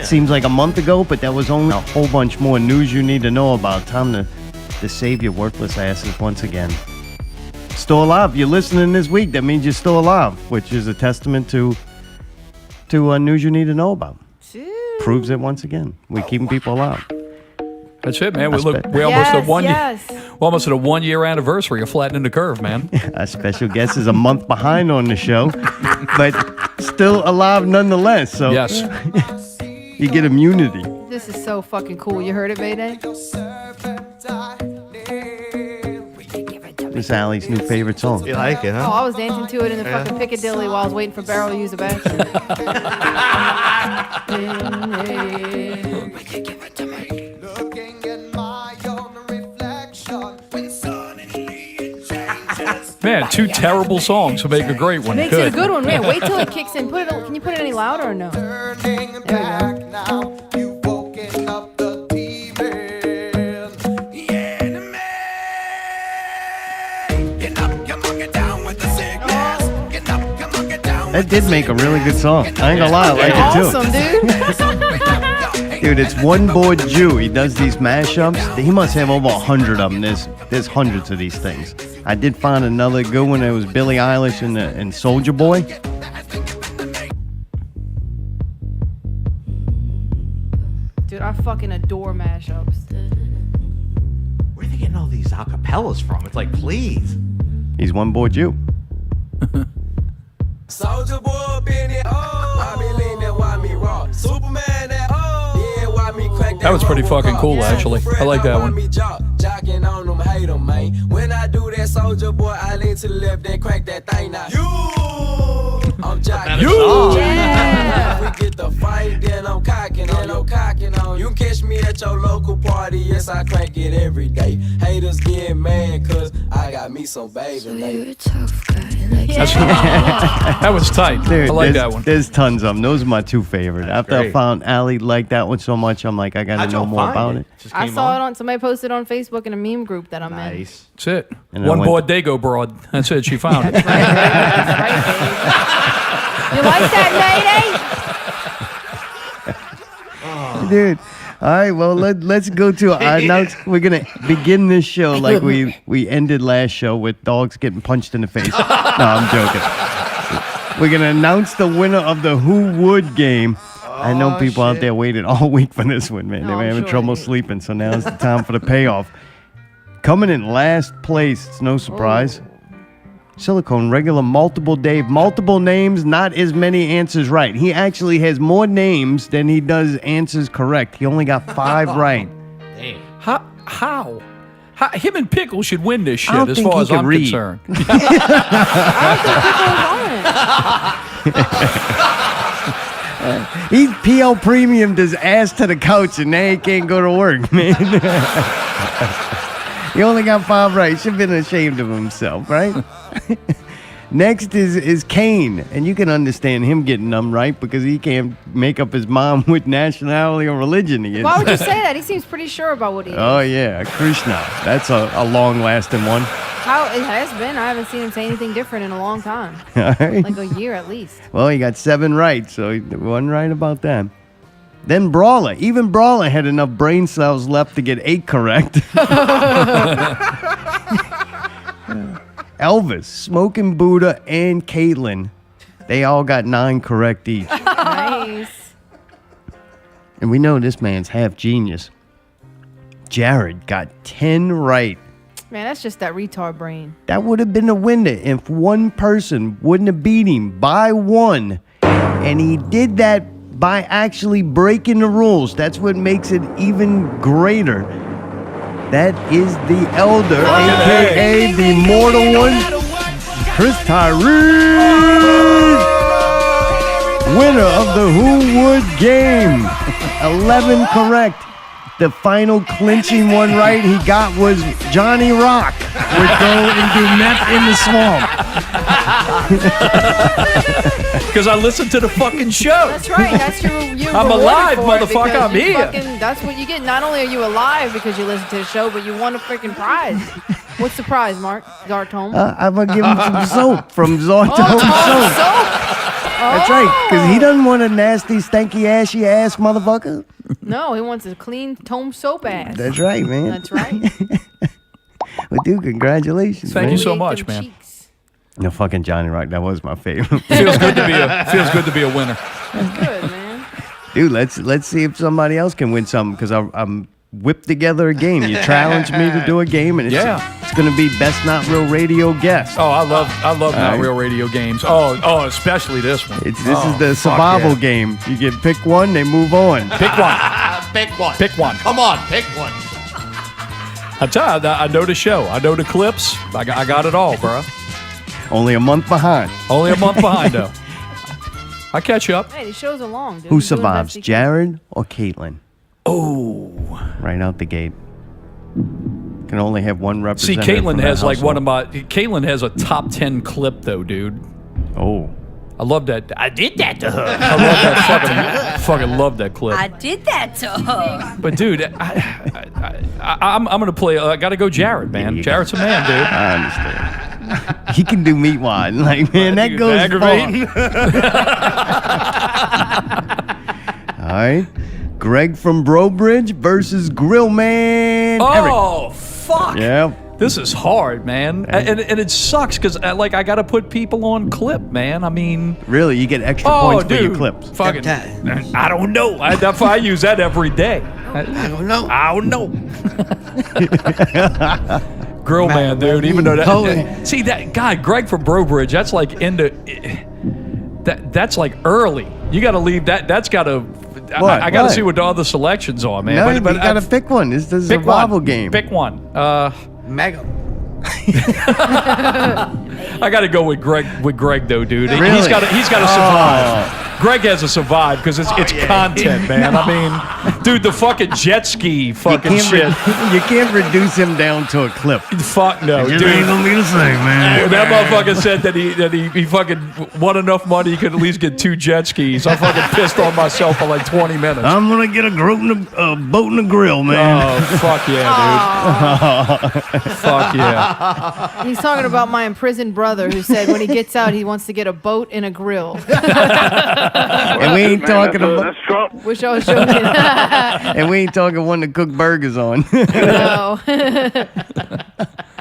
Seems like a month ago, but that was only a whole bunch more news you need to know about. Time to save your worthless asses once again. Still alive. You're listening this week. That means you're still alive, which is a testament to news you need to know about. Proves it once again. We're keeping people alive. That's it, man. We almost at a 1 year anniversary of flattening the curve, man. Our special guest is a month behind on the show, but still alive nonetheless. So yes, you get immunity. This is so fucking cool. You heard it, Mayday? This is Allie's new favorite song. You like it, huh? Oh, I was dancing to it in the fucking Piccadilly while I was waiting for Barrel to use the bathroom. Man, two terrible songs to make a great one. Makes it a good one, man. Wait till it kicks in. Can you put it any louder or no? There we go. That did make a really good song. I ain't gonna lie, I like it too. Awesome, dude. Dude, it's One Boy Jew. He does these mashups. He must have over 100 of them. There's hundreds of these things. I did find another good one. It was Billie Eilish and Soulja Boy. Dude, I fucking adore mashups. Where are they getting all these acapellas from? It's like, please. He's One Boy Jew. Soulja Boy been it, why me lean that, why me raw? Superman that, yeah, why me crack that. That was pretty fucking cool, actually. I like that one. Jocking on them, hate them, man. When I do that, Soulja Boy, I lean to the left and crack that thing now. I'm jocking. Yeah. We get the fight, then I'm cocking on. You catch me at your local party, yes, I crank it every day. Haters get mad, cause I got me some baby. So you're a tough guy. Like That was tight. Dude, I like that one. There's tons of them. Those are my two favorite. After I found Allie liked that one so much, I'm like, I gotta know more about it. I saw it on somebody posted on Facebook in a meme group that I'm in. Nice. That's it. And One boy Dago broad. That's it. She found it. That's right, babe. You like that, Dude. All right, well, let's go to now we're going to begin this show like we ended last show with dogs getting punched in the face. No, I'm joking. We're going to announce the winner of the Who Would game. I know people out there waited all week for this one, man. They were having trouble sleeping, so now's the time for the payoff. Coming in last place, it's no surprise. Silicone regular multiple Dave, multiple names, not as many answers right. He actually has more names than he does answers correct. He only got 5 right. Damn. How? Him and Pickle should win this shit, as think far he as can I'm read. concerned. He's PL Premium his ass to the couch, and now he can't go to work, man. He only got 5 right. Should have been ashamed of himself, right? Next is Kane, and you can understand him getting them right because he can't make up his mind with nationality or religion he is. Why would you say that? He seems pretty sure about what he is. Oh, yeah, Krishna. That's a long-lasting one. How it has been. I haven't seen him say anything different in a long time. All right. Like a year at least. Well, he got 7 right, so he wasn't right about that. Then Brawler. Even Brawler had enough brain cells left to get 8 correct. Elvis, Smoking Buddha, and Caitlin. They all got 9 correct each. Nice. And we know this man's half genius. Jared got 10 right. Man, that's just that retard brain. That would have been a winner if one person wouldn't have beat him by 1. And he did that by actually breaking the rules. That's what makes it even greater. That is the Elder, a.k.a. the Mortal One, Chris Tyree, winner of the Who Would game. 11 correct. The final clinching one right he got was Johnny Rock would go and do meth in the swamp. Because I listened to the fucking show. That's right. That's your I'm alive, motherfucker. I'm here. That's what you get. Not only are you alive because you listen to the show, but you won a freaking prize. What's the prize, Mark? Zartome? I'm going to give him some soap from Zartome Soap. That's right, because he doesn't want a nasty, stanky, ashy ass motherfucker. No, he wants a clean tome soap ass. That's right, man. That's right. Well, dude, congratulations. Thank you so Exfoliate much, them man. cheeks. No, fucking Johnny Rock, that was my favorite. Feels good to be a winner. Good, man. Dude, let's see if somebody else can win something, because I'm whipped together a game. You challenged me to do a game, and it's going to be Best Not Real Radio Guest. Oh, I love Not Real Radio games. Oh, especially this one. This is the survival game. You get pick one, they move on. Pick one. Pick one. Pick one. Come on, pick one. I tell you, I know the show. I know the clips. I got it all, bro. Only a month behind. Only a month behind, though. I catch up. Hey, the shows are long, dude. Who He's doing the survives, best he can. Jared or Caitlin? Oh. Right out the gate. Can only have one See, representative. Caitlin from has that like one of household. my. Caitlin has a top 10 clip, though, dude. Oh. I love that. I did that to her. I love that fucking love that clip. I did that to her. But dude, I'm gonna play. I gotta go, Jared, man. you Jared's a man, dude. I understand. He can do meat wine. Like, man, that Dude, goes aggravating. far. All right. Greg from Brobridge versus Grillman Eric. Oh fuck! Yeah. This is hard, man, and it sucks because I gotta put people on clip, man. I mean, Really, you get extra oh, points dude, for your clips. fucking, I don't know. I use that every day. I don't know. Grill man, dude. Even though see that guy, Greg from Brobridge, that's like that's like early. You got to leave that. That's got to. I got to see what the other selections are, man. No, but you got to pick one. This is a pick survival one. game. Pick one. Mega. I got to go with Greg. With Greg though, dude. Really? He's got to survive. Greg has to survive because it's content, man. I mean, dude, the fucking jet ski fucking shit. You can't reduce him down to a clip. Fuck no, It dude. ain't gonna be the same, man. That motherfucker said that he fucking won enough money he could at least get 2 jet skis. I fucking pissed on myself for like 20 minutes. I'm gonna get a boat and a grill, man. Oh, fuck yeah, dude. Fuck yeah. He's talking about my imprisoned brother who said when he gets out he wants to get a boat and a grill. And we ain't talking about. Wish I was joking. And we ain't talking one to cook burgers on. No.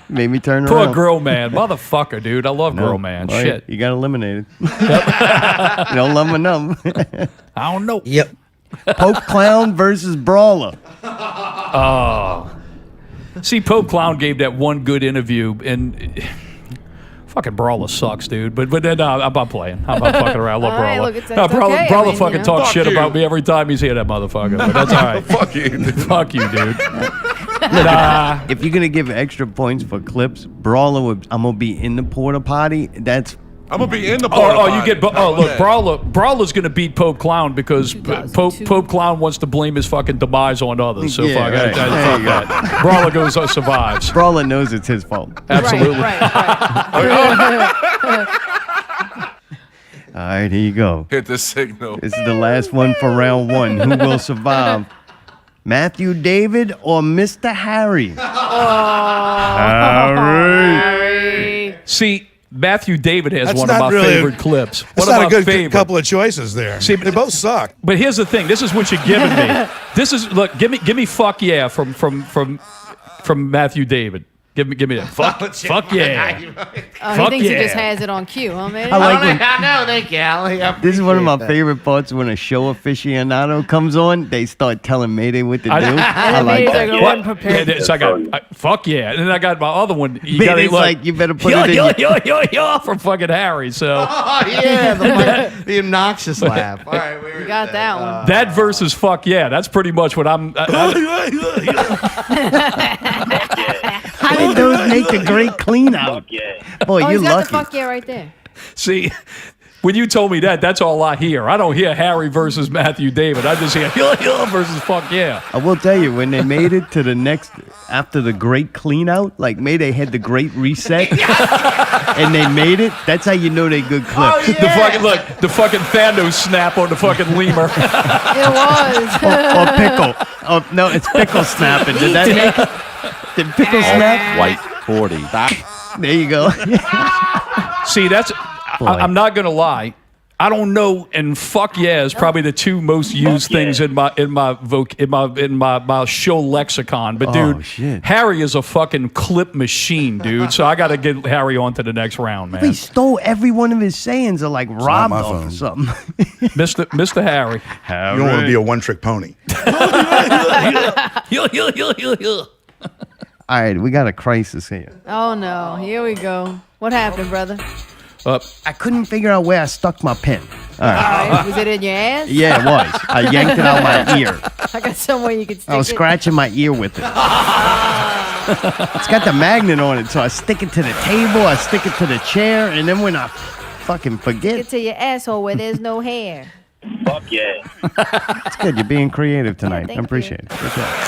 Made me turn Poor around. Grill Man. Motherfucker, dude. I love Grill Man. Well, Shit. You got eliminated. You don't love him enough. I don't know. Yep. Pope Clown versus Brawler. See, Pope Clown gave that one good interview, and fucking Brawler sucks, dude. But then I'm not playing. I'm not fucking around. I love All right, Brawler. look, it's No, Brawler, okay. Brawler I mean, fucking you know. talks Fuck shit you. about me every time he's here, that motherfucker. But that's all right. Fuck you. Fuck you, dude. Nah. If you're gonna give extra points for clips, Brawler I'm gonna be in the porta potty. That's I'm gonna be in the porta Oh, you potty. get. How Look, about that? Brawler's gonna beat Pope Clown because 2002. Pope Clown wants to blame his fucking demise on others. So Yeah, fuck, right. fuck There you go. that. Brawler goes survives. Brawler knows it's his fault. Absolutely. Right. All right, here you go. Hit the signal. This is the last one for round one. Who will survive? Matthew David or Mr. Harry? Harry. See, Matthew David has That's one of not my really favorite clips. That's One not of a my good favorite. couple of choices there. See, They both suck. But here's the thing. This is what you're giving me. This is look. Give me fuck yeah from Matthew David. Give me that fuck yeah. Oh, he Fuck thinks he yeah. just has it on cue, huh, man? I like when, I know, thank you, Allie. this is one of my favorite parts when a show aficionado comes on. They start telling Mayday what to do. I like Mayday that. go unprepared. And so I got fuck yeah, and then I got my other one. You Man, gotta it's look, like you better put it in your- from fucking Harry. So Oh, yeah, the obnoxious laugh. All right, You got that one. that versus fuck yeah, that's pretty much what I'm. How did those make a great clean out? Boy, Oh, you're he's got lucky. the fuck yeah right there. See, when you told me that, that's all I hear. I don't hear Harry versus Matthew David. I just hear versus fuck yeah. I will tell you, when they made it to the next, after the great clean out, like Mayday had the great reset, and they made it, that's how you know they good clips. The fucking the fucking Thanos snap on the fucking lemur. It was. Or pickle. Oh, no, it's pickle snapping. Did that make it? Did pickle snap? White 40. There you go. See, I'm not gonna lie. I don't know, and fuck yeah is probably the two most used things in my show lexicon. But dude, shit. Harry is a fucking clip machine, dude. So I got to get Harry on to the next round, man. He stole every one of his sayings or like robbed my off or phone. something. Mr. Harry. You don't want to be a one-trick pony. All right, we got a crisis here. Oh no, here we go. What happened, brother? I couldn't figure out where I stuck my pen. All right, was it in your ass? Yeah, it was. I yanked it out my ear. I got somewhere you could stick I was it. scratching my ear with it. It's got the magnet on it, so I stick it to the table, I stick it to the chair, and then when I fucking forget, Stick it to your asshole where there's no hair. Fuck yeah. it's good. You're being creative tonight. thank I appreciate it. Good job.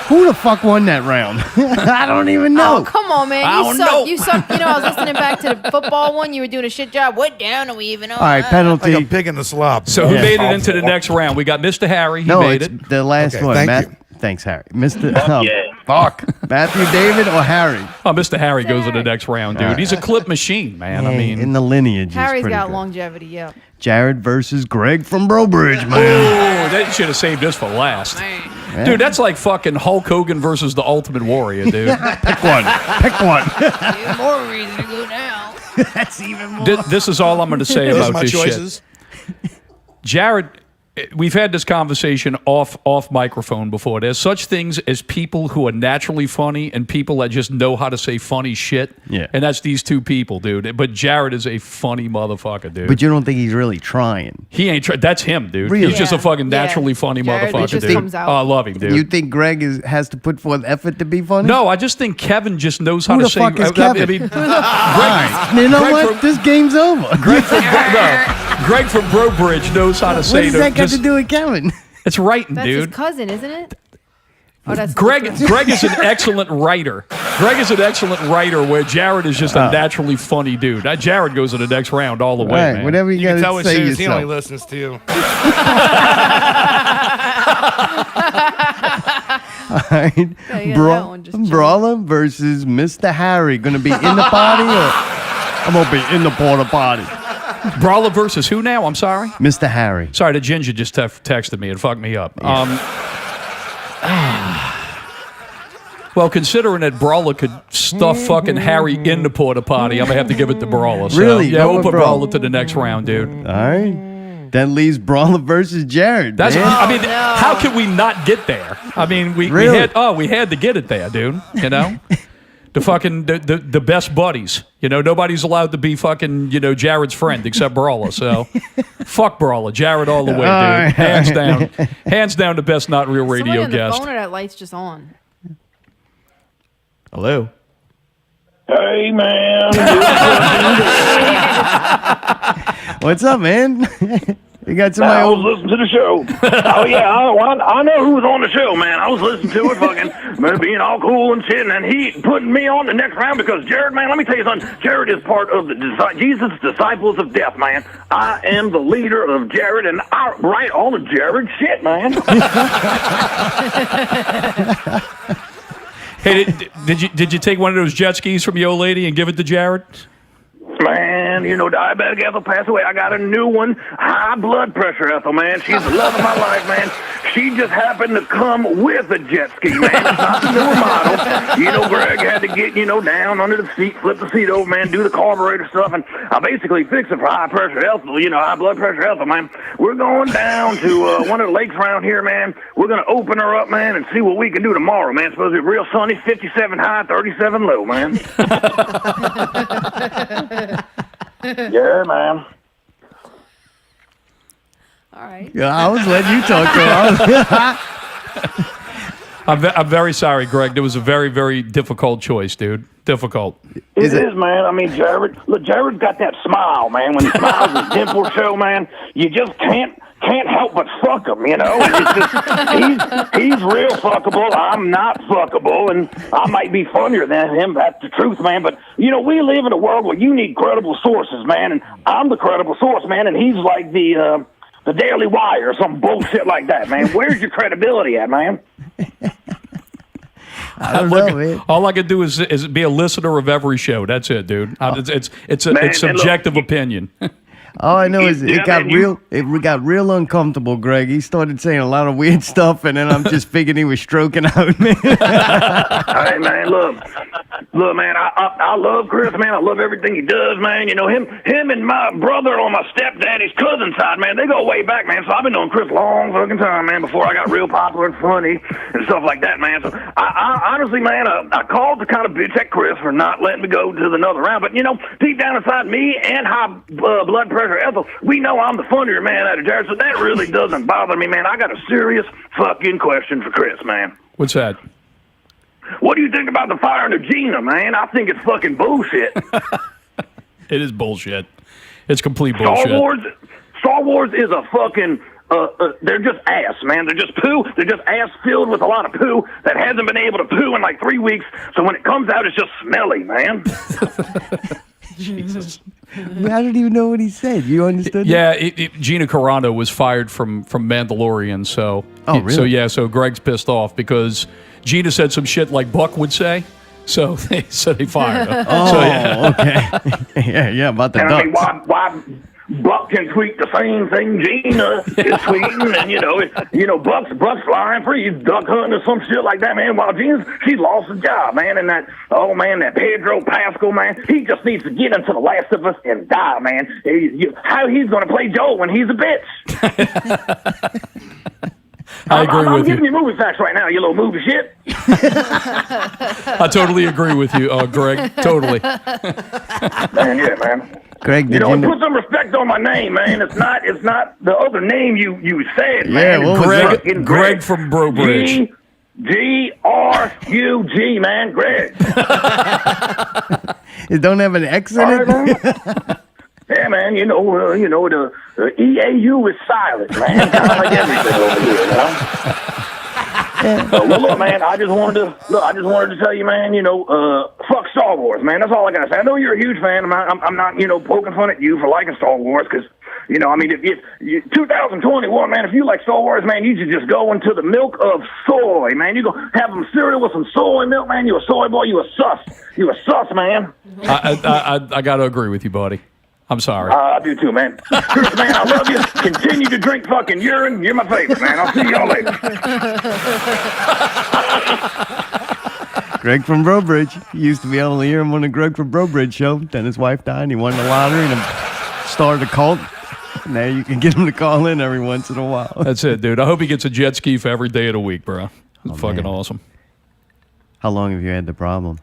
Who the fuck won that round? I don't even know. Oh, come on, man. You suck. You suck. You know, I was listening back to the football one. You were doing a shit job. What down are we even on? All right, penalty. Like a pig in the slop. So who made it into the next round? We got Mr. Harry. He No, made it's it. the last Okay, one. thank you. Thanks, Harry. Mr. yeah. Fuck. Matthew David or Harry? Oh, Mr. Harry goes to the next round, dude. All right. He's a clip machine, man. I mean, in the lineage. Harry's is pretty got good. longevity. Yeah. Jared versus Greg from Brobridge, man. oh, they should have saved this for last. Dude, that's like fucking Hulk Hogan versus the Ultimate Warrior, dude. Pick one. Pick one. More reason to go now. That's even more. This is all I'm going to say Those are about my this choices. shit. Jared, we've had this conversation off microphone before. There's such things as people who are naturally funny and people that just know how to say funny shit. Yeah. And that's these two people, dude. But Jared is a funny motherfucker, dude. But you don't think he's really trying? He ain't that's him, dude. Really? He's just a Yeah. fucking Yeah. naturally funny Jared motherfucker, just dude. comes out. Oh, I love him, dude. You think Greg has to put forth effort to be funny? No, I just think Kevin just knows how Who to the say. fuck is I Kevin? mean, You know Greg what? from- This game's over. Greg from Brobridge knows how to say. What does that got just- to do with Kevin? It's writing, That's dude. his cousin, isn't it? Oh, that's Greg is an excellent writer. Greg is an excellent writer where Jared is just a naturally funny dude. Jared goes to the next round all the way, Right, man. whatever you, You can tell got with to say shoes, he only yourself. listens to you. All right. Yeah, you got that one just chilling. Brawler versus Mr. Harry. Going to be in the party or I'm going to be in the porta potty. Brawler versus who now? I'm sorry. Mr. Harry. Sorry, the ginger just texted me and fucked me up. Well, considering that Brawler could stuff fucking Harry in the porta potty, I'm gonna have to give it to Brawler. So, Really? Yeah, Go we'll with put Brawler. Brawler to the next round, dude. All right. That leaves Brawler versus Jared. That's. man. I mean, how can we not get there? I mean, we Really? had to get it there, dude. You know, the best buddies. You know, nobody's allowed to be fucking Jared's friend except Brawler. So, fuck Brawler, Jared all the way, dude. right. Hands down, the best not real Somebody radio on the guest. phone or that light's just on? Hello. Hey, man. What's up, man? You got I somebody was over? listening to the show. Oh, yeah. I know who was on the show, man. I was listening to it, fucking being all cool and shit, and he putting me on the next round because Jared, man, let me tell you something. Jared is part of the Jesus Disciples of Death, man. I am the leader of Jared, and I write all of Jared's shit, man. Hey, did you take one of those jet skis from your old lady and give it to Jared? Man, diabetic Ethel passed away. I got a new one. High blood pressure Ethel, man. She's the love of my life, man. She just happened to come with a jet ski, man. It's not the newer model. Greg had to get, down under the seat, flip the seat over, man, do the carburetor stuff, and I basically fixed it for high pressure Ethel, high blood pressure Ethel, man. We're going down to one of the lakes around here, man. We're going to open her up, man, and see what we can do tomorrow, man. It's supposed to be real sunny, 57 high, 37 low, man. Yeah, man. All right. Yeah, I was letting you talk to her. I'm very sorry, Greg. There was a very, very difficult choice, dude. Difficult. It is, man. I mean, Jared's got that smile, man. When he smiles, his dimple show, man. You just can't help but fuck him, It's just, he's real fuckable. I'm not fuckable, and I might be funnier than him. That's the truth, man. But we live in a world where you need credible sources, man. And I'm the credible source, man. And he's like the Daily Wire or some bullshit like that, man. Where's your credibility at, man? I don't know, man. All I can do is be a listener of every show. That's it, dude. It's Man, subjective opinion. All I know is Yeah, it got man, you- real uncomfortable, Greg. He started saying a lot of weird stuff, and then I'm just figuring he was stroking out, man. Hey, man, look, man, I love Chris, man. I love everything he does, man. You know, him and my brother on my stepdaddy's cousin side, man, they go way back, man. So I've been knowing Chris a long fucking time, man, before I got real popular and funny and stuff like that, man. So I honestly, man, I called to kind of bitch at Chris for not letting me go to another round. But, you know, deep down inside me and high blood pressure Ethel, we know I'm the funnier man out of Jared, so that really doesn't bother me, man. I got a serious fucking question for Chris, man. What's that? What do you think about the firing of Gina, man? I think it's fucking bullshit. It is bullshit. It's complete bullshit. Star Wars is a fucking, they're just ass, man. They're just poo. They're just ass filled with a lot of poo that hasn't been able to poo in like 3 weeks. So when it comes out, it's just smelly, man. Jesus. I don't even know what he said. You understood? Yeah, Gina Carano was fired from Mandalorian, so really? So Greg's pissed off because Gina said some shit like Buck would say, so they fired her. Okay. yeah, about the And ducks. I mean, why Buck can tweet the same thing Gina is tweeting, and you know, Buck's flying free, he's duck hunting or some shit like that, man. While she lost his job, man, and that Pedro Pascal, man, he just needs to get into The Last of Us and die, man. How he's gonna play Joel when he's a bitch? I agree I'm with giving you. you movie facts right now, you little movie shit. I totally agree with you, Greg. Totally. Man, yeah, man. Greg, You did know, you put some respect on my name, man. It's not the other name you said, Yeah, man. what was It's that? Greg from Brobridge. Grug, man. Greg. It don't have an X in All it? right, man. Yeah, man. You know, the EAU is silent, man. Kind of like everything over here, you know. Well, look, man. I just wanted to tell you, man. You know, fuck Star Wars, man. That's all I gotta say. I know you're a huge fan. I'm not, you know, poking fun at you for liking Star Wars, because, you know, I mean, if 2021, man, if you like Star Wars, man, you should just go into the milk of soy, man. You go have them cereal with some soy milk, man. You a soy boy. You a sus, man. I got to agree with you, buddy. I'm sorry. I do too, man. Chris, man, I love you. Continue to drink fucking urine. You're my favorite, man. I'll see y'all later. Greg from Brobridge. He used to be able to hear him on the Greg from Brobridge show. Then his wife died and he won the lottery and started a cult. Now you can get him to call in every once in a while. That's it, dude. I hope he gets a jet ski for every day of the week, bro. It's fucking awesome. How long have you had the problem?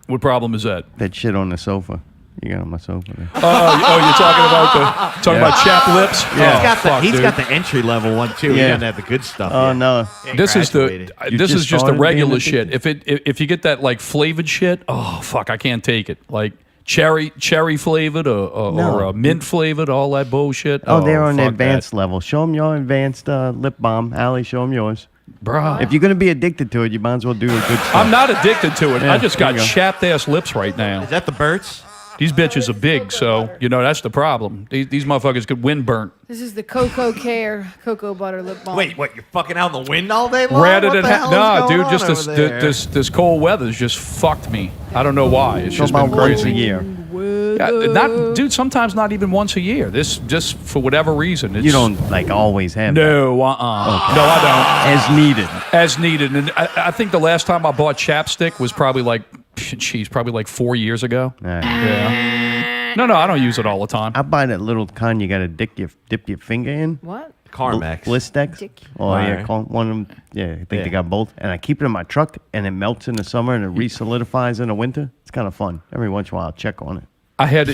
What problem is that? That shit on the sofa. You got on my sofa there. You're talking about chapped lips? Yeah. He's got the entry level one too. He Yeah. doesn't have the good stuff. Oh, yet. no. This is Graduated. just the started regular being shit. If you get that like flavored shit, oh fuck, I can't take it. Like cherry flavored or mint flavored, all that bullshit. Oh, they're on the fuck advanced level. Show them your advanced lip balm. Allie, show them yours. that. Bruh. If you're going to be addicted to it, you might as well do a good stuff. I'm not addicted to it. Yeah, I just there got you go. chapped ass lips right now. Is that the Burt's? These bitches are big, so you know that's the problem. These motherfuckers could wind burnt. This is the Cocoa Care Cocoa Butter Lip Balm. Wait, what? You're fucking out in the wind all day long? Rather What than the hell is nah, going dude, on just over there? this cold weather's just fucked me. I don't know why. It's Go just about been once a crazy. year. Dude. Sometimes not even once a year. This just for whatever reason. It's, You don't, like, always have that. No, No, I As needed. don't. As needed, and I think the last time I bought chapstick was probably like 4 years ago. All right. Yeah. No, I don't use it all the time. I buy that little con you got to dip your finger in. What? Carmex. Blistex. Dick. Oh, yeah. Alright. One of them. Yeah, I think Yeah. they got both. And I keep it in my truck, and it melts in the summer, and it re-solidifies in the winter. It's kind of fun. Every once in a while, I'll check on it. I had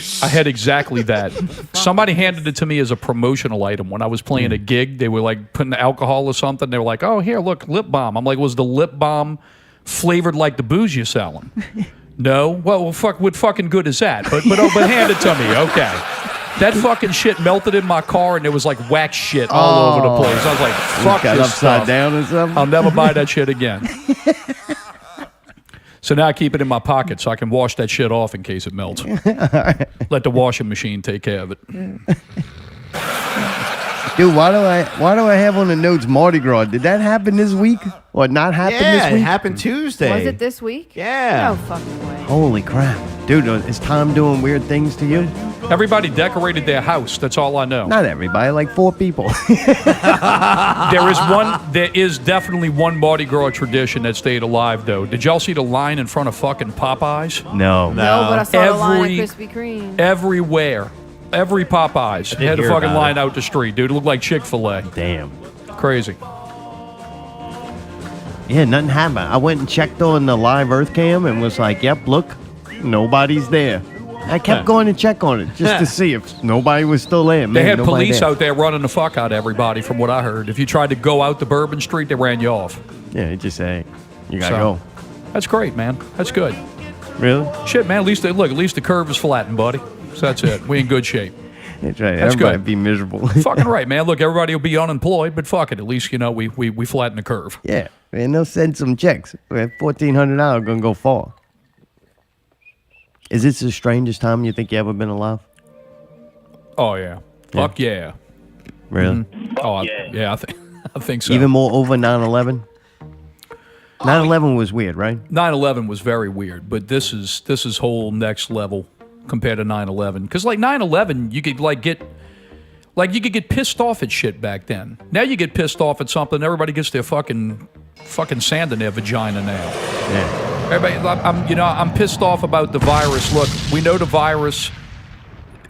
exactly that. Somebody handed it to me as a promotional item when I was playing a gig. They were like putting alcohol or something. They were like, "Oh, here, look, lip balm." I'm like, "Was the lip balm flavored like the booze you're selling?" No. Well, fuck. What fucking good is that? But hand it to me, okay? That fucking shit melted in my car, and there was like wax shit all over the place. I was like, "Fuck Got this upside stuff. down or something. I'll never buy that shit again." So now I keep it in my pocket so I can wash that shit off in case it melts. Let the washing machine take care of it. Dude, why do I have on the notes Mardi Gras? Did that happen this week or not happen this Yeah, week? it happened Tuesday. Was it this week? Yeah. No fucking way. Holy crap, dude! Is Tom doing weird things to you? Everybody decorated their house. That's all I know. Not everybody, like 4 people. There is definitely one Mardi Gras tradition that stayed alive, though. Did y'all see the line in front of fucking Popeyes? No. No, but I saw the line Every- of Krispy Kreme. Everywhere. Every Popeyes did had a hear fucking about line out the street, dude. It looked like Chick-fil-A. Damn. Crazy. Yeah, nothing happened. I went and checked on the live Earth cam and was like, "Yep, look, nobody's there." I kept going to check on it just to see if nobody was still there. They Man, had nobody police there. out there running the fuck out of everybody, from what I heard. If you tried to go out to Bourbon Street, they ran you off. Yeah, it just say, "You gotta So, go." That's great, man. That's good. Really? Shit, man. At least the curve is flattened, buddy. So that's it. We in good shape. That's right. That's Everybody good. be miserable. Fucking right, man. Look, everybody will be unemployed, but fuck it. At least, we flatten the curve. Yeah, man, they'll send some checks. $1,400 gonna go far. Is this the strangest time you think you ever been alive? Oh, yeah. Fuck yeah. Really? Oh, I think so. Even more over 9/11? 9/11 was weird, right? 9/11 was very weird, but this is whole next level compared to 9/11. Because like 9/11, you could get pissed off at shit back then. Now you get pissed off at something, everybody gets their fucking sand in their vagina now. Yeah. Everybody, I'm pissed off about the virus. Look, we know the virus.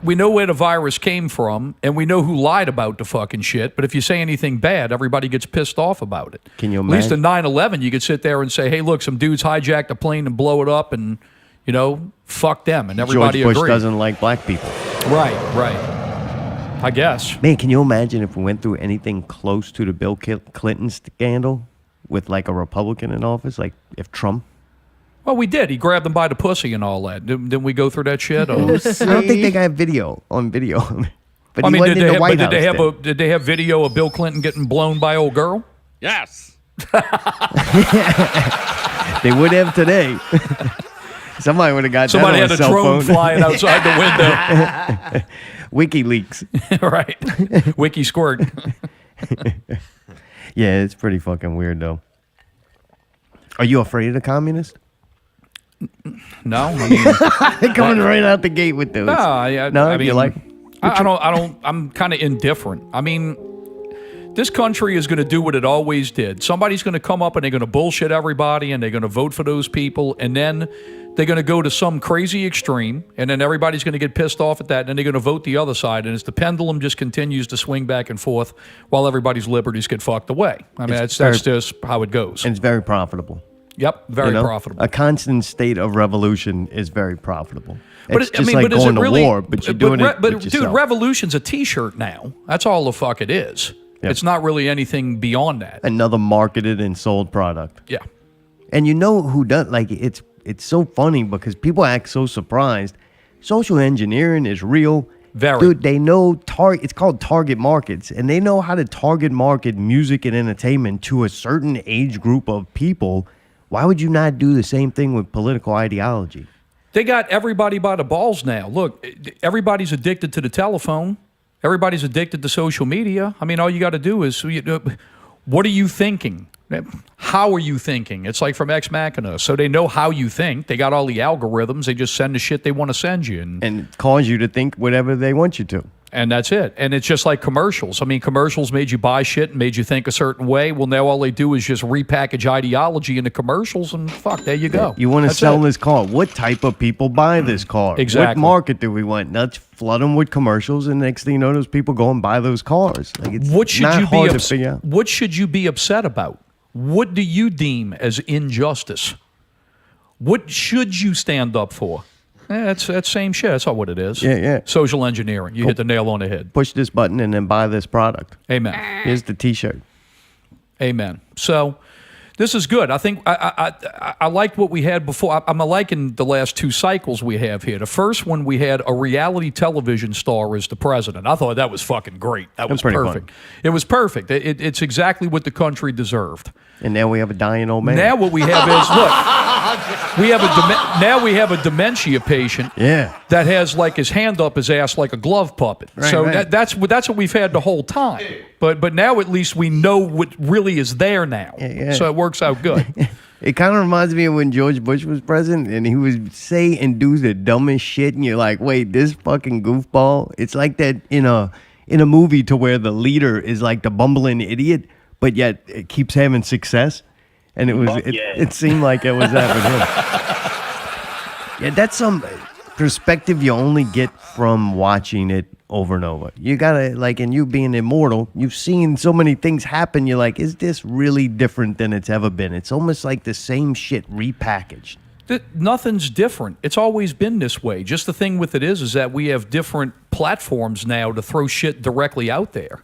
We know where the virus came from, and we know who lied about the fucking shit. But if you say anything bad, everybody gets pissed off about it. Can you At least imagine? in 9/11, you could sit there and say, "Hey, look, some dudes hijacked a plane and blow it up, and fuck them," and everybody George Bush agreed. doesn't like black people. Right. I guess. Man, can you imagine if we went through anything close to the Bill Clinton scandal with like a Republican in office? Like if Trump? Well, we did. He grabbed them by the pussy and all that. Didn't we go through that shit? Or? I don't think they got video on video. But I he mean, wasn't in the White House. did they have video of Bill Clinton getting blown by old girl? Yes. They would have today. Somebody would have got Somebody that had on a cell drone phone. flying outside the WikiLeaks. window. Right. Wiki squirt. Yeah, it's pretty fucking weird though. Are you afraid of the communists? No, I mean, They're coming right out the gate with those. no, I mean, you like? I don't. I'm kind of indifferent. I mean, this country is going to do what it always did. Somebody's going to come up and they're going to bullshit everybody, and they're going to vote for those people, and then they're going to go to some crazy extreme, and then everybody's going to get pissed off at that, and then they're going to vote the other side, and as the pendulum just continues to swing back and forth while everybody's liberties get fucked away. I mean, that's just how it goes. And it's very profitable. Yep, very you know? profitable. A constant state of revolution is very profitable. It's But just like is going it really, to war, but you're doing it But with dude, yourself. revolution's a T-shirt now. That's all the fuck it is. Yep. It's not really anything beyond that. Another marketed and sold product. Yeah. And you know who does? Like it's so funny because people act so surprised. Social engineering is real. Very. Dude, they know it's called target markets, and they know how to target market music and entertainment to a certain age group of people. Why would you not do the same thing with political ideology? They got everybody by the balls now. Look, everybody's addicted to the telephone. Everybody's addicted to social media. I mean, all you got to do is, what are you thinking? How are you thinking? It's like from Ex Machina. So they know how you think. They got all the algorithms. They just send the shit they want to send you. And cause you to think whatever they want you to. And that's it. And it's just like commercials. I mean, commercials made you buy shit and made you think a certain way. Well, now all they do is just repackage ideology into commercials, and fuck, there you go. You want to That's sell it. this car. What type of people buy this car? Exactly. What market do we want? Let's flood them with commercials, and next thing you know, those people go and buy those cars. Like it's What should not you hard be to figure out. What should you be upset about? What do you deem as injustice? What should you stand up for? That's same shit. That's all what it is. Yeah. Social engineering. You hit the nail on the head. Push this button and then buy this product. Amen. Here's the T-shirt. Amen. So this is good. I think I like what we had before. I'm liking the last two cycles we have here. The first one, we had a reality television star as the president. I thought that was fucking great. That was pretty perfect. fun. It was perfect. It's exactly what the country deserved. And now we have a dying old man. Now what we have is, look, We have now we have a dementia patient Yeah. that has like his hand up his ass like a glove puppet. Right, so right. that's what we've had the whole time. But now at least we know what really is there now. Yeah. So it works out good. It kind of reminds me of when George Bush was president and he would say and do the dumbest shit, and you're like, wait, this fucking goofball. It's like that in a movie to where the leader is like the bumbling idiot, but yet it keeps having success. And it seemed like it was that with him. Yeah, that's some perspective you only get from watching it over and over. You gotta, like, and you being immortal, you've seen so many things happen. You're like, is this really different than it's ever been? It's almost like the same shit repackaged. Nothing's different. It's always been this way. Just the thing with it is that we have different platforms now to throw shit directly out there.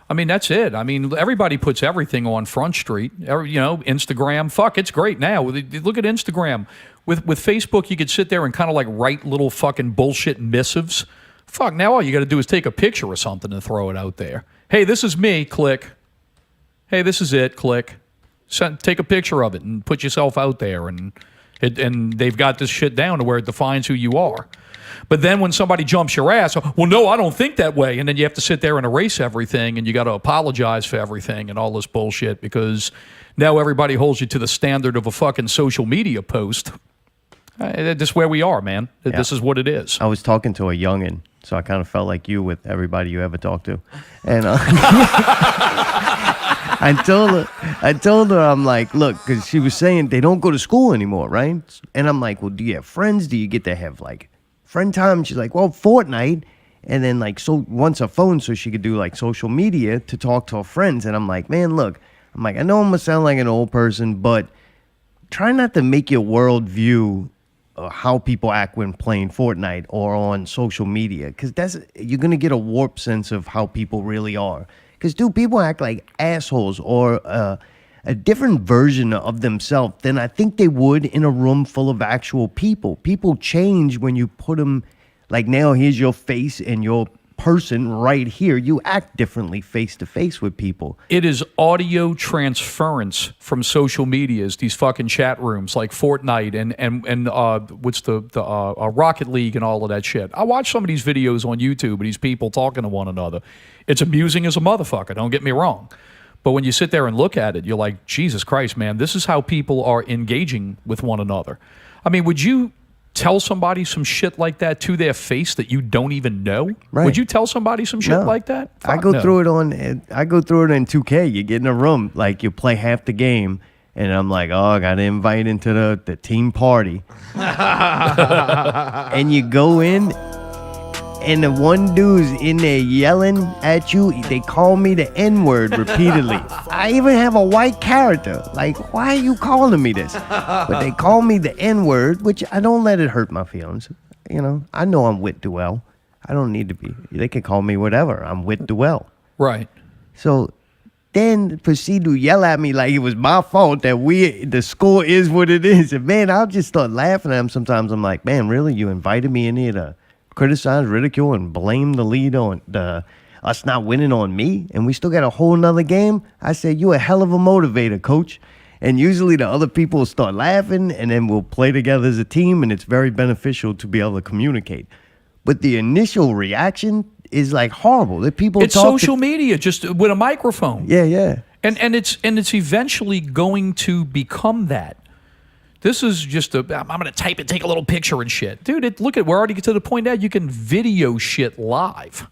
I mean, that's it. I mean, everybody puts everything on Front Street. Instagram. Fuck, it's great now. Look at Instagram. With Facebook, you could sit there and kind of like write little fucking bullshit missives. Fuck, now all you got to do is take a picture of something and throw it out there. Hey, this is me. Click. Hey, this is it. Click. Take a picture of it and put yourself out there. And they've got this shit down to where it defines who you are. But then when somebody jumps your ass, well, no, I don't think that way. And then you have to sit there and erase everything, and you got to apologize for everything and all this bullshit because now everybody holds you to the standard of a fucking social media post. This is where we are, man. Yeah. This is what it is. I was talking to a youngin', so I kind of felt like you with everybody you ever talked to. And I told her, I'm like, look, because she was saying they don't go to school anymore, right? And I'm like, well, do you have friends? Do you get to have, like, friend time? She's like, well, Fortnite. And then, like, so once a phone so she could do, like, social media to talk to her friends. And I'm like, man, look, I'm like, I know I'm going to sound like an old person, but try not to make your world view how people act when playing Fortnite or on social media, because you're going to get a warped sense of how people really are. Because, dude, people act like assholes or a different version of themselves than I think they would in a room full of actual people. People change when you put them, like, now here's your face and your person right here. You act differently face to face with people. It is audio transference from social medias, these fucking chat rooms like Fortnite and what's the Rocket League and all of that shit. I watch some of these videos on YouTube of these people talking to one another. It's amusing as a motherfucker, don't get me wrong. But when you sit there and look at it, you're like, Jesus Christ, man, this is how people are engaging with one another. I mean, would you tell somebody some shit like that to their face that you don't even know? Right. Would you tell somebody some shit like that? I go through it in 2K. You get in a room, like, you play half the game, and I'm like, oh, I got to invite into the team party. And you go in, and the one dude's in there yelling at you. They call me the N-word repeatedly. I even have a white character. Like, why are you calling me this? But they call me the N-word, which I don't let it hurt my feelings. You know, I know I'm with Duell. I don't need to be. They can call me whatever. I'm with Duell. Right. So then proceed to yell at me like it was my fault that the score is what it is. And, man, I'll just start laughing at them sometimes. I'm like, man, really? You invited me in here to criticize, ridicule, and blame the lead on us not winning on me, and we still got a whole nother game? I said, you a hell of a motivator, coach. And usually the other people will start laughing, and then we'll play together as a team, and it's very beneficial to be able to communicate. But the initial reaction is like horrible. The people it's social media, just with a microphone. Yeah. And it's eventually going to become that. This is just I'm going to type and take a little picture and shit. Dude, we're already to the point now you can video shit live.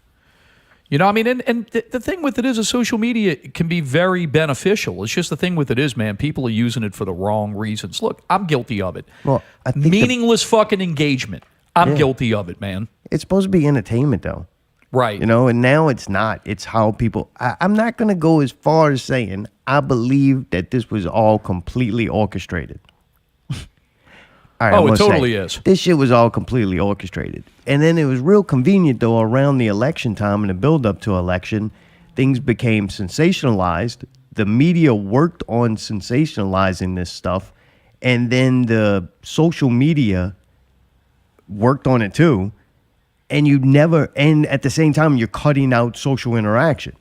You know what I mean? And the thing with it is social media can be very beneficial. It's just the thing with it is, man, people are using it for the wrong reasons. Look, I'm guilty of it. Well, I think meaningless fucking engagement. I'm guilty of it, man. It's supposed to be entertainment, though. Right. You know, and now it's not. It's how people... I'm not going to go as far as saying I believe that this was all completely orchestrated. Right, it totally is. This shit was all completely orchestrated. And then it was real convenient, though, around the election time and the build-up to election, things became sensationalized. The media worked on sensationalizing this stuff, and then the social media worked on it, too. And and at the same time, you're cutting out social interaction.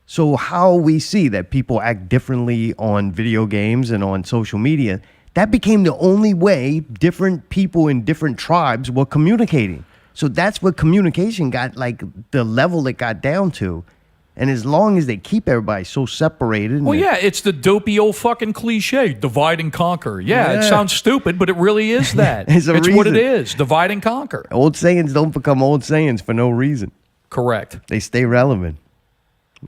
So how we see that people act differently on video games and on social media, that became the only way different people in different tribes were communicating. So that's what communication got, like, the level it got down to. And as long as they keep everybody so separated. Well, yeah, it's the dopey old fucking cliche, divide and conquer. Yeah, it sounds stupid, but it really is that. It's what it is, divide and conquer. Old sayings don't become old sayings for no reason. Correct. They stay relevant.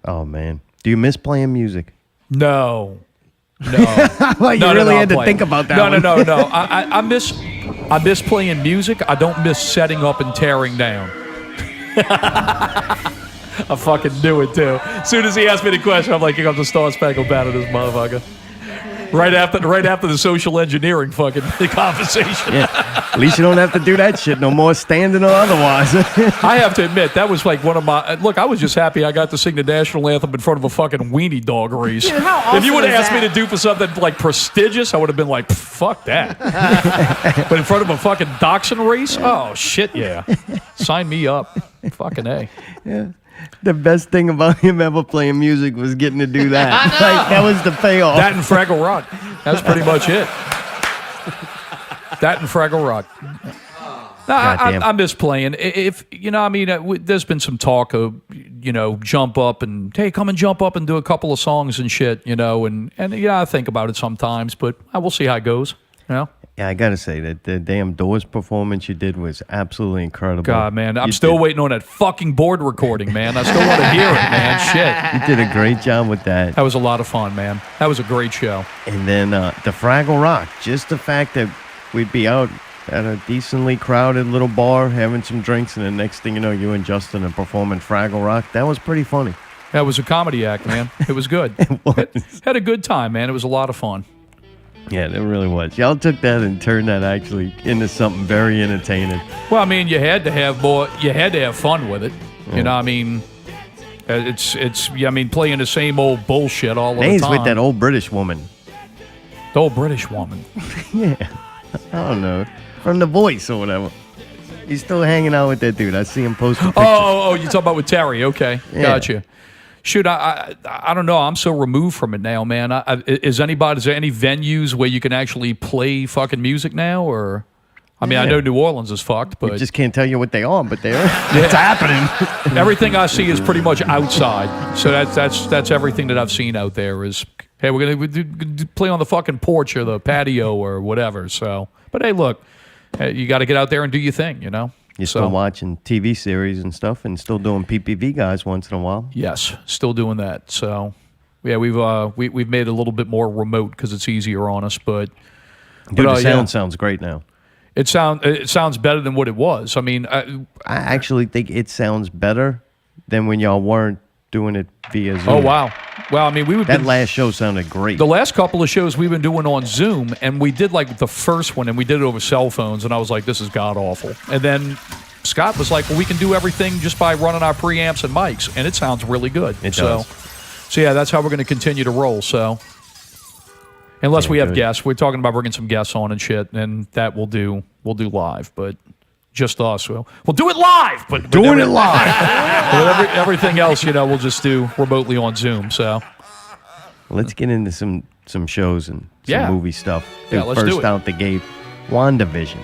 Oh, man. Do you miss playing music? No. Well, you really had to think about that one. No. I miss playing music. I don't miss setting up and tearing down. I fucking knew it, too. As soon as he asked me the question, I'm like, here comes the Star Spangled Banner, this motherfucker. Right after the social engineering fucking conversation. Yeah. At least you don't have to do that shit no more, standing or otherwise. I have to admit, that was like one of my... Look, I was just happy I got to sing the national anthem in front of a fucking weenie dog race. Dude, how awesome if you would have is asked me that? to do for something like prestigious, I would have been like, fuck that. But in front of a fucking dachshund race? Oh, shit, yeah. Sign me up. Fucking A. Yeah. The best thing about him ever playing music was getting to do that. Like, that was the payoff. That and Fraggle Rock. That's pretty much it. That and Fraggle Rock. No, I miss playing. If you know, I mean, there's been some talk of, you know, jump up and hey, come and jump up and do a couple of songs and shit, you know, and yeah, I think about it sometimes, but I will see how it goes. You know. Yeah, I gotta say that the damn Doors performance you did was absolutely incredible. God, man, I'm still waiting on that fucking board recording, man. I still want to hear it, man. Shit. You did a great job with that. That was a lot of fun, man. That was a great show. And then the Fraggle Rock, just the fact that we'd be out at a decently crowded little bar having some drinks, and the next thing you know, you and Justin are performing Fraggle Rock. That was pretty funny. That was a comedy act, man. It was good. It was. Had a good time, man. It was a lot of fun. Yeah, it really was. Y'all took that and turned that actually into something very entertaining. Well, I mean, you had to have more. You had to have fun with it. Yeah. You know, I mean, I mean, playing the same old bullshit all the time. With that old British woman. The old British woman. Yeah, I don't know, from The Voice or whatever. He's still hanging out with that dude. I see him posting pictures. Oh, you talking about with Terry? Okay, yeah. Gotcha. Shoot, I don't know. I'm so removed from it now, man. Is there any venues where you can actually play fucking music now? Or, I mean, I know New Orleans is fucked, but... I just can't tell you what they are, but they're it's happening. Everything I see is pretty much outside. So that's everything that I've seen out there is, hey, we're going to play on the fucking porch or the patio or whatever. So, but hey, look, you got to get out there and do your thing, you know? You're still watching TV series and stuff and still doing PPV guys once in a while? Yes, still doing that. So, yeah, we've made it a little bit more remote because it's easier on us. But the sound sounds great now. It sounds better than what it was. I mean, I actually think it sounds better than when y'all weren't doing it via Zoom. Oh, wow. Well, I mean, that last show sounded great. The last couple of shows we've been doing on Zoom, and we did like the first one, and we did it over cell phones, and I was like, this is god-awful. And then Scott was like, well, we can do everything just by running our preamps and mics, and it sounds really good. It does. So yeah, that's how we're going to continue to roll, so. Unless we have guests. We're talking about bringing some guests on and shit, and that we'll do live, but just us. We'll do it live, but doing it live. Everything else, you know, we'll just do remotely on Zoom. So let's get into some shows and some movie stuff. Let's first do it. Out the gate, WandaVision.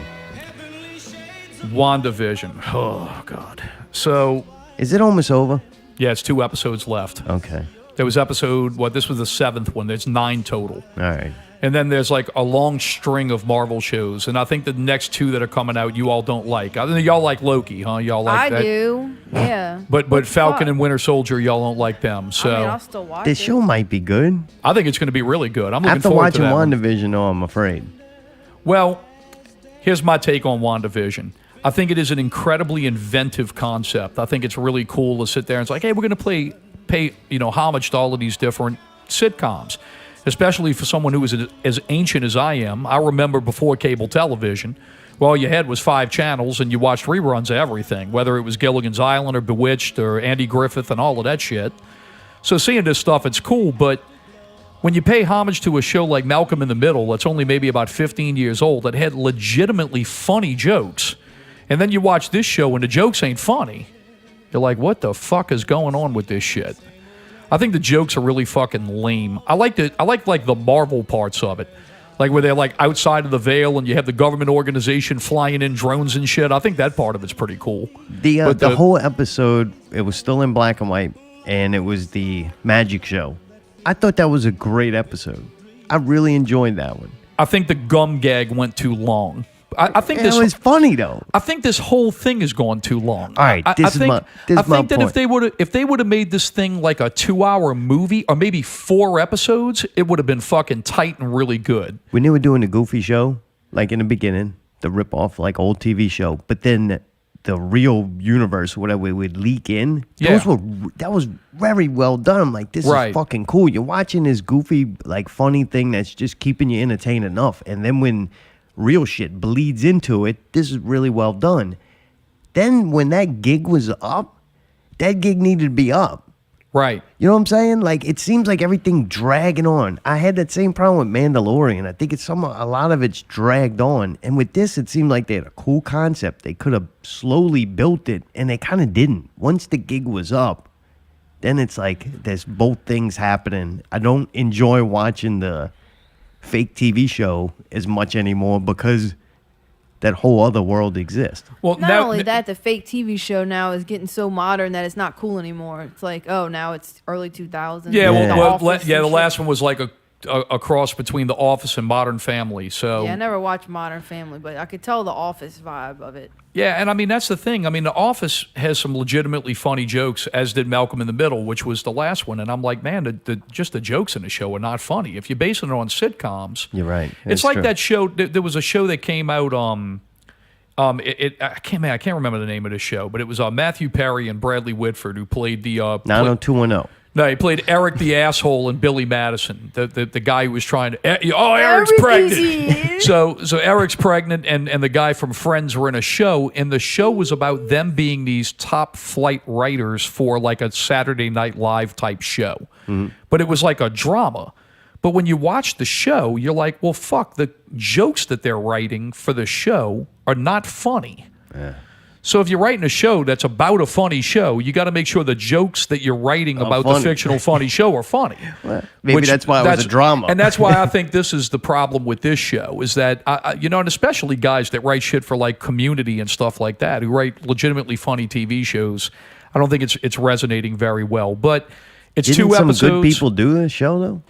Oh God. So is it almost over? Yeah, it's 2 episodes left. Okay. There was this was the 7th one. There's 9 total. All right. And then there's like a long string of Marvel shows. And I think the next 2 that are coming out, you all don't like. I think y'all like Loki, huh? Y'all like that? I do, yeah. But Falcon and Winter Soldier, y'all don't like them. So I mean, I'll still watch this show might be good. I think it's going to be really good. I'm looking after forward watching to that WandaVision, though, I'm afraid. Well, here's my take on WandaVision. I think it is an incredibly inventive concept. I think it's really cool to sit there and it's like, hey, we're going to pay homage to all of these different sitcoms, especially for someone who is as ancient as I am. I remember before cable television, all you had was 5 channels and you watched reruns of everything, whether it was Gilligan's Island or Bewitched or Andy Griffith and all of that shit. So seeing this stuff, it's cool, but when you pay homage to a show like Malcolm in the Middle that's only maybe about 15 years old that had legitimately funny jokes, and then you watch this show and the jokes ain't funny, you're like, what the fuck is going on with this shit? I think the jokes are really fucking lame. I like the Marvel parts of it. Like where they're like outside of the veil and you have the government organization flying in drones and shit. I think that part of it's pretty cool. The whole episode, it was still in black and white, and it was the magic show. I thought that was a great episode. I really enjoyed that one. I think the gum gag went too long. I think It was funny though. I think this whole thing has gone too long. All right, I this is think, my- this I is my think that point. if they would have made this thing like a 2-hour movie or maybe 4 episodes, it would have been fucking tight and really good. When they were doing the Goofy show, like in the beginning, the rip-off, like old TV show, but then the real universe, whatever, would leak in. Yeah. That was very well done. I'm like, this Right. is fucking cool. You're watching this goofy, like funny thing that's just keeping you entertained enough. And then when real shit bleeds into it, this is really well done. Then when that gig was up, that gig needed to be up. Right. You know what I'm saying? Like, it seems like everything dragging on. I had that same problem with Mandalorian. I think it's a lot of it's dragged on. And with this, it seemed like they had a cool concept. They could have slowly built it, and they kind of didn't. Once the gig was up, then it's like there's both things happening. I don't enjoy watching the fake TV show as much anymore because that whole other world exists. Well, Not only that, the fake TV show now is getting so modern that it's not cool anymore. It's like, oh, now it's early 2000s. Yeah, The well, Office the and shit. last one was like a cross between The Office and Modern Family. So Yeah, I never watched Modern Family, but I could tell the Office vibe of it. yeah, and I mean that's the thing. I mean, The Office has some legitimately funny jokes, as did Malcolm in the Middle, which was the last one. And I'm like, man, just the jokes in the show are not funny. If you're basing it on sitcoms, You're right. It's like true. that show. There was a show that came out. I can't remember the name of the show, but it was Matthew Perry and Bradley Whitford who played the 90210. No, he played Eric the asshole and Billy Madison, the guy who was trying to. Eric's pregnant. So Eric's pregnant, and the guy from Friends were in a show, and the show was about them being these top flight writers for like a Saturday Night Live type show, but it was like a drama. But when you watch the show, you're like, well, fuck, the jokes that they're writing for the show are not funny. Yeah. So if you're writing a show that's about a funny show, you got to make sure the jokes that you're writing about the funny. fictional funny show are funny. Maybe that's why it was a drama. And that's why I think this is the problem with this show is that, and especially guys that write shit for like Community and stuff like that, who write legitimately funny TV shows, I don't think it's resonating very well. But it's Didn't 2 some episodes. good people do this show, though?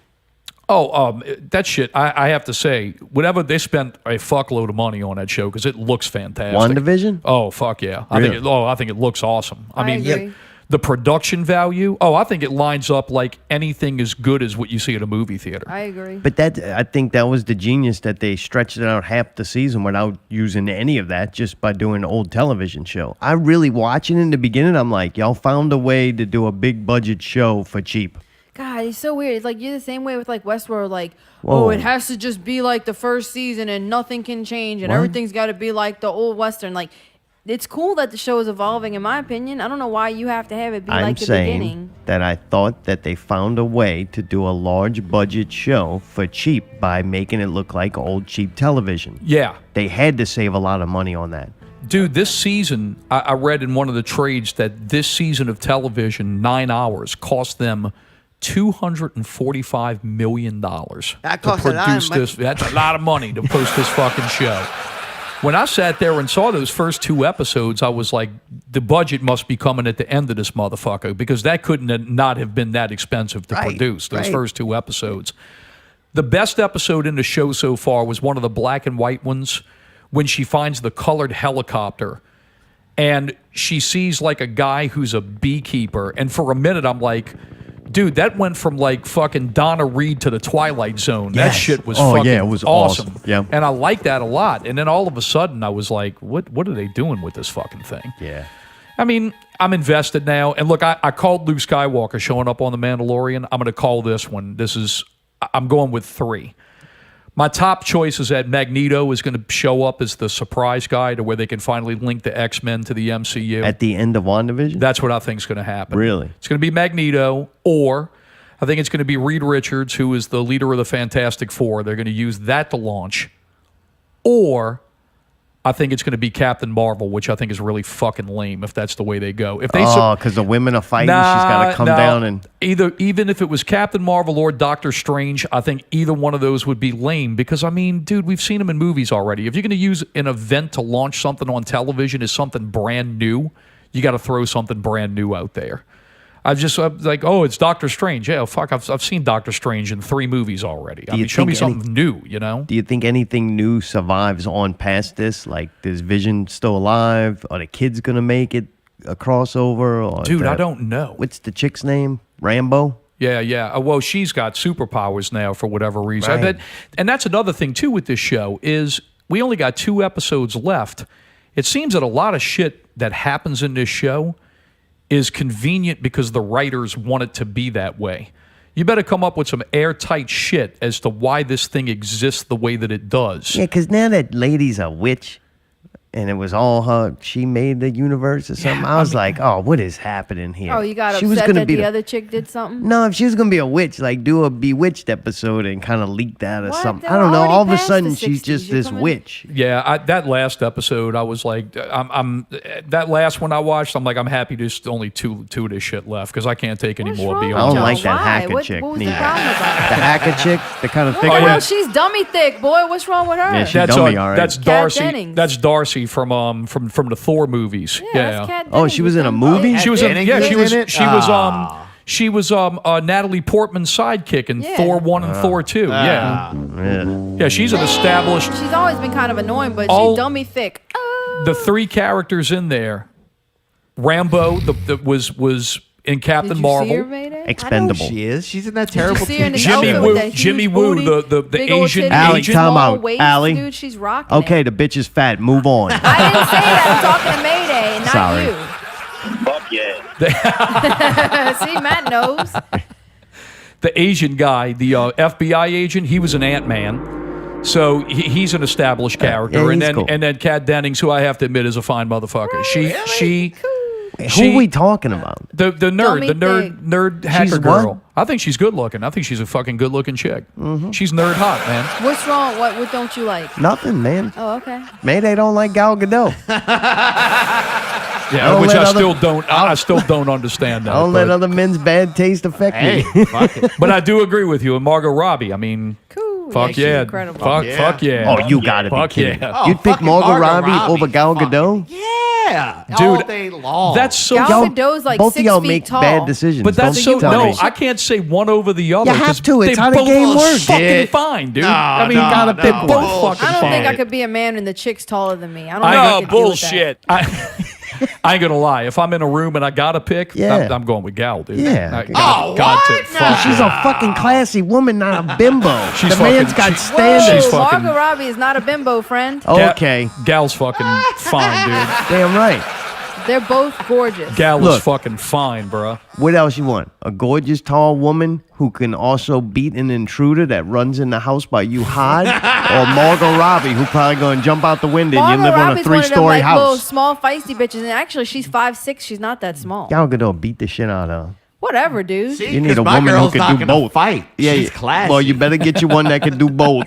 Oh, that shit, I have to say, whatever, they spent a fuckload of money on that show because it looks fantastic. WandaVision? Oh, fuck yeah. Really? I think it looks awesome. I mean, agree. the production value, I think it lines up like anything as good as what you see at a movie theater. I agree. But I think that was the genius that they stretched it out half the season without using any of that, just by doing an old television show. I really watching in the beginning, I'm like, y'all found a way to do a big budget show for cheap. God, it's so weird. It's like you're the same way with like Westworld. Like, Whoa. oh, it has to just be like the first season and nothing can change and What? everything's got to be like the old Western. Like, it's cool that the show is evolving, in my opinion. I don't know why you have to have it be I'm like the saying beginning. that I thought that they found a way to do a large budget show for cheap by making it look like old cheap television. Yeah. They had to save a lot of money on that. Dude, this season, I read in one of the trades that this season of television, 9 hours, cost them $245 million That to costs a lot of produce money. this. That's a lot of money to post this fucking show. When I sat there and saw those first 2 episodes, I was like, the budget must be coming at the end of this motherfucker because that couldn't not have been that expensive to Right, produce, those right. first 2 episodes. The best episode in the show so far was one of the black and white ones when she finds the colored helicopter and she sees like a guy who's a beekeeper. And for a minute, I'm like, dude, that went from like fucking Donna Reed to the Twilight Zone. That Yes. shit was Oh, fucking yeah, it was awesome. Yeah. And I liked that a lot. And then all of a sudden, I was like, what are they doing with this fucking thing? Yeah. I mean, I'm invested now. And look, I called Luke Skywalker showing up on The Mandalorian. I'm going to call this one. I'm going with 3. My top choice is that Magneto is going to show up as the surprise guy to where they can finally link the X-Men to the MCU. At the end of WandaVision? That's what I think is going to happen. Really? It's going to be Magneto, or I think it's going to be Reed Richards, who is the leader of the Fantastic Four. They're going to use that to launch. Or I think it's going to be Captain Marvel, which I think is really fucking lame if that's the way they go. If they because the women are fighting, she's got to come down and even if it was Captain Marvel or Doctor Strange, I think either one of those would be lame because I mean, dude, we've seen them in movies already. If you're going to use an event to launch something on television as something brand new, you got to throw something brand new out there. I'm like, oh, it's Doctor Strange. Yeah, fuck, I've seen Doctor Strange in 3 movies already. I mean, show me something new, you know? Do you think anything new survives on past this? Like, is Vision still alive? Are the kids going to make it a crossover? Or Dude, I don't know. What's the chick's name? Rambo? Yeah. Well, she's got superpowers now for whatever reason. Right. And that's another thing, too, with this show is we only got 2 episodes left. It seems that a lot of shit that happens in this show is convenient because the writers want it to be that way. You better come up with some airtight shit as to why this thing exists the way that it does. Yeah, because now that lady's a witch, and it was all her, she made the universe or something. I was like, oh, what is happening here? Oh, you got she was upset gonna that be the other chick did something? No, if she was going to be a witch, like do a Bewitched episode and kind of leak that or What? something. They I don't were know. already All of a past sudden, the she's 60s. just You're this coming- witch. Yeah, that last episode, I was like, I'm that last one I watched, I'm like, I'm happy there's only two of this shit left because I can't take any What's more wrong beyond. I don't Joe, like that why? hacker What- chick what was the neither. problem about her? The hacker chick, the kind of What thick the one. hell? She's dummy thick, boy. What's wrong with her? Yeah, she- That's dummy, all right. That's Kat Darcy. Dennings. That's Darcy from the Thor movies. That's Kat Oh, she Dennings was in a dumb movie? thick. She was in, Dennings yeah, was she was in it? she was Natalie Portman's sidekick in Yeah. Thor 1 and Thor 2. Yeah. Yeah, she's an established. She's always been kind of annoying, but All- she's dummy thick. The 3 characters in there, Rambo was in Captain Did you Marvel. see her, Mayday? Expendable. She is. She's in that Did you terrible see her in TV this Jimmy outfit Woo- with that huge Jimmy Woo, booty, the big old Asian titties, Allie, agent. time small out. waist, Allie. dude, she's rocking Okay, it. the bitch is fat. Move on. I didn't say that. I'm talking to Mayday, not Sorry. you. Fuck yeah. See, Matt knows. The Asian guy, the FBI agent, he was an Ant-Man. So he's an established character. yeah, and he's then cool. and then Kat Dennings, who I have to admit is a fine motherfucker. She Who are we talking about? the nerd, Dummy the thing. nerd hacker She's girl. what? I think she's good looking. I think she's a fucking good looking chick. She's nerd hot, man. What's wrong? What don't you like? Nothing, man. Oh, okay. Maybe don't like Gal Gadot. Yeah, Don't which let I other- still don't. I still don't understand that. Don't let but, other men's bad taste affect me. Hey, fuck it. but I do agree with you. And Margot Robbie. I mean, Cool. fuck she's yeah, incredible. fuck yeah. Oh, you gotta be Fuck kidding. yeah. You'd pick fucking Margot Margot Robbie over Gal fucking- Gadot? Yeah, Dude, all day long. That's so. Gal Y'all- Gadot's like both 6 of y'all feet make tall. bad decisions. But that's Don't so. tell No, me. I can't say one over the other. You have 'cause to. It's they how the both game are works. Fucking Yeah. fine, dude. No, I mean, no, gotta no. they're both Bullshit. fucking I don't fine. think I could be a man and the chick's taller than me. I don't I think I know, could deal with that. bullshit. I ain't gonna lie. If I'm in a room and I gotta pick, Yeah. I'm going with Gal, dude. Yeah. God to fuck. She's a fucking classy woman, not a bimbo. She's the man's fucking- got she- standards. She's Whoa, fucking- Margot Robbie is not a bimbo, friend. Okay, Gal's fucking fine, dude. damn right. They're both gorgeous. Gal Look. is fucking fine, bruh. What else you want? A gorgeous, tall woman who can also beat an intruder that runs in the house by you hide? Or Margot Robbie, who probably going to jump out the window and Margot you live on a Robbie's one of them, three-story like, little house? small feisty bitches, and actually she's 5'6". She's not that small. Gal Gadot beat the shit out of her. Whatever, dude. See, You need 'cause a my woman who girl's can not do gonna both. Fight. Yeah, She's yeah. classy. Well, you better get you one that can do both.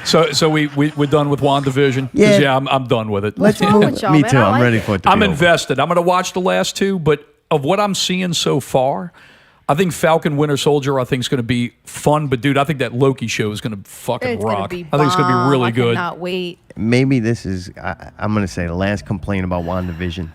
So we're done with WandaVision? 'Cause, Yeah. yeah, I'm done with it. Let's wrong move. with y'all, Me man? too. I I'm like ready it. for it to I'm be over. invested. I'm going to watch the last 2, but of what I'm seeing so far, I think Falcon Winter Soldier, I think is going to be fun. But dude, I think that Loki show is going to fucking It's rock. gonna be I think it's going to bomb. be really I good. cannot wait. Maybe this is, I'm going to say, the last complaint about WandaVision.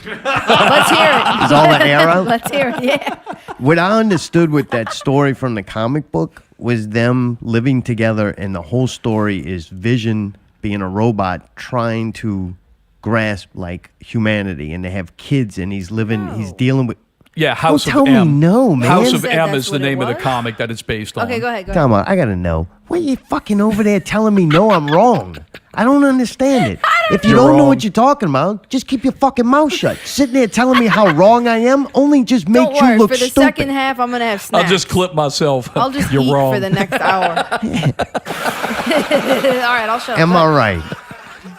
Let's hear it. Is all the air out? Let's hear it. Yeah. What I understood with that story from the comic book was them living together, and the whole story is Vision being a robot trying to grasp like humanity, and they have kids, and he's dealing with. Yeah, House Don't of tell me M. no, man. House You of said M that's is the what it name of the was? comic that it's based on. Okay, go ahead. Come on, I gotta know. Why are you fucking over there telling me no, I'm wrong? I don't understand it. If you You're don't know wrong. what you're talking about, just keep your fucking mouth shut. Sitting there telling me how wrong I am only just Don't makes worry. you look For the stupid. second half, I'm gonna have snacks. I'll just clip myself. I'll just You're eat wrong. for the next hour. All right, I'll shut up. Am I right?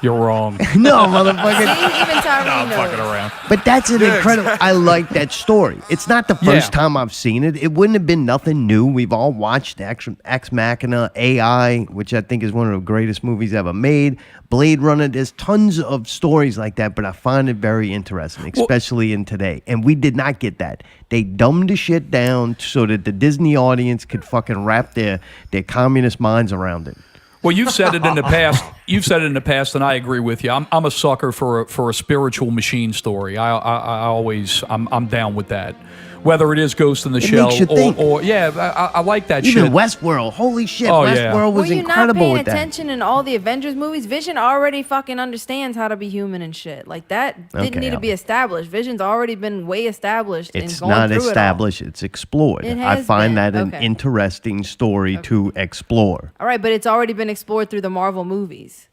You're wrong. No, motherfucker. See, even Tyree knows. Fucking around. But that's an incredible. I like that story. It's not the first time I've seen it. It wouldn't have been nothing new. We've all watched Ex Machina, AI, which I think is one of the greatest movies ever made. Blade Runner. There's tons of stories like that, but I find it very interesting, especially in today. And we did not get that. They dumbed the shit down so that the Disney audience could fucking wrap their communist minds around it. Well, you've said it in the past. You've said it in the past, and I agree with you. I'm a sucker for a spiritual machine story. I'm down with that. Whether it is Ghost in the Shell makes you think. or I like that Even shit. Westworld, holy shit! Oh, yeah. Westworld was Were you incredible not paying with that. attention in all the Avengers movies? Vision already fucking understands how to be human and shit. Like that didn't need to be established. Vision's already been way established. It's and going not through established. It's explored. It I has find been. that an Okay. interesting story to explore. All right, but it's already been explored through the Marvel movies.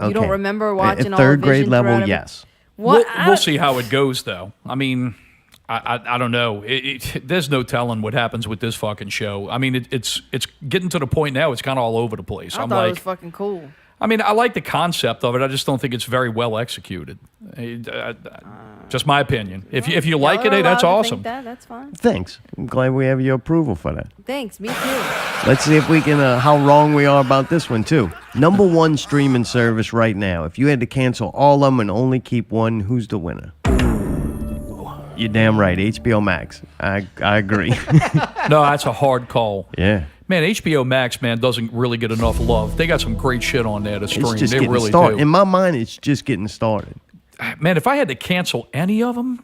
You don't Okay. remember watching At third all grade Vision level, throughout every- yes. What? We'll see how it goes, though. I mean, I don't know. There's no telling what happens with this fucking show. I mean, it's getting to the point now. It's kind of all over the place. I I'm thought like, it was fucking cool. I mean, I like the concept of it. I just don't think it's very well executed. Just my opinion. If you like Y'all it, are hey, that's allowed to awesome. think that's fine. Thanks. I'm glad we have your approval for that. Thanks, me too. Let's see if we can, how wrong we are about this one, too. Number one streaming service right now. If you had to cancel all of them and only keep one, who's the winner? You're damn right. HBO Max. I agree. No, that's a hard call. Yeah. Man, HBO Max, man, doesn't really get enough love. They got some great shit on there to stream. It's just They getting really started. do. In my mind, it's just getting started. Man, if I had to cancel any of them,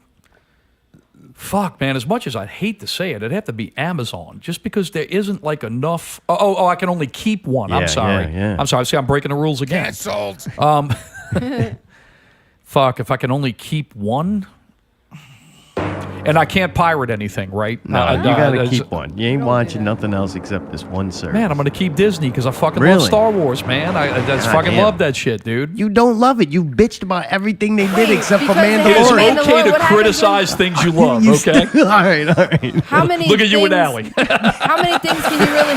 fuck, man, as much as I'd hate to say it, it'd have to be Amazon, just because there isn't like enough. Oh, I can only keep one. Yeah, I'm sorry. yeah. I'm sorry. See, I'm breaking the rules again. Canceled. Fuck, if I can only keep one. And I can't pirate anything, right? No, you gotta keep one. You ain't watching nothing else except this one service. Man, I'm gonna keep Disney because I fucking Really? love Star Wars, man. I just God fucking damn. love that shit, dude. You don't love it. You bitched about everything they did Wait, except for because they have It is Mandalorian. Mandalorian. okay to What happens criticize things you love, You okay? still- all right. How many? Look at you and things- Allie. How many things can you really?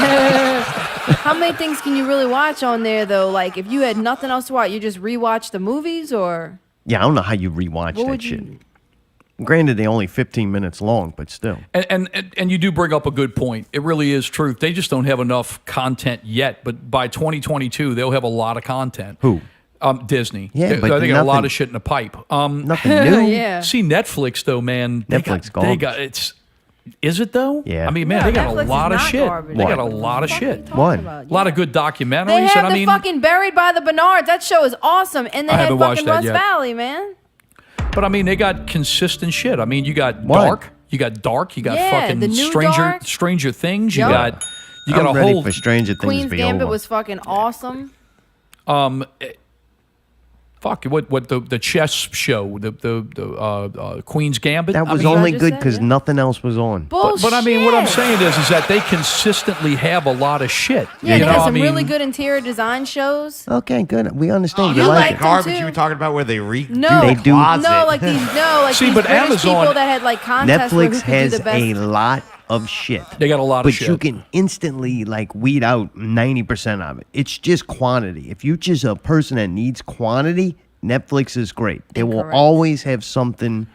How many things can you really watch on there though? Like if you had nothing else to watch, you just rewatch the movies, or Yeah, I don't know how you rewatch what that would shit. you? Granted, they're only 15 minutes long, but still. And you do bring up a good point. It really is truth. They just don't have enough content yet. But by 2022, they'll have a lot of content. Who? Disney. Yeah, but they got a lot nothing- of shit in the pipe. Nothing new. Yeah. See Netflix though, man. Netflix They garbage. got it's. Is it though? Yeah. I mean, man, No, they got Netflix a is lot of not shit. garbage. They got a What? lot of What are you shit. talking What? about? A lot of good documentaries. They had and I the mean, fucking Buried by the Bernards. That show is awesome, and they I had haven't watched fucking that Rust yet. Valley, man. but I mean, they got consistent shit. I mean, you got What? Dark. You got Dark. You got Yeah, fucking the new Stranger Dark. Things. Yup. You got I'm a ready whole for Stranger Things Queen's to be Gambit over. was fucking awesome. fuck what the chess show, the Queen's Gambit. That was mean, only I just good said, because yeah. nothing else was on. Bullshit. But I mean, what I'm saying is that they consistently have a lot of shit. Yeah, you they know? got I some mean, really good interior design shows. Okay, good. We understand. you you like like it. Garbage too. you were talking about where they redo No, They the do. closet. No, like these See, these but British Amazon- people that had like contests where who Netflix could do has the best. a lot of shit. They got a lot of but shit. you can instantly like weed out 90% of it. It's just quantity. If you're just a person that needs quantity, Netflix is great. They will Incorrect. always have something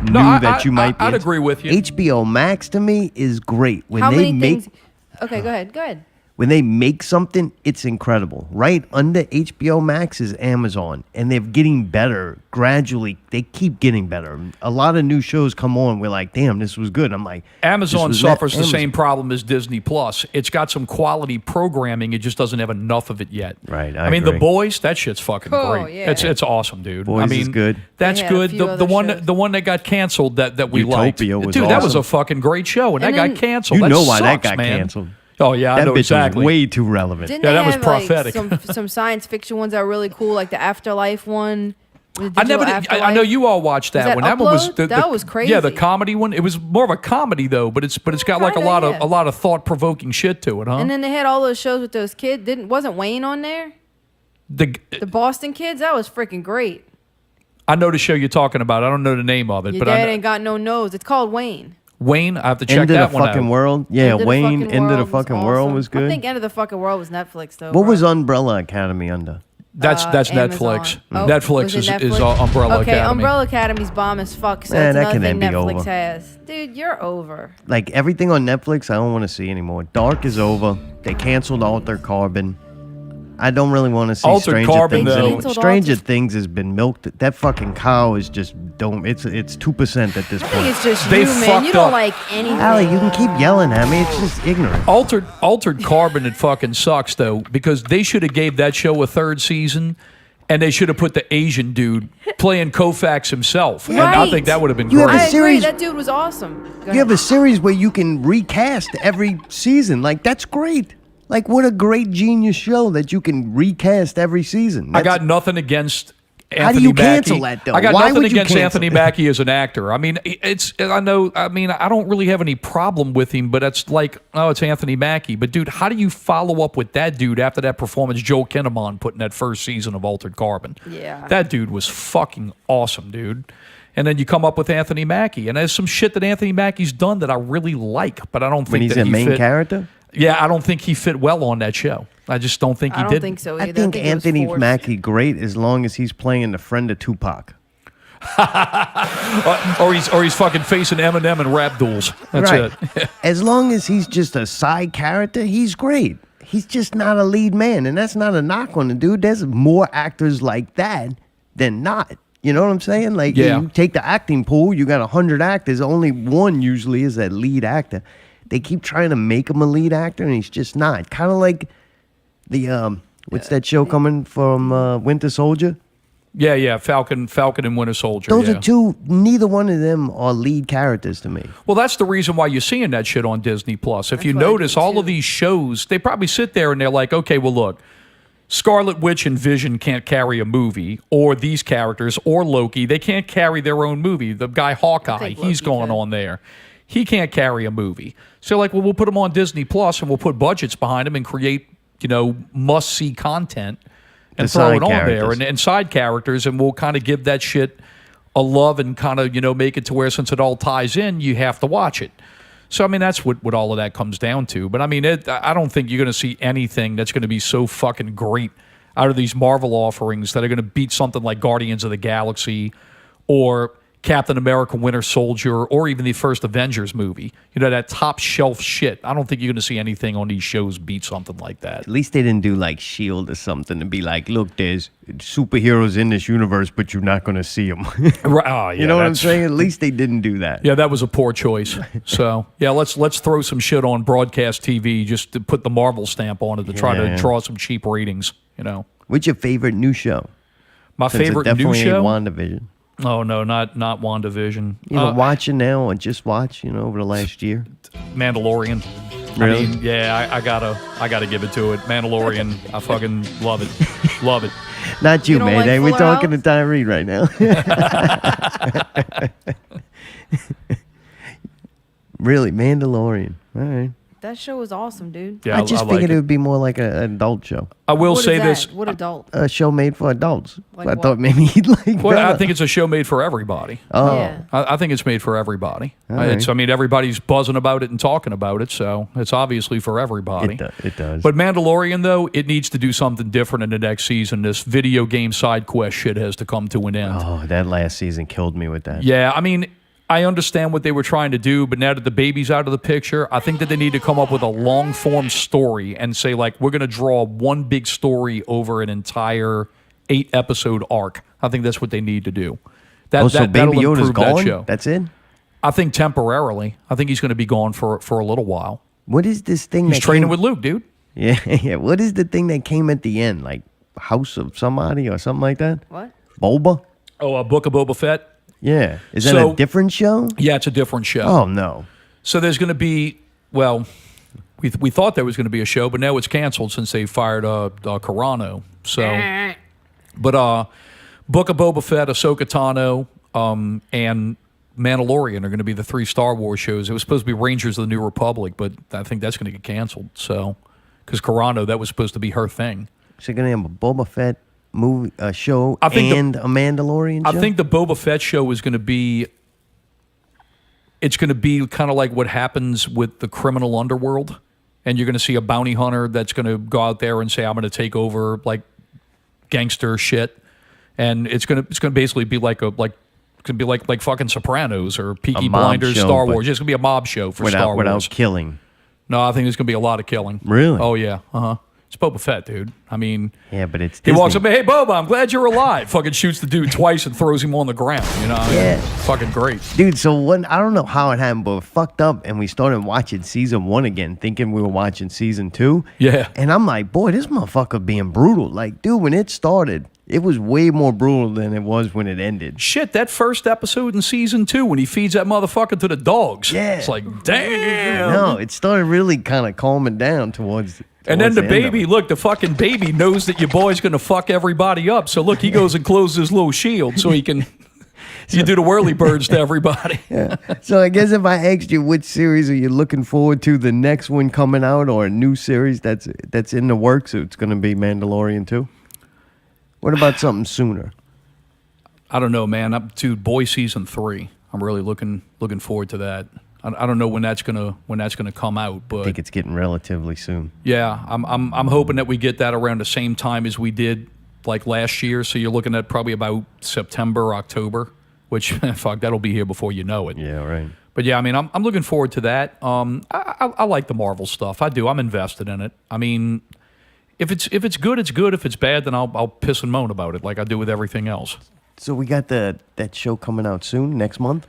new I- that you might be I'd into. agree with you. HBO Max to me is great. When How they many make things? Okay, go ahead. when they make something, it's incredible. Right under HBO Max is Amazon, and they're getting better gradually. They keep getting better. A lot of new shows come on. We're like, damn, this was good. I'm like, Amazon this was suffers the Amazon. same problem as Disney Plus. It's got some quality programming. It just doesn't have enough of it yet. Right, I I mean, agree. The Boys. That shit's fucking Oh, great. yeah. It's awesome, dude. Boys I mean, is good. That's They had a good. few The other one shows. the one that got canceled that we liked. Utopia was Dude, that was a awesome. fucking great show, and, And that got then- canceled. You That know why that sucks, got man. canceled. Oh yeah, I That know bitch exactly. was way too relevant. Didn't Yeah, they that was have, prophetic. Like, some science fiction ones that are really cool, like the Afterlife one? The I never. digital Did, I Afterlife? know you all watched that that one. That one was Upload? That was crazy. Yeah, the comedy one. It was more of a comedy though, but it's got like Kinda, yeah. a lot of thought provoking shit to it, huh? And then they had all those shows with those kids. Wasn't Wayne on there? The The Boston Kids. That was freaking great. I know the show you're talking about. I don't know the name of it, Your but dad I know, ain't got no nose. It's called Wayne. Wayne. I have to check End of that the one fucking out. world. Yeah, End of the Wayne. Fucking End of the World was fucking world awesome. was good. I think End of the Fucking World was Netflix though. What bro. was Umbrella Academy under? That's Netflix. Amazon. Oh, Netflix was it is Netflix? Umbrella Okay, Academy. Umbrella Academy's bomb as fuck, so Man, that's that another can thing then be Netflix over. has. Dude, you're over. Like everything on Netflix, I don't want to see anymore. Dark is over. They canceled Altered Carbon. I don't really want to see Altered Stranger Carbon, Things though. anymore. Canceled Stranger Altered- Things has been milked. That fucking cow is just don't. It's 2% at this I think point. it's just They you, man. You fucked don't up. like anything. Allie, you can keep yelling at me. It's just ignorant. Altered Carbon, it fucking sucks though, because they should have gave that show a third season, and they should have put the Asian dude playing Koufax himself, and I Right. think that would have been You have great. a I agree. series- That dude was awesome. Go You have ahead. a series where you can recast every season. Like that's great. Like what a great genius show that you can recast every season. I That's- got nothing against Anthony How do you Mackie. cancel that, though? I got Why nothing would you against cancel Anthony it? Mackie as an actor. I mean, I don't really have any problem with him, but it's like, oh, it's Anthony Mackie. But dude, how do you follow up with that dude after that performance Joel Kinnaman put in that first season of Altered Carbon? Yeah. That dude was fucking awesome, dude. And then you come up with Anthony Mackie, and there's some shit that Anthony Mackie's done that I really like, but I don't think when he's that a he main fit. character. Yeah, I don't think he fit well on that show. I just don't think he I don't did. think so either. I think it was Anthony forced. Mackie great as long as he's playing the friend of Tupac. Or he's fucking facing Eminem and rap duels. That's right. it. As long as he's just a side character, he's great. He's just not a lead man, and that's not a knock on the dude. There's more actors like that than not. You know what I'm saying? Like, Yeah. you take the acting pool, you got 100 actors, only one usually is that lead actor. They keep trying to make him a lead actor, and he's just not. Kind of like the what's that show coming from Winter Soldier? Yeah, Falcon and Winter Soldier. Those yeah. are two. Neither one of them are lead characters to me. Well, that's the reason why you're seeing that shit on Disney Plus. If you what I notice, do, all of too. these shows, they probably sit there and they're like, okay, well, look, Scarlet Witch and Vision can't carry a movie, or these characters, or Loki, they can't carry their own movie. The guy Hawkeye, think he's Loki going could. on there. He can't carry a movie. So, like, well, we'll put him on Disney Plus and we'll put budgets behind him and create, must-see content and The throw side it on there characters. and side characters, and we'll kind of give that shit a love and kind of, make it to where since it all ties in, you have to watch it. So, I mean, that's what all of that comes down to. But, I mean, I don't think you're going to see anything that's going to be so fucking great out of these Marvel offerings that are going to beat something like Guardians of the Galaxy or Captain America Winter Soldier or even the first Avengers movie. That top shelf shit. I don't think you're going to see anything on these shows beat something like that. At least they didn't do like S.H.I.E.L.D. or something and be like, look, there's superheroes in this universe, but you're not going to see them. Right, oh, yeah, You know what I'm that's- saying? At least they didn't do that. Yeah, that was a poor choice. So, yeah, let's throw some shit on broadcast TV just to put the Marvel stamp on it to try to Yeah. draw some cheap ratings, What's your favorite new show? My Since favorite it new definitely show? ain't WandaVision. Oh, no, not WandaVision. You know, watching now or just watch, over the last year? Mandalorian. Really? I mean, yeah, I gotta give it to it. Mandalorian, I fucking love it. Love it. Not you, You don't man. like Hey, we're Fuller talking to House? Tyree right now. Really, Mandalorian. All right. That show was awesome, dude. Yeah, I just like figured it it. would be more like an adult show. I will What say is this. that? What adult? A show made for adults. Like I what? thought maybe he'd like Well, I that. think it's a show made for everybody. Oh. Yeah. I think it's made for everybody. right. I mean, everybody's buzzing about it and talking about it, so it's obviously for everybody. It does. But Mandalorian, though, it needs to do something different in the next season. This video game side quest shit has to come to an end. Oh, that last season killed me with that. Yeah, I mean, I understand what they were trying to do, but now that the baby's out of the picture, I think that they need to come up with a long-form story and say, like, we're going to draw one big story over an entire 8-episode arc. I think that's what they need to do. So that'll Baby Yoda's improve that gone? show. That's it? I think temporarily. I think he's going to be gone for a little while. What is this thing He's that training came, with Luke, dude. Yeah, yeah. What is the thing that came at the end? Like House of somebody or something like that? What? Boba? Oh, a Book of Boba Fett? Yeah. Is that So- a different show? Yeah, it's a different show. Oh, no. So there's going to be, well, we thought there was going to be a show, but now it's canceled since they fired Carano. So, but Book of Boba Fett, Ahsoka Tano, and Mandalorian are going to be the 3 Star Wars shows. It was supposed to be Rangers of the New Republic, but I think that's going to get canceled. So, because Carano, that was supposed to be her thing. So you're going to have a Boba Fett movie, a show, I think and a Mandalorian show? I think the Boba Fett show is going to be. It's going to be kind of like what happens with the criminal underworld, and you're going to see a bounty hunter that's going to go out there and say, "I'm going to take over like gangster shit, and it's gonna basically be like fucking Sopranos or Peaky mob Blinders, show, Star but Wars. It's gonna be a mob show for Star Wars without killing. No, I think there's gonna be a lot of killing. Really? Oh yeah. It's Boba Fett, dude. I mean, Yeah, but it's he walks Disney. up, hey Boba, I'm glad you're alive. Fucking shoots the dude twice and throws him on the ground. You know? Yeah. Fucking great. Dude, so I don't know how it happened, but it fucked up, and we started watching season 1 again, thinking we were watching season 2. Yeah. And I'm like, boy, this motherfucker being brutal. Like, dude, when it started, it was way more brutal than it was when it ended. Shit, that first episode in season 2 when he feeds that motherfucker to the dogs. Yeah. It's like, damn. No, it started really kind of calming down towards And then the end of baby, it. look, the fucking baby knows that your boy's going to fuck everybody up. So look, he goes and closes his little shield so he can you do the whirly birds to everybody. Yeah. So I guess if I asked you which series are you looking forward to, the next one coming out or a new series that's in the works, it's going to be Mandalorian too? What about something sooner? I don't know, man. Up to Boy season 3. I'm really looking forward to that. I don't know when that's gonna come out, I but think it's getting relatively soon. yeah, I'm hoping that we get that around the same time as we did like last year. So you're looking at probably about September, October, which fuck, that'll be here before you know it. Yeah, right. But yeah, I mean, I'm looking forward to that. I like the Marvel stuff. I do. I'm invested in it. I mean, if it's good, it's good. If it's bad, then I'll piss and moan about it like I do with everything else. So we got that show coming out soon, next month?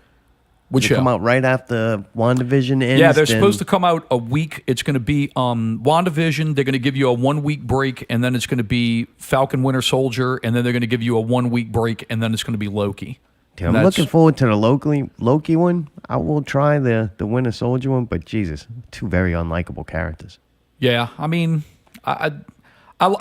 Which Does it show? come out right after WandaVision ends? Yeah, they're then- supposed to come out a week. It's going to be WandaVision. They're going to give you a 1 week break, and then it's going to be Falcon Winter Soldier, and then they're going to give you a 1 week break, and then it's going to be Loki. Dude, I'm looking forward to the Loki one. I will try the Winter Soldier one, but Jesus, two very unlikable characters. Yeah, I mean, I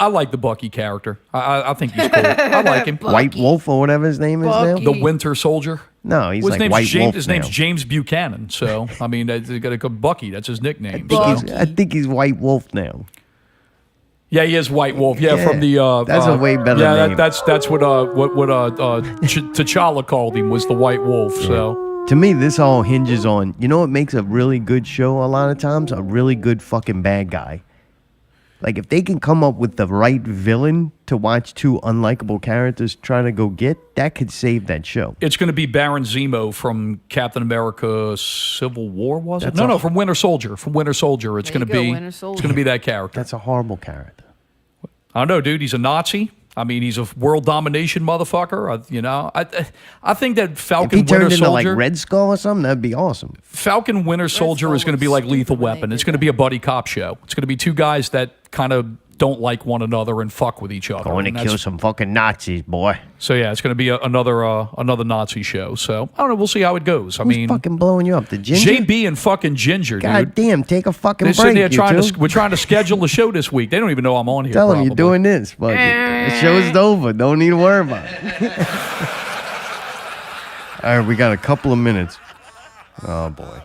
like the Bucky character. I think he's cool. I like him. White Wolf or whatever his name is now. Bucky. The Winter Soldier. No, he's Well, like his name's White James, Wolf His now. name's James Buchanan. So I mean, they got to go Bucky. That's his nickname. I think he's White Wolf now. Yeah, he is White Wolf. Yeah, Yeah, from the. that's a way better Yeah, name. that's what T'Challa called him was the White Wolf. So To me, this all hinges on, you know what makes a really good show a lot of times? A really good fucking bad guy. Like, if they can come up with the right villain to watch two unlikable characters try to go get, that could save that show. it's going to be Baron Zemo from Captain America: Civil War, was it? That's No, from Winter Soldier. From Winter Soldier, it's There going to you go, be. Winter It's Soldier. going to be that character. That's a horrible character. I don't know, dude. He's a Nazi. I mean, he's a world domination motherfucker. I think that If Falcon he turned Winter into like Soldier. Red Skull or something, that'd be awesome. Falcon Winter Soldier Skull is going to be was like Lethal stupid when they Weapon. It's did going to be that. a buddy cop show. It's going to be two guys that kind of don't like one another and fuck with each other. Going to And kill that's- some fucking Nazis, boy. So yeah, it's going to be another Nazi show. So I don't know. We'll see how it goes. I Who's mean, fucking blowing you up? The ginger? JB and fucking Ginger, God dude. damn, take a fucking They're break, sitting there you trying two. to. We're trying to schedule the show this week. They don't even know I'm on here. Tell them you're probably. doing this. Fuck it. The show's over. Don't need to worry about it. All right, we got a couple of minutes. Oh, boy.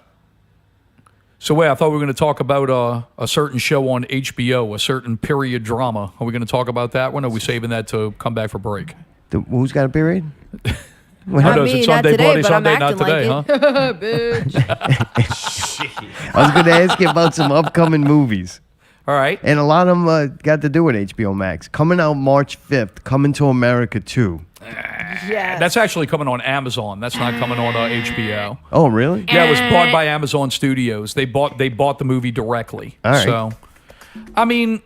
So wait, I thought we were going to talk about a certain show on HBO, a certain period drama. Are we going to talk about that one? Or are we saving that to come back for break? Who's got a period? I know, is me, it not Sunday, today, Bloody but I'm Sunday, not acting today, like huh? it. Bitch. I was going to ask you about some upcoming movies. All right. And a lot of them got to do with HBO Max. Coming out March 5th, Coming to America 2. Yes. That's actually coming on Amazon. That's not coming on HBO. Oh, really? Yeah, it was bought by Amazon Studios. They bought the movie directly. All right. So, I mean,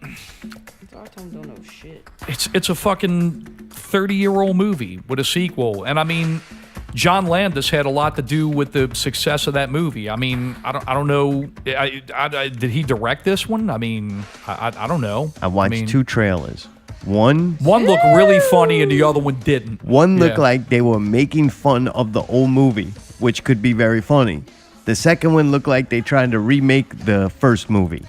Our tongue don't know shit. it's a fucking 30-year-old movie with a sequel, and I mean, John Landis had a lot to do with the success of that movie. I mean, I don't know. Did he direct this one? I mean, I don't know. I watched mean, two trailers. One looked really funny, and the other one didn't. looked Yeah. like they were making fun of the old movie, which could be very funny. The second one looked like they tried to remake the first movie.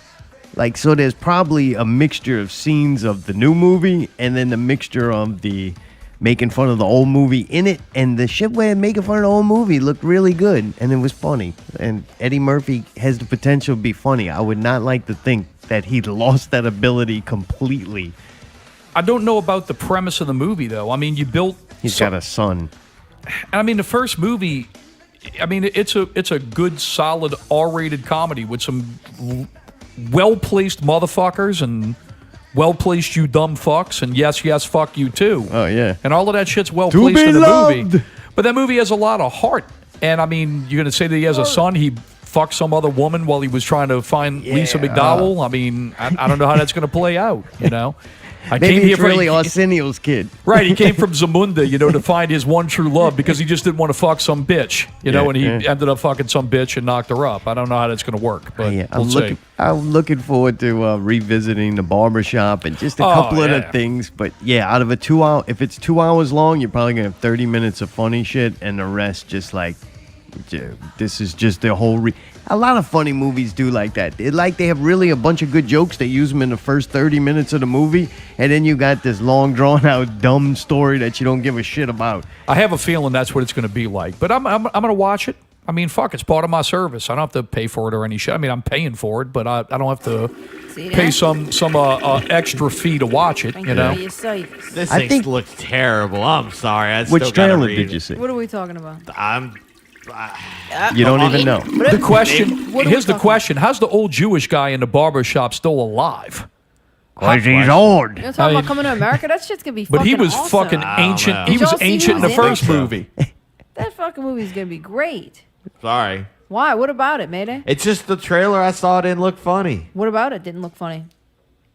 Like, so there's probably a mixture of scenes of the new movie and then the mixture of the making fun of the old movie in it. And the shit where making fun of the old movie looked really good and it was funny. And Eddie Murphy has the potential to be funny. I would not like to think that he lost that ability completely. I don't know about the premise of the movie, though. I mean, you built. He's got a son. I mean, the first movie. I mean, it's a good, solid R-rated comedy with some well-placed motherfuckers and Well placed, you dumb fucks, and yes, yes, fuck you too. Oh, yeah. And all of that shit's well To placed be in the loved. movie. But that movie has a lot of heart. And I mean, you're going to say that he has a son, he fucked some other woman while he was trying to find Lisa McDowell? I mean, I don't know how that's going to play out, you know? Maybe it's really Arsenio's kid. Right, he came from Zamunda, you know, to find his one true love because he just didn't want to fuck some bitch, you know, and he ended up fucking some bitch and knocked her up. I don't know how that's going to work, but we'll see. I'm looking forward to revisiting the barbershop and just a couple of the things. But yeah, out of a 2 hour, if it's 2 hours long, you're probably going to have 30 minutes of funny shit and the rest just like, this is just the whole... A lot of funny movies do like that. They have really a bunch of good jokes. They use them in the first 30 minutes of the movie, and then you got this long, drawn-out, dumb story that you don't give a shit about. I have a feeling that's what it's going to be like, but I'm going to watch it. I mean, fuck, it's part of my service. I don't have to pay for it or any shit. I mean, I'm paying for it, but I don't have to pay some extra fee to watch it, you know? This thing looks terrible. I'm sorry. Which trailer did you see? What are we talking about? You don't even know. The question, here's the question. How's the old Jewish guy in the barber shop still alive? Because he's old. You're talking about coming to America? That shit's going to be fucking But he was awesome. fucking ancient. know. He Did was y'all see ancient in who the was in first it? movie. That fucking movie's going to be great. Sorry. Why? What about it, Mayday? It's just the trailer I saw didn't look funny. What about it didn't look funny?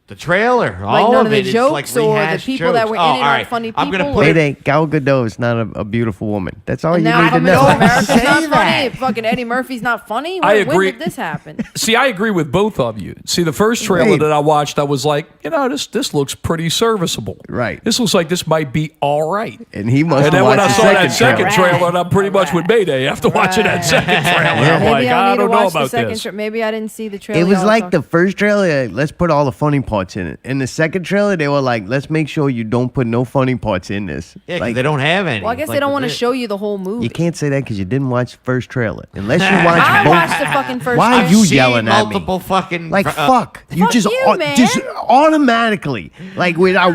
The trailer, Like all none of of the it, jokes it's like or the rehashed people that jokes. were in it all aren't right. funny I'm gonna people? put It it. ain't. Gal Gadot is not a beautiful woman. That's all And you now need to coming to know. America's Say not funny. that. If fucking Eddie Murphy's not funny. I When agree. did this happen? See, I agree with both of you. See, the first trailer Wait. that I watched, I was like, you know, this looks pretty serviceable. Right. This looks like this might be all right. And he must And have then when I watched saw the that second trailer. trailer, and I'm pretty much with Mayday after watching that second trailer. I'm Maybe like, I I need don't to know watch the about second this. Maybe I didn't see the trailer. It was y'all like talking- the first trailer, let's put all the funny parts in it. In the second trailer, they were like, let's make sure you don't put no funny parts in this. Yeah, 'cause like, they don't have any. Well, I guess Like they don't want to legit. show you the whole movie. you can't say that because you didn't watch the first trailer. Unless you watch I both. watched the fucking first Why trailer. are you Seen yelling at me? multiple fucking Like, fuck. You Fuck just, you, man. just automatically, like without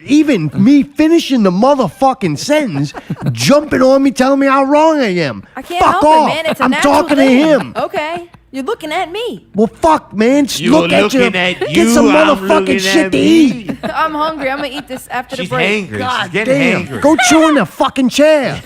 even me finishing the motherfucking sentence, jumping on me, telling me how wrong I am. I can't fuck help off. it, man. It's a I'm natural talking thing. to him. Okay. You're looking at me. Well, fuck, man. You Look at you. looking at Get you, some I'm motherfucking looking shit at to me. eat. I'm hungry. I'm going to eat this after She's the break. hangry. God She's getting damn. hangry. Go chew in the fucking chair.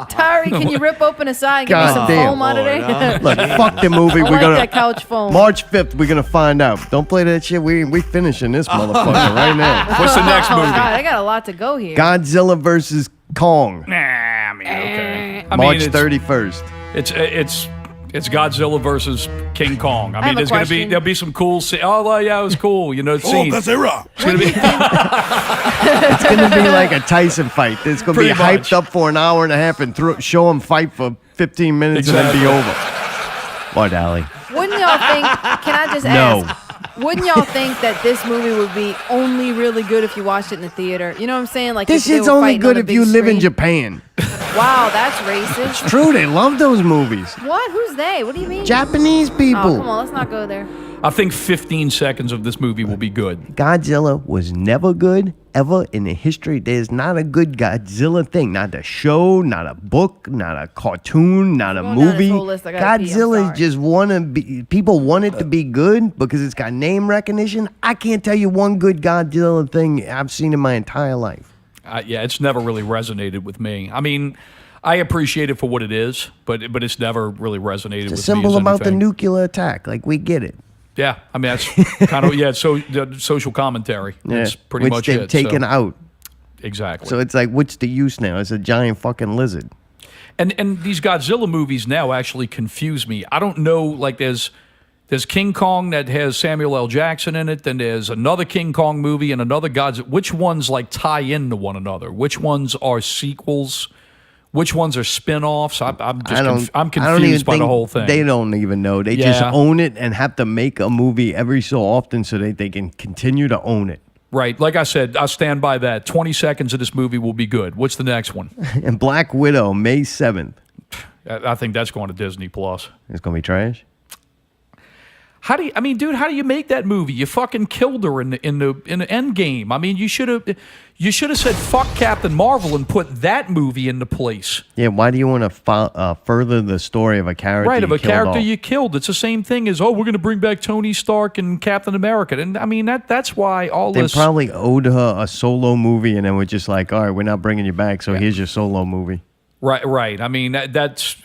Tyree, can you rip open a side and give me God some damn. foam out of there? Lord, Look, fuck the movie. I We're like gonna that couch foam. March 5th. We're gonna find out. Don't play that shit. We finishing this motherfucker right now. What's the next Oh, movie? God, I got a lot to go here. Godzilla versus Kong. Nah, I mean, okay. I March mean, 31st. It's Godzilla versus King Kong. I have mean, a question. there'll be some cool. Oh, yeah, it was cool. You know, scenes. It's gonna be It's gonna be like a Tyson fight. It's gonna Pretty be hyped much. up for an hour and a half and show him fight for 15 minutes and then be over. What, Allie? Wouldn't y'all think, can I just No. ask, wouldn't y'all think that this movie would be only really good if you watched it in the theater? You know what I'm saying? Like This if they shit's were only fighting good on a if big you live in screen. Japan. Wow, that's racist. True, they love those movies. What? Who's they? What do you mean? Japanese Oh, people. come on, let's not go there. I think 15 seconds of this movie will be good. Godzilla was never good ever in the history. There's not a good Godzilla thing. Not a show, not a book, not a cartoon, not a Going down this movie. whole list, I gotta pee, I'm Godzilla sorry. just wanna be. People want it to be good because it's got name recognition. I can't tell you one good Godzilla thing I've seen in my entire life. Yeah, it's never really resonated with me. I mean, I appreciate it for what it is, but it's never really resonated It's a with symbol me as about the anything. nuclear attack. Like we get it. Yeah, I mean that's kind of so the social commentary. That's pretty which much they've it. taken so, out. exactly. So it's like, what's the use now? It's a giant fucking lizard. And these Godzilla movies now actually confuse me. I don't know. Like there's King Kong that has Samuel L. Jackson in it. Then there's another King Kong movie and another Godzilla. Which ones like tie into one another? Which ones are sequels? Which ones are spin-offs? I'm just I'm I don't even confused by the think whole thing. They don't even know. They just Yeah. own it and have to make a movie every so often so that they can continue to own it. Right. Like I said, I stand by that. 20 seconds of this movie will be good. What's the next one? And Black Widow, May 7th. I think that's going to Disney Plus. It's going to be trash. How do you make that movie? You fucking killed her in the end game. I mean, you should have said fuck Captain Marvel and put that movie into place. Yeah, why do you want to further the story of a character? Right, of a character you killed. It's the same thing as we're going to bring back Tony Stark and Captain America. And I mean that's why they probably owed her a solo movie, and then we're just like, all right, we're not bringing you back, so here's your solo movie. Right. I mean that's.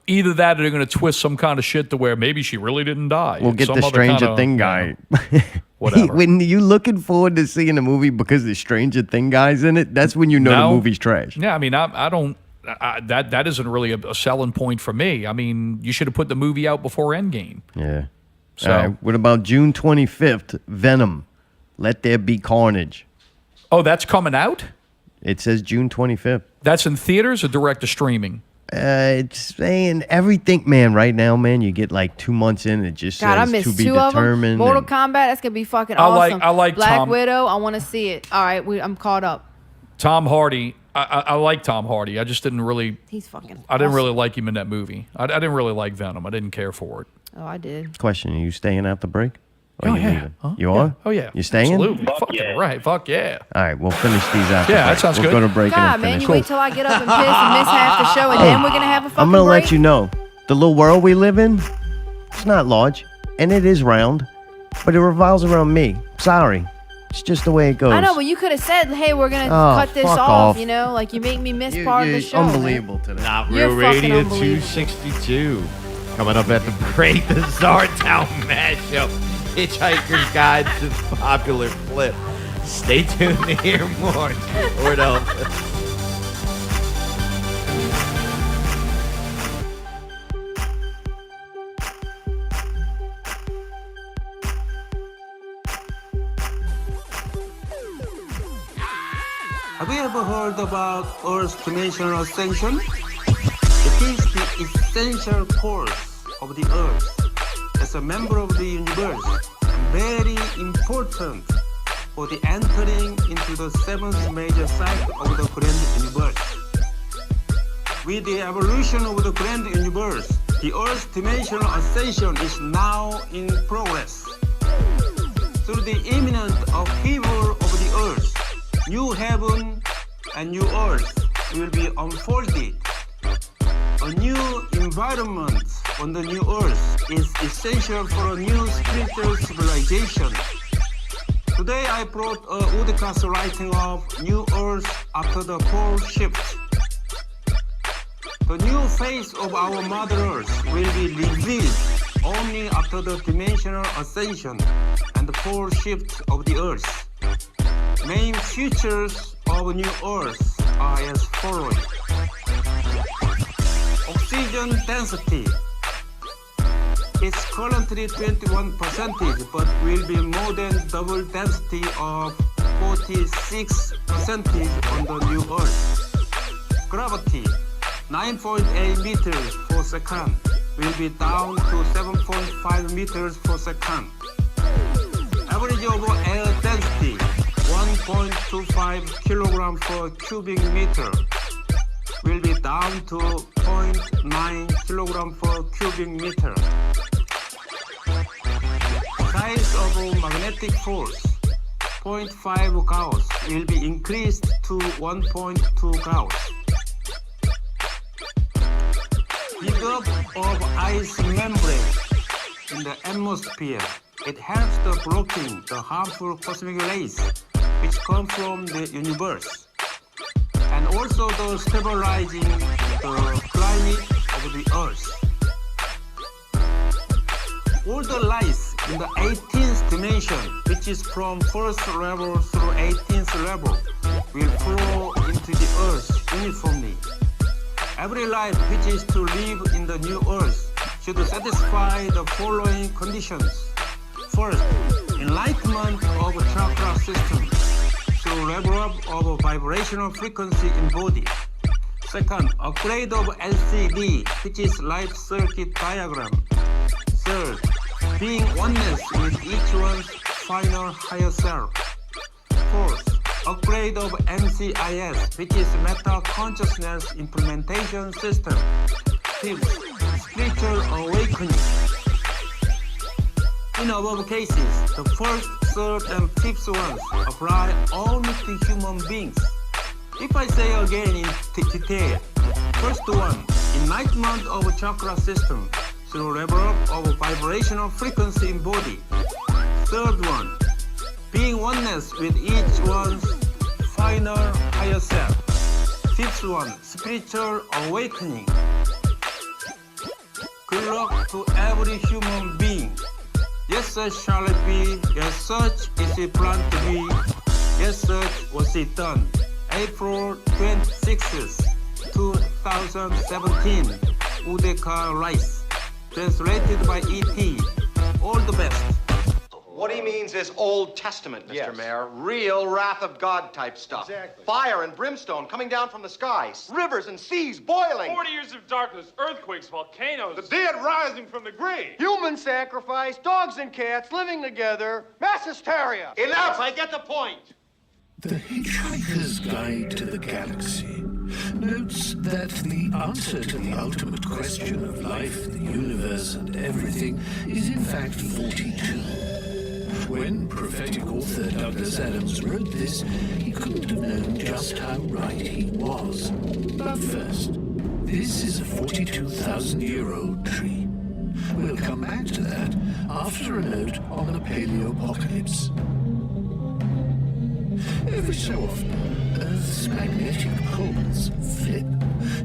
Either that or they're going to twist some kind of shit to where maybe she really didn't die. We'll get the Stranger Thing guy. Whatever. When you looking forward to seeing a movie because the Stranger Thing guy's in it, that's when you know the movie's trash. Yeah, I mean, that isn't really a selling point for me. I mean, you should have put the movie out before Endgame. Yeah. So, all right, what about June 25th, Venom, Let There Be Carnage? Oh, that's coming out? It says June 25th. That's in theaters or direct to streaming? It's saying everything, man. Right now, man, you get like 2 months in. It just God, I says missed to be 2 of them. determined. Mortal Kombat, that's gonna be fucking awesome. I like Black Tom. Widow. I want to see it. All right, I'm caught up. Tom Hardy. I like Tom Hardy. I just didn't really. He's fucking. I didn't awesome. really like him in that movie. I didn't really like Venom. I didn't care for it. Oh, I did. Question: are you staying out the break? Or Oh you yeah. leaving? Huh? You Yeah. are? Oh yeah. You staying? Absolutely. Fucking right. Fuck yeah. All right, we'll finish these out. Yeah, that sounds we'll good. Go to break God, and man, finish. you wait till I get up and piss and miss half the show, and then we're gonna have a fucking I'm gonna break? let you know, the little world we live in, it's not large, and it is round, but it revolves around me. Sorry, it's just the way it goes. I know, but you could have said, "Hey, we're gonna cut this fuck off." off. You know, like you make me miss You- part of the you're show. man. unbelievable today. Not You're Real fucking Radio unbelievable. 262. Coming up at the break, the Czartown mashup. Hitchhiker's Guide to the Popular Flip. Stay tuned to hear more. Or else. Have you ever heard about Earth's dimensional ascension? It is the essential course of the Earth as a member of the universe, very important for the entering into the seventh major cycle of the grand universe. With the evolution of the grand universe, the Earth's dimensional ascension is now in progress. Through the imminent upheaval of the Earth, new heaven and new earth will be unfolded. A new environment on the new earth is essential for a new spiritual civilization. Today I brought a woodcast writing of New Earth after the pole shift. The new face of our Mother Earth will be revealed only after the dimensional ascension and the pole shift of the Earth. Main features of New Earth are as follows. Oxygen density is currently 21%, but will be more than double density of 46% on the New Earth. Gravity, 9.8 meters per second, will be down to 7.5 meters per second. Average over air density, 1.25 kilogram per cubic meter, will be down to 0.9 kilogram per cubic meter. Size of magnetic force, 0.5 Gauss, will be increased to 1.2 Gauss. Buildup of ice membrane in the atmosphere. It helps the blocking the harmful cosmic rays which come from the universe, and also the stabilizing the climate of the Earth. All the lights in the 18th dimension, which is from first level through 18th level, will flow into the Earth uniformly. Every life which is to live in the new Earth should satisfy the following conditions. First, enlightenment of chakra system through level up of vibrational frequency in body. Second, upgrade of LCD, which is life circuit diagram. Third, being oneness with each one's final higher self. Fourth, upgrade of MCIS, which is Meta Consciousness Implementation System. Fifth, spiritual awakening. In above cases, the first, third, and fifth ones apply only to human beings. If I say again in detail, first one, enlightenment of chakra system through level up of vibrational frequency in body. Third one, being oneness with each one's final higher self. Fifth one, spiritual awakening. Good luck to every human being. Yes, such shall it be. Yes, such is it planned to be. Yes, such was it done. April 26th, 2017. Udeka Rice. Translated by E.T. All the best. What he means is Old Testament, Mr. Mayor. Real wrath of God type stuff. Exactly. Fire and brimstone coming down from the skies. Rivers and seas boiling. 40 years of darkness, earthquakes, volcanoes. The dead rising from the grave. Human sacrifice, dogs and cats living together. Mass hysteria. Enough, I get the point. The Hitchhiker's Guide to the Galaxy notes that the answer to the ultimate question of life, the universe, and everything is in fact 42. When prophetic author Douglas Adams wrote this, he couldn't have known just how right he was. But first, this is a 42,000-year-old tree. We'll come back to that after a note on the paleopocalypse. Every so often, Earth's magnetic poles flip,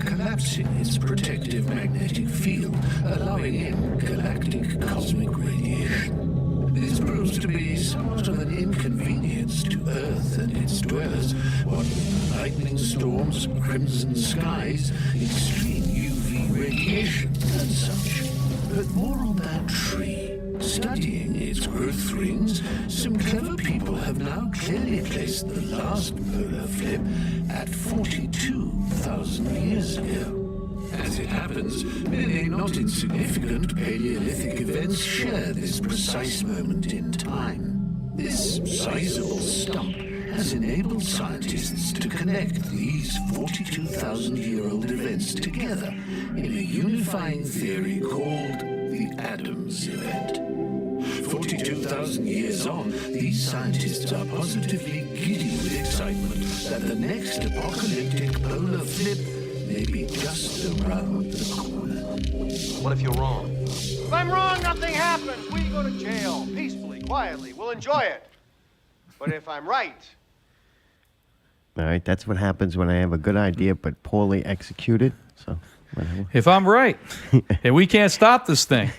collapsing its protective magnetic field, allowing in galactic cosmic radiation. This proves to be somewhat of an inconvenience to Earth and its dwellers, what with lightning storms, crimson skies, extreme UV radiation, and such. But more on that tree. Studying its growth rings, some clever people have now clearly placed the last polar flip at 42,000 years ago. As it happens, many not insignificant Paleolithic events share this precise moment in time. This sizable stump has enabled scientists to connect these 42,000-year-old events together in a unifying theory called the Adams Event. 42,000 years on, these scientists are positively giddy with excitement that the next apocalyptic polar flip may be just around the corner. What if you're wrong? If I'm wrong, nothing happens. We go to jail, peacefully, quietly. We'll enjoy it. But if I'm right... All right, that's what happens when I have a good idea but poorly executed. So, whatever. If I'm right, and we can't stop this thing.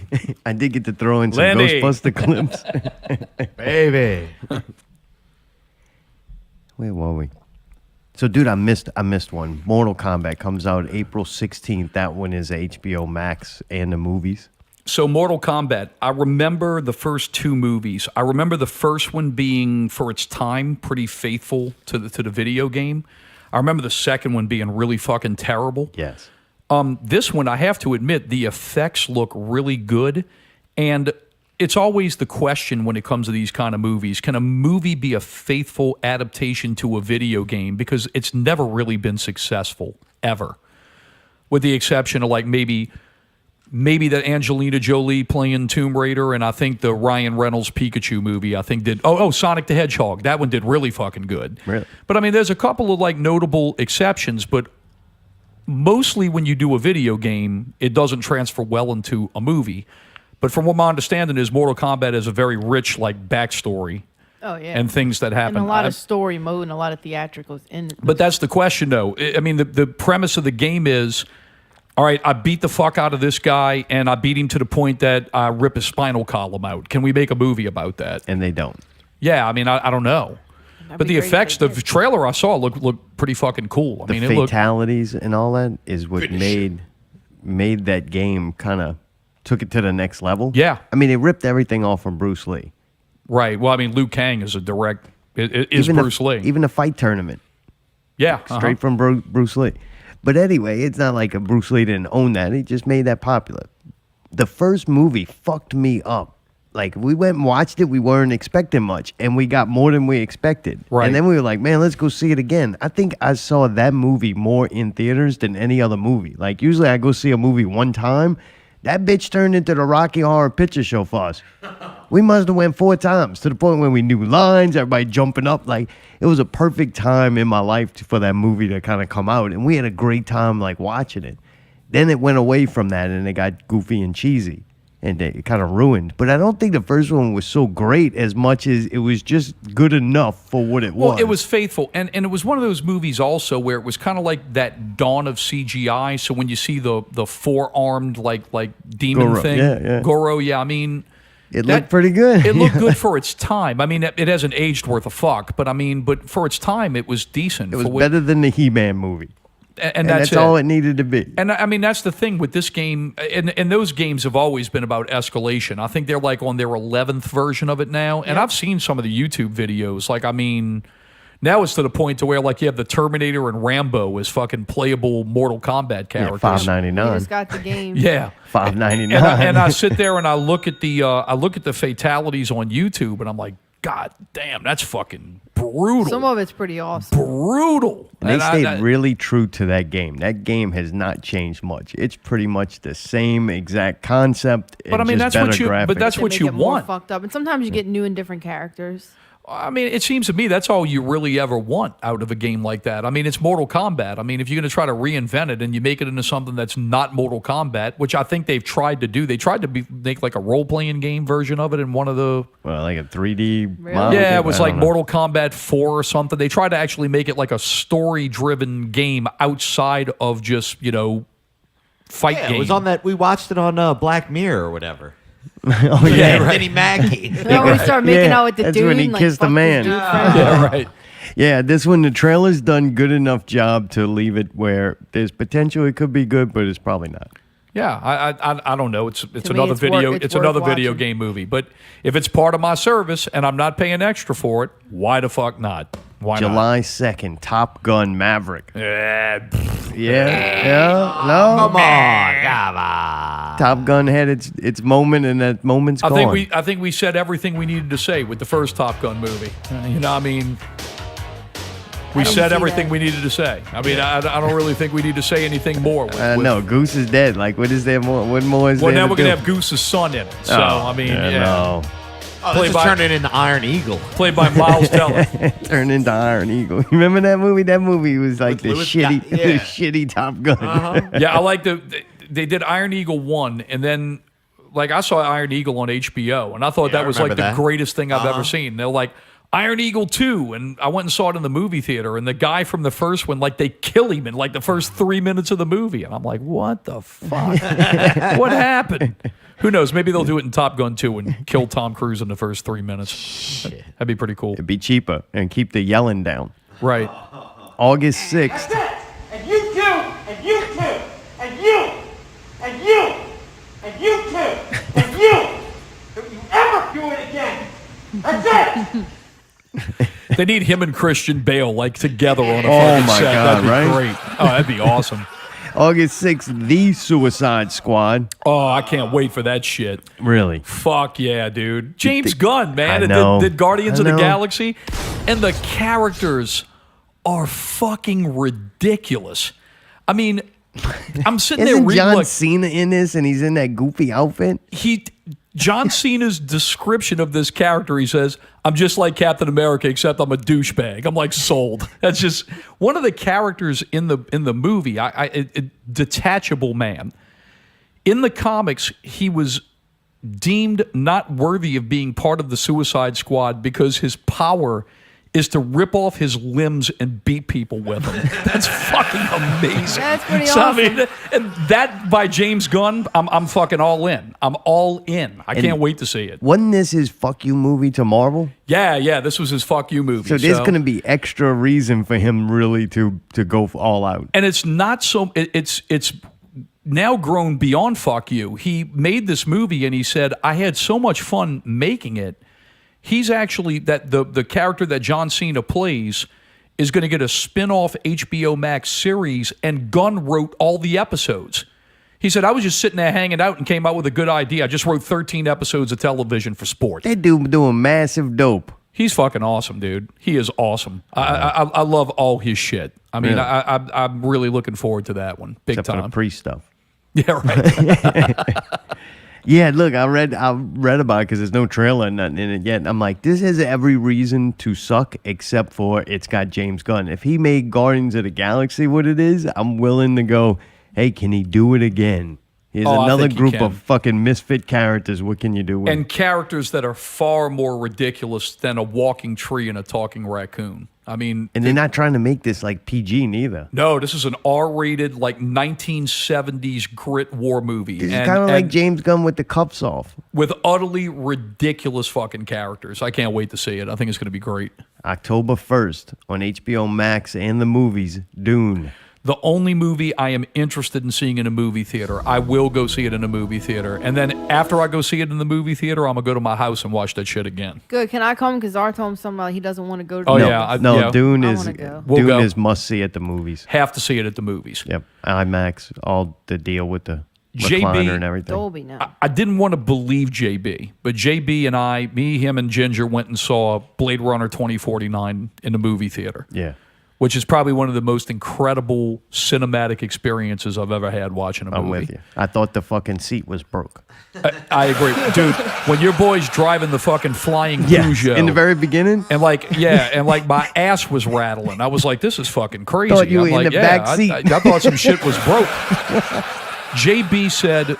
I did get to throw in some Lenny. Ghostbuster clips. Baby. Where were we? So, dude, I missed one. Mortal Kombat comes out April 16th. That one is HBO Max and the movies. So Mortal Kombat, I remember the first two movies. I remember the first one being, for its time, pretty faithful to the video game. I remember the second one being really fucking terrible. Yes. This one, I have to admit, the effects look really good. And it's always the question when it comes to these kind of movies. Can a movie be a faithful adaptation to a video game? Because it's never really been successful, ever. With the exception of like maybe that Angelina Jolie playing Tomb Raider, and I think the Ryan Reynolds Pikachu movie, I think did, Sonic the Hedgehog. That one did really fucking good. Really? But I mean, there's a couple of like notable exceptions, but mostly when you do a video game, it doesn't transfer well into a movie. But from what my understanding is, Mortal Kombat is a very rich like backstory. Oh, yeah. And things that happen. And a lot of story mode and a lot of theatricals in it. But that's the question, though. I mean, the premise of the game is, all right, I beat the fuck out of this guy, and I beat him to the point that I rip his spinal column out. Can we make a movie about that? And they don't. Yeah, I mean, I don't know. But the effects, the trailer I saw looked pretty fucking cool. I mean, the fatalities and all that is what made that game kind of took it to the next level. Yeah. I mean, they ripped everything off from Bruce Lee. Right. Well, I mean, Liu Kang is a direct, is Bruce Lee. Even the fight tournament. Yeah. Straight from Bruce Lee. But anyway, it's not like a Bruce Lee didn't own that. He just made that popular. The first movie fucked me up. Like, we went and watched it. We weren't expecting much. And we got more than we expected. Right. And then we were like, man, let's go see it again. I think I saw that movie more in theaters than any other movie. Like, usually I go see a movie one time. That bitch turned into the Rocky Horror Picture Show for us. We must have went 4 times to the point where we knew lines, everybody jumping up. Like, it was a perfect time in my life for that movie to kind of come out. And we had a great time, like, watching it. Then it went away from that, and it got goofy and cheesy. And it kind of ruined. But I don't think the first one was so great as much as it was just good enough for what it was. Well, it was faithful. And it was one of those movies also where it was kind of like that dawn of CGI. So when you see the 4-armed, like demon Goro, thing. yeah. Goro, yeah, I mean... It looked pretty good. It looked good for its time. I mean, it hasn't aged worth a fuck. But I mean, for its time, it was decent. It was better than the He-Man movie. And that's all it needed to be. And I mean, that's the thing with this game. And those games have always been about escalation. I think they're like on their 11th version of it now. And I've seen some of the YouTube videos. Like, I mean, now it's to the point to where, like, you have the Terminator and Rambo as fucking playable Mortal Kombat characters. Yeah, $5.99. You just got the game. Yeah, $5.99. And I sit there and I look at the fatalities on YouTube, and I'm like, God damn, that's fucking brutal. Some of it's pretty awesome. Brutal. And they stayed really true to that game. That game has not changed much. It's pretty much the same exact concept. But I mean, that's what you. Graphics. But that's They what make you it more want. fucked up, and sometimes you get new and different characters. I mean, it seems to me that's all you really ever want out of a game like that. I mean, it's Mortal Kombat. I mean, if you're going to try to reinvent it and you make it into something that's not Mortal Kombat, which I think they've tried to do. They tried to make like a role-playing game version of it in one of the... Well, like a 3D Really? model? Yeah, it was I like don't know. Mortal Kombat 4 or something. They tried to actually make it like a story-driven game outside of just, fight Yeah, game. it was on that. We watched it on Black Mirror or whatever. Oh, yeah, right. Anthony Mackie. Then we start making out with the that's dude. when he like, kissed the fuck this man. dude Yeah, right. Yeah, this one, the trailer's done good enough job to leave it where there's potential it could be good, but it's probably not. Yeah, I don't know. It's me, another it's video. worth- it's It's another worth video watching. game movie. But if it's part of my service and I'm not paying extra for it, why the fuck not? Why July 2nd, Top Gun Maverick. not? Yeah, no? Come on. Top Gun had its moment, and that moment's I gone. think we said everything we needed to say with the first Top Gun movie. I mean, we didn't said see everything that. we needed to say. I mean, I don't really think we need to say anything more. No, Goose is dead. Like, what is there more? What more is Well, there now to we're gonna do? have Goose's son in it. So I mean, yeah. No. Oh, Played this is by- turning into Iron Eagle. Played by Miles Teller. Turned into Iron Eagle. You remember that movie? That movie was like With the Louis shitty, Scott- yeah. the shitty Top Gun. Yeah, I like they did Iron Eagle 1, and then like I saw Iron Eagle on HBO, and I thought Yeah, that I was like remember the that. greatest thing I've ever seen. They're like Iron Eagle 2, and I went and saw it in the movie theater, and the guy from the first one, like they kill him in like the first 3 minutes of the movie, and I'm like, what the fuck? What happened? Who knows? Maybe they'll do it in Top Gun 2 and kill Tom Cruise in the first 3 minutes. That'd be pretty cool. It'd be cheaper and keep the yelling down. Right. August 6th. And you too, and you too, and you, and you, and you too, and you. Don't you ever do it again. That's it. They need him and Christian Bale like together on a Oh fucking my set. God, That'd be right? great. Oh, that'd be awesome. August 6th, The Suicide Squad. Oh, I can't wait for that shit. Really? Fuck yeah, dude. James Gunn, man. I It know. did Guardians I of the know. Galaxy. And the characters are fucking ridiculous. I mean, I'm sitting there Isn't reading John like Cena in this and he's in that goofy outfit? John Cena's description of this character, he says, I'm just like Captain America, except I'm a douchebag. I'm like sold. That's just one of the characters in the movie. Detachable man. In the comics, he was deemed not worthy of being part of the Suicide Squad because his power is to rip off his limbs and beat people with them. That's fucking amazing. That's pretty So, awesome. I mean, and that by James Gunn, I'm fucking all in. I'm all in. I can't wait to see it. Wasn't this his fuck you movie to Marvel? Yeah, this was his fuck you movie. So there's going to be extra reason for him really to go all out. And it's not so. It's now grown beyond fuck you. He made this movie and he said, I had so much fun making it. He's actually that the character that John Cena plays is going to get a spin-off HBO Max series, and Gunn wrote all the episodes. He said, I was just sitting there hanging out and came out with a good idea. I just wrote 13 episodes of television for sports. That dude doing massive dope. He's fucking awesome, dude. He is awesome. I love all his shit. I mean, Yeah. I'm really looking forward to that one. Big Except for time. the priest stuff. Yeah, right. Yeah, look, I read about it because there's no trailer and nothing in it yet. And I'm like, this has every reason to suck except for it's got James Gunn. If he made Guardians of the Galaxy what it is, I'm willing to go, hey, can he do it again? Here's another group of fucking misfit characters. What can you do with And characters that are far more ridiculous than a walking tree and a talking raccoon. I mean, and they're not trying to make this like PG neither. No, this is an R-rated, like 1970s grit war movie. It's kind of like James Gunn with the cuffs off. With utterly ridiculous fucking characters. I can't wait to see it. I think it's going to be great. October 1st on HBO Max and the movies, Dune. The only movie I am interested in seeing in a movie theater. I will go see it in a movie theater. And then after I go see it in the movie theater, I'm going to go to my house and watch that shit again. Good. Can I come? Because Art told me something he doesn't want to go to. Oh, the yeah. No, Dune I is wanna go. Dune is must see at the movies. Have to see it at the movies. Yep. IMAX, all the deal with the recliner and everything. Dolby now. I didn't want to believe JB, but JB and I, me, him, and Ginger went and saw Blade Runner 2049 in the movie theater. Yeah. Which is probably one of the most incredible cinematic experiences I've ever had watching a movie. I'm with you. I thought the fucking seat was broke. I agree. Dude, when your boy's driving the fucking flying Peugeot. In the very beginning? And like my ass was rattling. I was like, this is fucking crazy. Thought you I'm were in like, the back seat. I thought some shit was broke. JB said,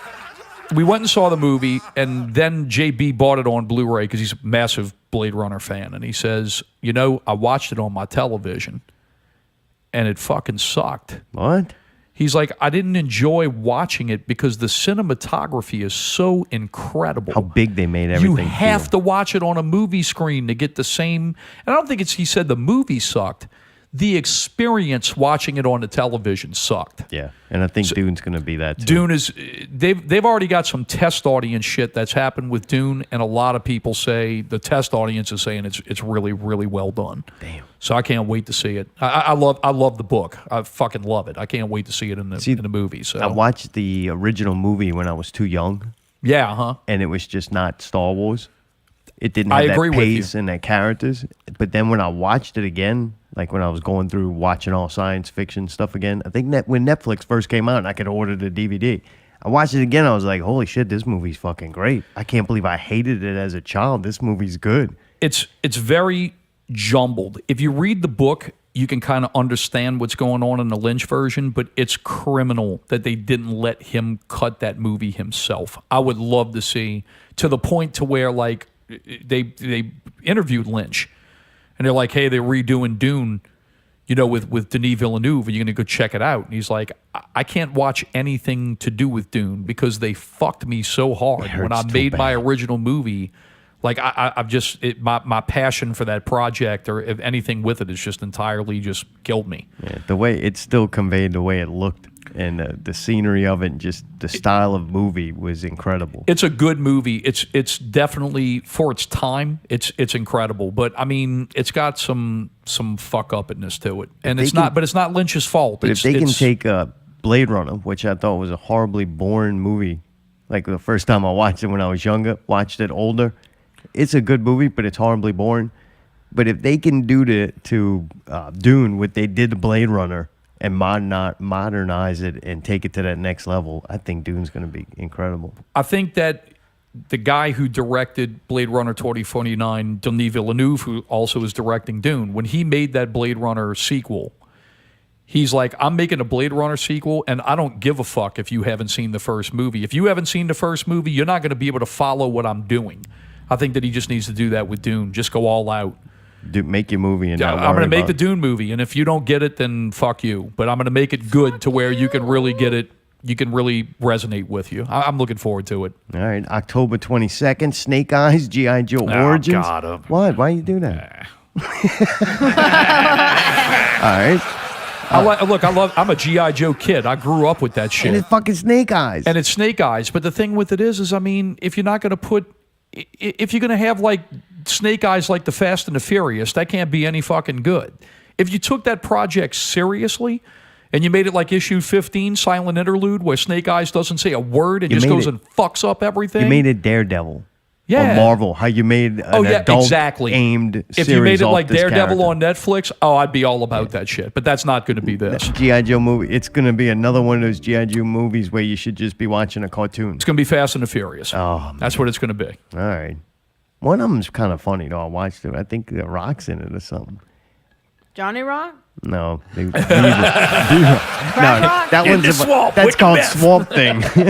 we went and saw the movie, and then JB bought it on Blu-ray because he's a massive Blade Runner fan. And he says, I watched it on my television, and it fucking sucked. What? He's like, I didn't enjoy watching it because the cinematography is so incredible. How big they made everything. You have to watch it on a movie screen to get the same. And I don't think he said the movie sucked. The experience watching it on the television sucked. Yeah, and I think Dune's going to be that too. Dune is, they've already got some test audience shit that's happened with Dune, and a lot of people say, the test audience is saying it's really, really well done. Damn. So I can't wait to see it. I love the book. I fucking love it. I can't wait to see it in the movie. So I watched the original movie when I was too young. Yeah, huh? And it was just not Star Wars. It didn't have that pace and that characters. But then when I watched it again, like when I was going through watching all science fiction stuff again, I think when Netflix first came out and I could order the DVD, I watched it again. I was like, holy shit, this movie's fucking great. I can't believe I hated it as a child. This movie's good. It's very jumbled. If you read the book, you can kind of understand what's going on in the Lynch version, but it's criminal that they didn't let him cut that movie himself. I would love to see, to the point to where like they interviewed Lynch, and they're like, hey, they're redoing Dune, with Denis Villeneuve, and you're going to go check it out. And he's like, I can't watch anything to do with Dune because they fucked me so hard when I made my original movie. Like I've just my passion for that project or if anything with it is just entirely just killed me. Yeah, the way it still conveyed the way it looked and the scenery of it, and just the style of movie was incredible. It's a good movie. It's definitely for its time. It's incredible, but I mean, it's got some fuck upness to it, and it's not Lynch's fault. But if they can take Blade Runner, which I thought was a horribly boring movie, like the first time I watched it when I was younger, watched it older. It's a good movie, but it's horribly boring. But if they can do to Dune what they did to Blade Runner and modernize it and take it to that next level, I think Dune's going to be incredible. I think that the guy who directed Blade Runner 2049, Denis Villeneuve, who also is directing Dune, when he made that Blade Runner sequel, he's like, I'm making a Blade Runner sequel, and I don't give a fuck if you haven't seen the first movie. If you haven't seen the first movie, you're not going to be able to follow what I'm doing. I think that he just needs to do that with Dune. Just go all out. Make your movie and not I'm going to make about the Dune movie, and if you don't get it, then fuck you. But I'm going to make it good to where you can really get it. You can really resonate with you. I'm looking forward to it. All right, October 22nd, Snake Eyes, G.I. Joe Origins. God. What? Why you do that? All right. I'm a G.I. Joe kid. I grew up with that shit. And it's fucking Snake Eyes. And it's Snake Eyes. But the thing with it is I mean, if you're not going to if you're going to have like Snake Eyes like the Fast and the Furious, that can't be any fucking good. If you took that project seriously and you made it like issue 15, Silent Interlude, where Snake Eyes doesn't say a word and just goes and fucks up everything. You made it Daredevil. Yeah. Or Marvel, how you made an adult exactly. aimed If series you made it off like this Daredevil character. on Netflix, I'd be all about that shit. But that's not going to be this. G.I. Joe movie. It's going to be another one of those G.I. Joe movies where you should just be watching a cartoon. It's going to be Fast and the Furious. Oh, that's what it's going to be. All right. One of them's kind of funny, though. I watched it. I think The Rock's in it or something. Johnny Rock? No. Rock? That In one's the swamp, that's wicked called meth. Swamp Thing. Swamp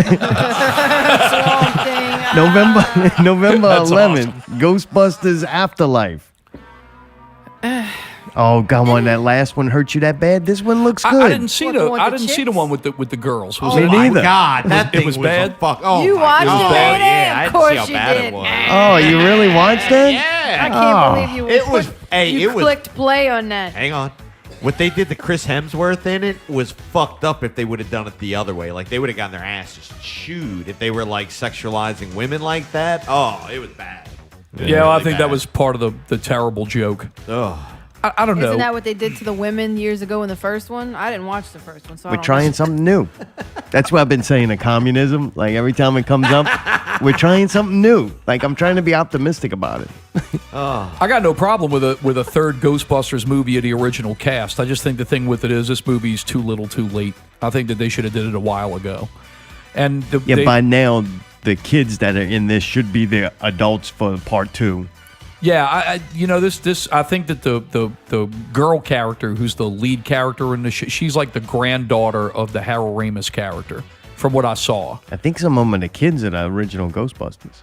Thing. November That's 11th, Ghostbusters Afterlife. Oh, come on, that last one hurt you that bad? This one looks good. I didn't see the one with the girls. Was Me it, neither. God, that it thing was was bad. a fuck. Oh, You my watched God. it, Mayday? Yeah, I Of didn't see course how you bad did. it was. Oh, you really watched that? I can't believe you. It was. Hey, you it was. clicked play on that. Hang on. What they did to Chris Hemsworth in it was fucked up if they would have done it the other way. Like, they would have gotten their ass just chewed if they were, like, sexualizing women like that. Oh, it was bad. Yeah, I think that was part of the terrible joke. Oh. I don't know. Isn't that what they did to the women years ago in the first one? I didn't watch the first one, so I We're don't trying know. something new. That's what I've been saying to communism. Like, every time it comes up, we're trying something new. Like, I'm trying to be optimistic about it. I got no problem with a third Ghostbusters movie of the original cast. I just think the thing with it is this movie's too little, too late. I think that they should have did it a while ago. And By now, the kids that are in this should be the adults for part 2. Yeah, I think that the girl character who's the lead character in the she's like the granddaughter of the Harold Ramis character, from what I saw. I think some of them are the kids of the original Ghostbusters.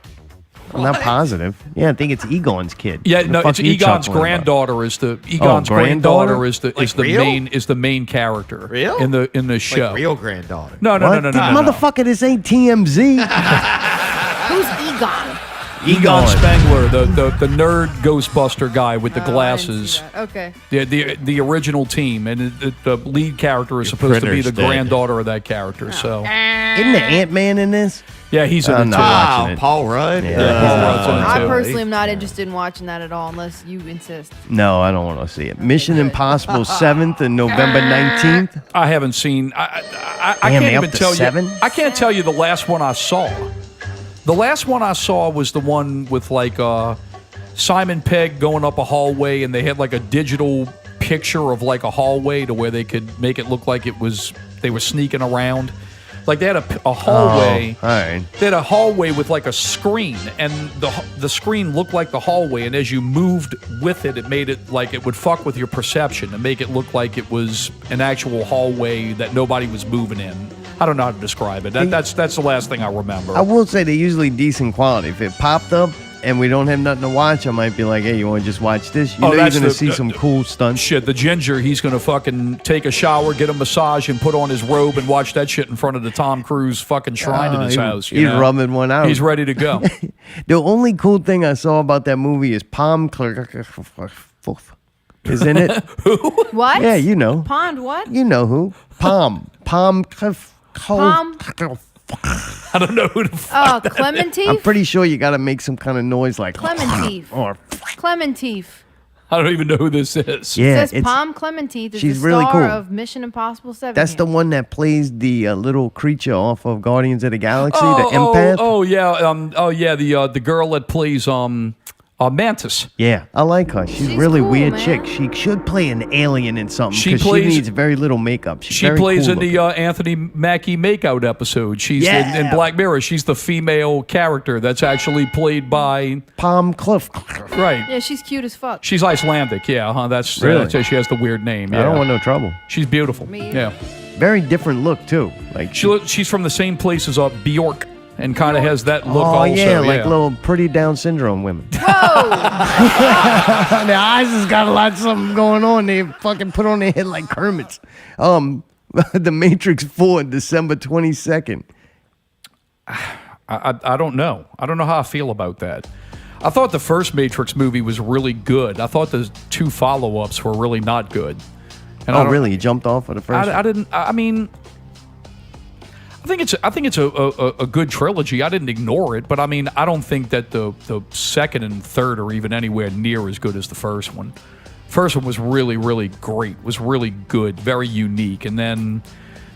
I'm not positive. Yeah, I think it's Egon's kid. Yeah, The no, fuck it's you Egon's chuckling about? granddaughter is the Egon's granddaughter? granddaughter is the real? main character. Real? in the show. Like real granddaughter. No. What? Motherfucker, this ain't TMZ. Who's Egon? Egon Spengler, the nerd Ghostbuster guy with the glasses. Okay. The original team, and the lead character is supposed to be printer's the dead. granddaughter of that character. So Isn't the Ant-Man in this? yeah, he's in I'm it not too. watching it. Paul Rudd. Yeah, Paul Rudd's in it I too. personally am not interested in watching that at all unless you insist. No, I don't want to see it. Mission Impossible 7th and November 19th. I haven't seen. I Damn, can't they up even to tell 7? you. I can't tell you the last one I saw. The last one I saw was the one with like Simon Pegg going up a hallway, and they had like a digital picture of like a hallway to where they could make it look like they were sneaking around. Like they had a hallway. Oh, all right. They had a hallway with like a screen, and the screen looked like the hallway. And as you moved with it, it made it like it would fuck with your perception and make it look like it was an actual hallway that nobody was moving in. I don't know how to describe it. That's the last thing I remember. I will say they're usually decent quality. If it popped up and we don't have nothing to watch, I might be like, hey, you want to just watch this? You know you're that's going to the- see some cool stunts. Shit, the ginger, he's going to fucking take a shower, get a massage, and put on his robe and watch that shit in front of the Tom Cruise fucking shrine in his house. He's rubbing one out. He's ready to go. The only cool thing I saw about that movie is Palm is in it. What? Yeah, you know. Pond what? You know who. Palm. Palm? I don't know who the fuck Oh, Clementif? I'm pretty sure you got to make some kind of noise like Clementif. or Clementif. I don't even know who this is. Yeah, It says Palm Clementif is she's the really star cool. of Mission Impossible 7. That's the one that plays the little creature off of Guardians of the Galaxy, the empath. The girl that plays Mantis. Yeah, I like her. She's She's really cool, weird man. chick. She should play an alien in something She because she plays- needs very little makeup. She's She very plays cool in the Anthony Mackie makeout episode. She's in Black Mirror. She's the female character that's actually played by Palm Cliff. Right. Yeah, she's cute as fuck. She's Icelandic. Yeah, huh? That's Really? that's- she has the weird name. Yeah. I don't want no trouble. She's beautiful. Me either. Yeah. Very different look too. Like She's from the same place as Bjork, and kind of has that look. oh also. yeah, like little pretty Down syndrome women. Whoa! Their eyes has got a lot of something going on. They fucking put on their head like Kermit's. The Matrix 4, December 22nd. I don't know. I don't know how I feel about that. I thought the first Matrix movie was really good. I thought the 2 follow-ups were really not good. And I Oh don't- really? You jumped off of the first? I didn't. I mean, I think it's a good trilogy. I didn't ignore it, but I mean, I don't think that the second and third are even anywhere near as good as the first one. First one was really, really great. Was really good, very unique, and then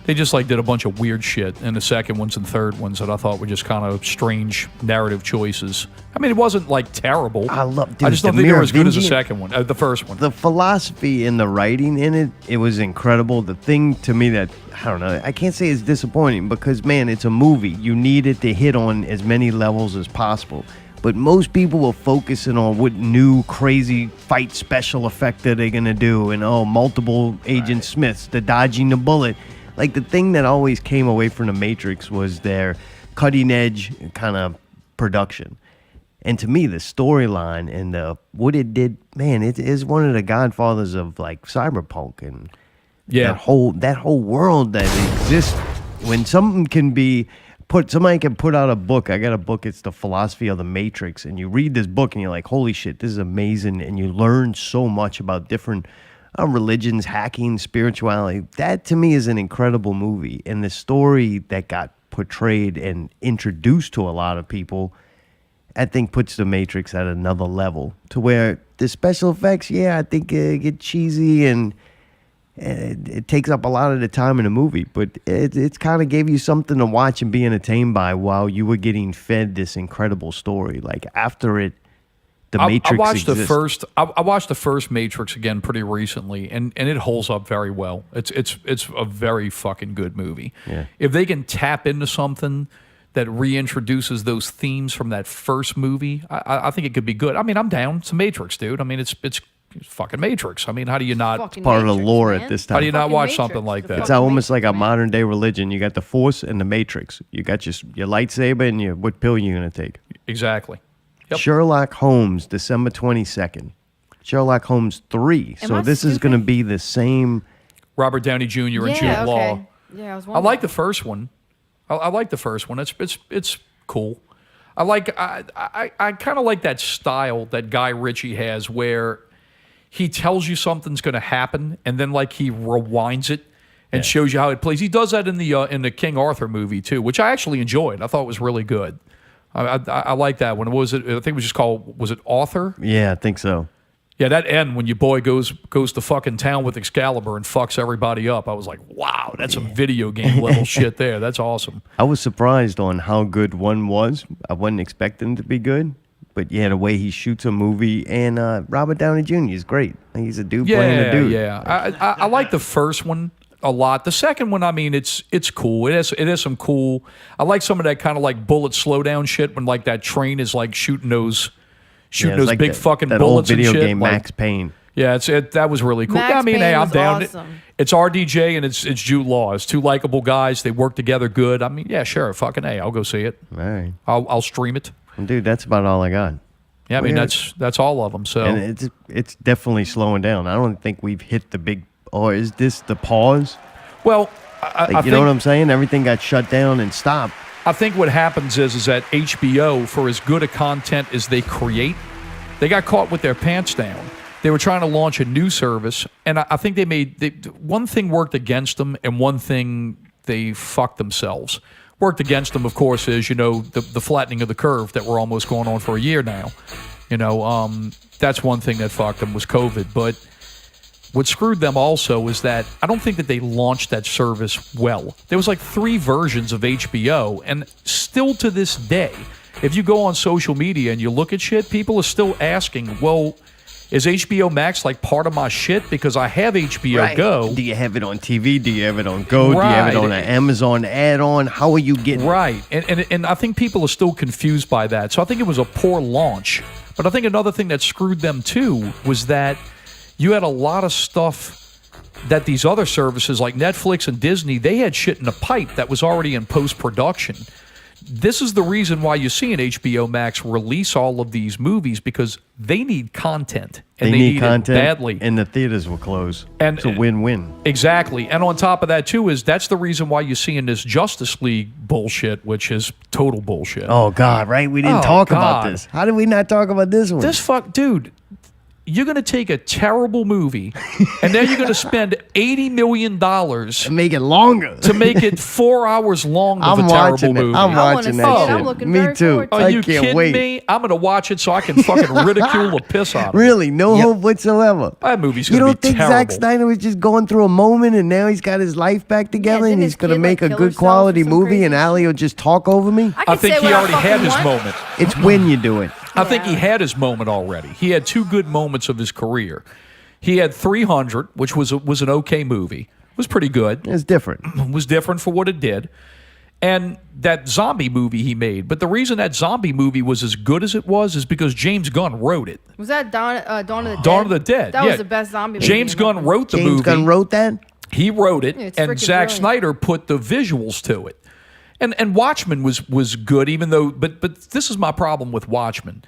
They just like did a bunch of weird shit in the second ones and third ones that I thought were just kind of strange narrative choices. I mean, it wasn't like terrible. I just don't think they were as good as the second one, the first one. The philosophy in the writing in it was incredible. The thing to me that, I don't know, I can't say it's disappointing because, man, it's a movie. You need it to hit on as many levels as possible. But most people were focusing on what new crazy fight special effect that they're going to do and, multiple Agent Smiths, the dodging the bullet. Like, the thing that always came away from The Matrix was their cutting-edge kind of production. And to me, the storyline and what it did, man, it is one of the godfathers of, like, cyberpunk and that whole world that exists. When something can be somebody can put out a book. I got a book, it's The Philosophy of the Matrix, and you read this book and you're like, holy shit, this is amazing, and you learn so much about different religions, hacking, spirituality. That to me is an incredible movie, and the story that got portrayed and introduced to a lot of people, I think puts The Matrix at another level, to where the special effects, I think get cheesy and it takes up a lot of the time in the movie, but it's kind of gave you something to watch and be entertained by while you were getting fed this incredible story. Like after it, Matrix I watched exists. I watched the first Matrix again pretty recently, and it holds up very well. It's a very fucking good movie. Yeah. If they can tap into something that reintroduces those themes from that first movie, I think it could be good. I mean, I'm down. It's a Matrix, dude. I mean, it's fucking Matrix. I mean, how do you not? Fucking Part of the Matrix, lore man. at this time. How do you not Fucking watch Matrix, something like the that? It's fucking almost like a Matrix, man. modern day religion. You got the Force and the Matrix. You got your lightsaber and what pill you gonna take. Exactly. Yep. Sherlock Holmes, December 22nd. Sherlock Holmes 3. Am So I this is stupid? going to be the same. Robert Downey Jr. and Jude Yeah, Law. okay. Yeah, I was I wondering. like the first one. I like the first one. It's cool. I kind of like that style that Guy Ritchie has, where he tells you something's going to happen, and then like he rewinds it and shows you how it plays. He does that in the King Arthur movie too, which I actually enjoyed. I thought it was really good. I like that one. Was it? I think it was just called. Was it Arthur? Yeah, I think so. Yeah, that end when your boy goes to fucking town with Excalibur and fucks everybody up. I was like, wow, that's some video game level shit there. That's awesome. I was surprised on how good one was. I wasn't expecting it to be good. But yeah, the way he shoots a movie, and Robert Downey Jr. is great. He's a dude playing a dude. Yeah. I like the first one a lot. The second one, I mean, it's cool. It has some cool. I like some of that kind of like bullet slowdown shit when like that train is like shooting those it's like big fucking that bullets old video and shit. game like, Max Payne. Yeah, that was really cool. Max Yeah, I mean, Payne hey, I'm was down. awesome. It's RDJ and it's Jude Law. It's two likable guys. They work together good. I mean, yeah, sure, fucking A. I'll go see it. All right. I'll stream it. Dude, that's about all I got. Yeah, I mean Weird. that's all of them. So And it's definitely slowing down. I don't think we've hit the big. Or is this the pause? well, Like, I you know what I'm saying? Everything got shut down and stopped. I think what happens is that HBO, for as good a content as they create, they got caught with their pants down. They were trying to launch a new service, and I think one thing worked against them, and one thing they fucked themselves. Worked against them, of course, is the flattening of the curve that we're almost going on for a year now. That's one thing that fucked them was COVID. But what screwed them also is that I don't think that they launched that service well. There was like 3 versions of HBO, and still to this day, if you go on social media and you look at shit, people are still asking, well, is HBO Max like part of my shit? Because I have HBO Go. Do you have it on TV? Do you have it on Go? Do you have it Right. on an Amazon add-on? How are you getting it? Right. And I think people are still confused by that. So I think it was a poor launch. But I think another thing that screwed them too was that you had a lot of stuff that these other services like Netflix and Disney, they had shit in the pipe that was already in post-production. This is the reason why you see an HBO Max release all of these movies, because they need content. And they need content it badly. and the theaters will close. And it's a win-win. Exactly. And on top of that, too, that's the reason why you're seeing this Justice League bullshit, which is total bullshit. Oh, God, right? We didn't talk about this. How did we not talk about this one? Dude, you're going to take a terrible movie, and then you're going to spend $80 million to make it longer. to make it 4 hours long of I'm a terrible watching it. movie. I'm watching see that it. shit. I'm looking Me very too. forward to Are I you can't kidding wait. me? I'm going to watch it so I can fucking ridicule the piss out of it. Really, no hope whatsoever. That movie's You going to don't be think terrible. Zack Snyder was just going through a moment and now he's got his life back together didn't and his he's going to kid, make like, a kill good herself or quality some movie crazy and Ali will just talk over me? I I can think say he what I already had fucking his want. moment. It's when you do it. I think he had his moment already. He had 2 good moments of his career. He had 300, which was an okay movie. It was pretty good. It's different. It was different for what it did. And that zombie movie he made. But the reason that zombie movie was as good as it was is because James Gunn wrote it. Was that Dawn of the Dead? Dawn of the Dead. That yeah. was the best zombie movie. James in my Gunn opinion. wrote the movie. James Gunn wrote that? He wrote it, Yeah, it's and freaking Zack brilliant. Snyder put the visuals to it. And Watchmen was good, even though. But this is my problem with Watchmen.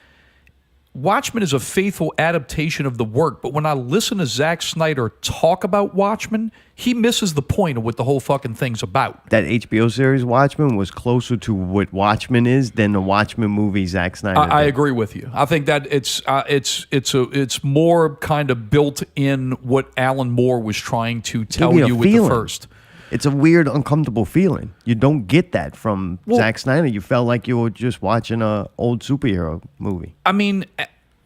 Watchmen is a faithful adaptation of the work, but when I listen to Zack Snyder talk about Watchmen, he misses the point of what the whole fucking thing's about. That HBO series Watchmen was closer to what Watchmen is than the Watchmen movie Zack Snyder I did. agree with you. I think that it's more kind of built in what Alan Moore was trying to tell me a you with the feeling. first. It's a weird, uncomfortable feeling. You don't get that from Zack Snyder. You felt like you were just watching an old superhero movie. I mean,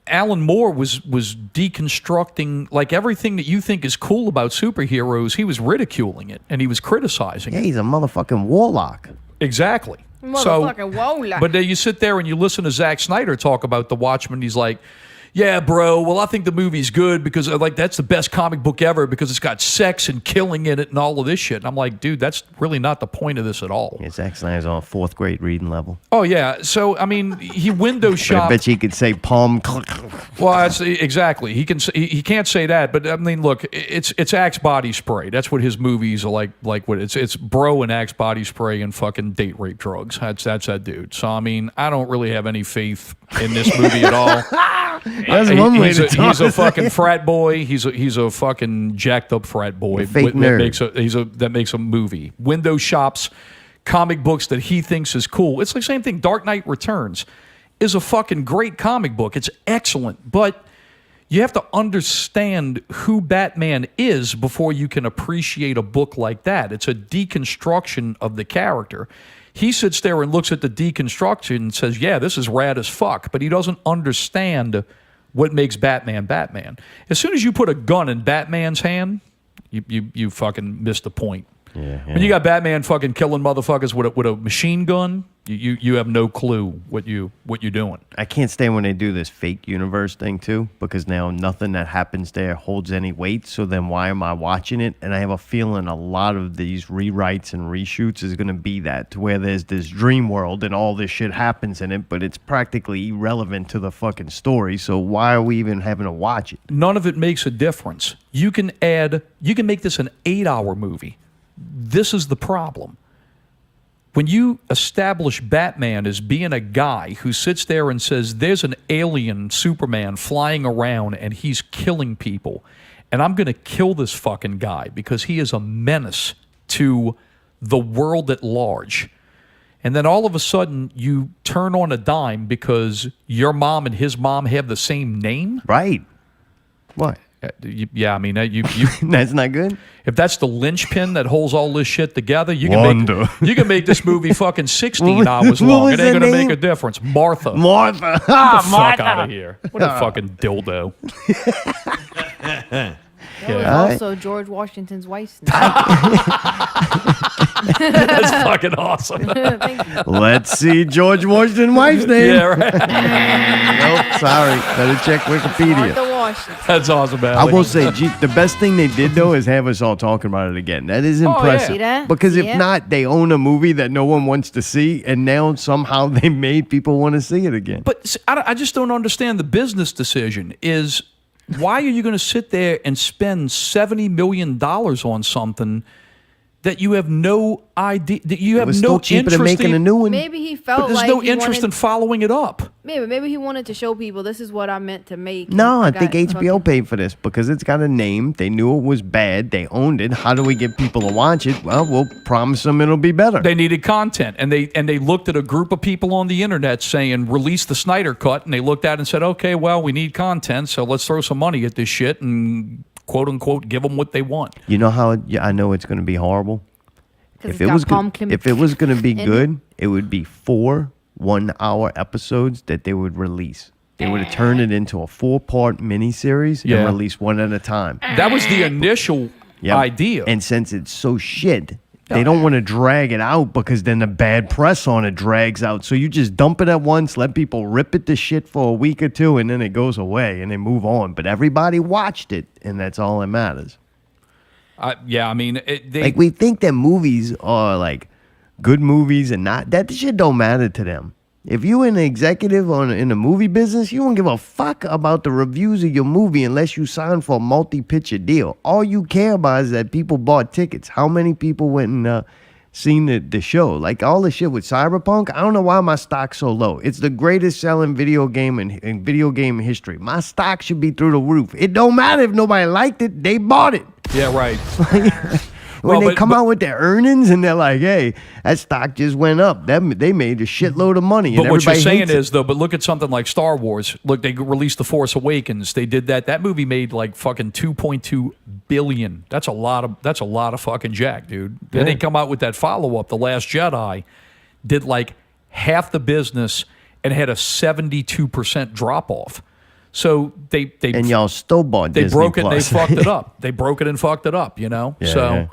Alan Moore was deconstructing, like, everything that you think is cool about superheroes. He was ridiculing it and he was criticizing Yeah, it. he's a motherfucking warlock. Exactly. Motherfucking Wola. But then you sit there and you listen to Zack Snyder talk about The Watchmen. He's like, yeah, bro, well, I think the movie's good because that's the best comic book ever because it's got sex and killing in it and all of this shit. And I'm like, dude, that's really not the point of this at all. Yeah, Zack Snyder's on 4th grade reading level. Oh, yeah. So, I mean, he window But I shopped. bet you he could say palm. Well, that's exactly. He can. He can't say that. But I mean, look, it's Axe body spray. That's what his movies are like. Like what it's bro and Axe body spray and fucking date rape drugs. That's that dude. So I mean, I don't really have any faith in this movie at all. That's one way to talk. He's a fucking frat boy. He's a fucking jacked up frat boy. A fake nerd. That makes a movie. Window shops comic books that he thinks is cool. It's the same thing. Dark Knight Returns is a fucking great comic book. It's excellent, but you have to understand who Batman is before you can appreciate a book like that. It's a deconstruction of the character. He sits there and looks at the deconstruction and says, yeah, this is rad as fuck, but he doesn't understand what makes Batman Batman. As soon as you put a gun in Batman's hand, you fucking missed the point. Yeah. When you got Batman fucking killing motherfuckers with a machine gun, you have no clue what you're doing. I can't stand when they do this fake universe thing too, because now nothing that happens there holds any weight. So then why am I watching it? And I have a feeling a lot of these rewrites and reshoots is going to be that, to where there's this dream world and all this shit happens in it, but it's practically irrelevant to the fucking story. So why are we even having to watch it? None of it makes a difference. You can make this an 8-hour movie. This is the problem. When you establish Batman as being a guy who sits there and says, there's an alien Superman flying around and he's killing people, and I'm going to kill this fucking guy because he is a menace to the world at large. And then all of a sudden you turn on a dime because your mom and his mom have the same name? Right. What? Yeah, I mean, you that's not good. If that's the linchpin that holds all this shit together, you can make this movie fucking 16 hours long. It ain't gonna make a difference. Martha. Get the fuck out of here. What a fucking dildo. That was also George Washington's wife's name. That's fucking awesome. Thank you. Let's see George Washington's wife's name. Yeah, right. Nope, sorry. Better check Wikipedia. Martha Washington. That's awesome, man. I will say, the best thing they did, though, is have us all talking about it again. That is impressive. See that? Because if Yeah. not, they own a movie that no one wants to see, and now somehow they made people want to see it again. But see, I just don't understand the business decision is why are you going to sit there and spend $70 million on something that you have no idea, that you have was no still cheaper than interest making a new one. Maybe he but felt there's like no he interest in wanted, following it up. maybe he wanted to show people this is what I meant to make. No, I think got HBO fucking- paid for this because it's got a name. They knew it was bad. They owned it. How do we get people to watch it? Well, we'll promise them it'll be better. They needed content, and they looked at a group of people on the internet saying, release the Snyder Cut, and they looked at it and said, okay, well, we need content, so let's throw some money at this shit and quote-unquote give them what they want. You know how I know it's going to be horrible? 'Cause If it's it got was Palm good, if it was going to be in it. good, it would be 4 one-hour episodes that they would release. They would have turned it into a 4-part miniseries Yeah. and release one at a time. That was the initial Yep. idea. And since it's so shit, they don't want to drag it out because then the bad press on it drags out. So you just dump it at once, let people rip it to shit for a week or two, and then it goes away and they move on. But everybody watched it, and that's all that matters. Yeah, I mean, Like, we think that movies are like good movies and not, that shit don't matter to them. If you an executive in the movie business, you don't give a fuck about the reviews of your movie unless you sign for a multi-picture deal. All you care about is that people bought tickets. How many people went and seen the show? Like all the shit with Cyberpunk, I don't know why my stock's so low. It's the greatest selling video game in video game history. My stock should be through the roof. It don't matter if nobody liked it. They bought it. Yeah, right. When Well, they come out with their earnings and they're like, hey, that stock just went up. They made a shitload of money. But and what you're everybody saying hates it. is, though, but look at something like Star Wars. Look, they released The Force Awakens. They did that. That movie made like fucking $2.2 billion. That's a lot of fucking jack, dude. Then they come out with that follow-up, The Last Jedi, did like half the business and had a 72% drop-off. So they and y'all still bought they Disney broke it Plus. and they fucked it up. They broke it and fucked it up, you know? Yeah, so yeah.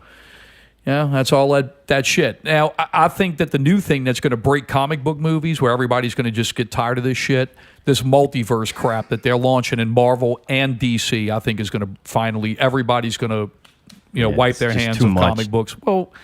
yeah, that's all that shit. Now, I think that the new thing that's going to break comic book movies, where everybody's going to just get tired of this shit, this multiverse crap that they're launching in Marvel and DC, I think is going to finally, everybody's going to, wipe their it's just hands too of much. comic books. Well,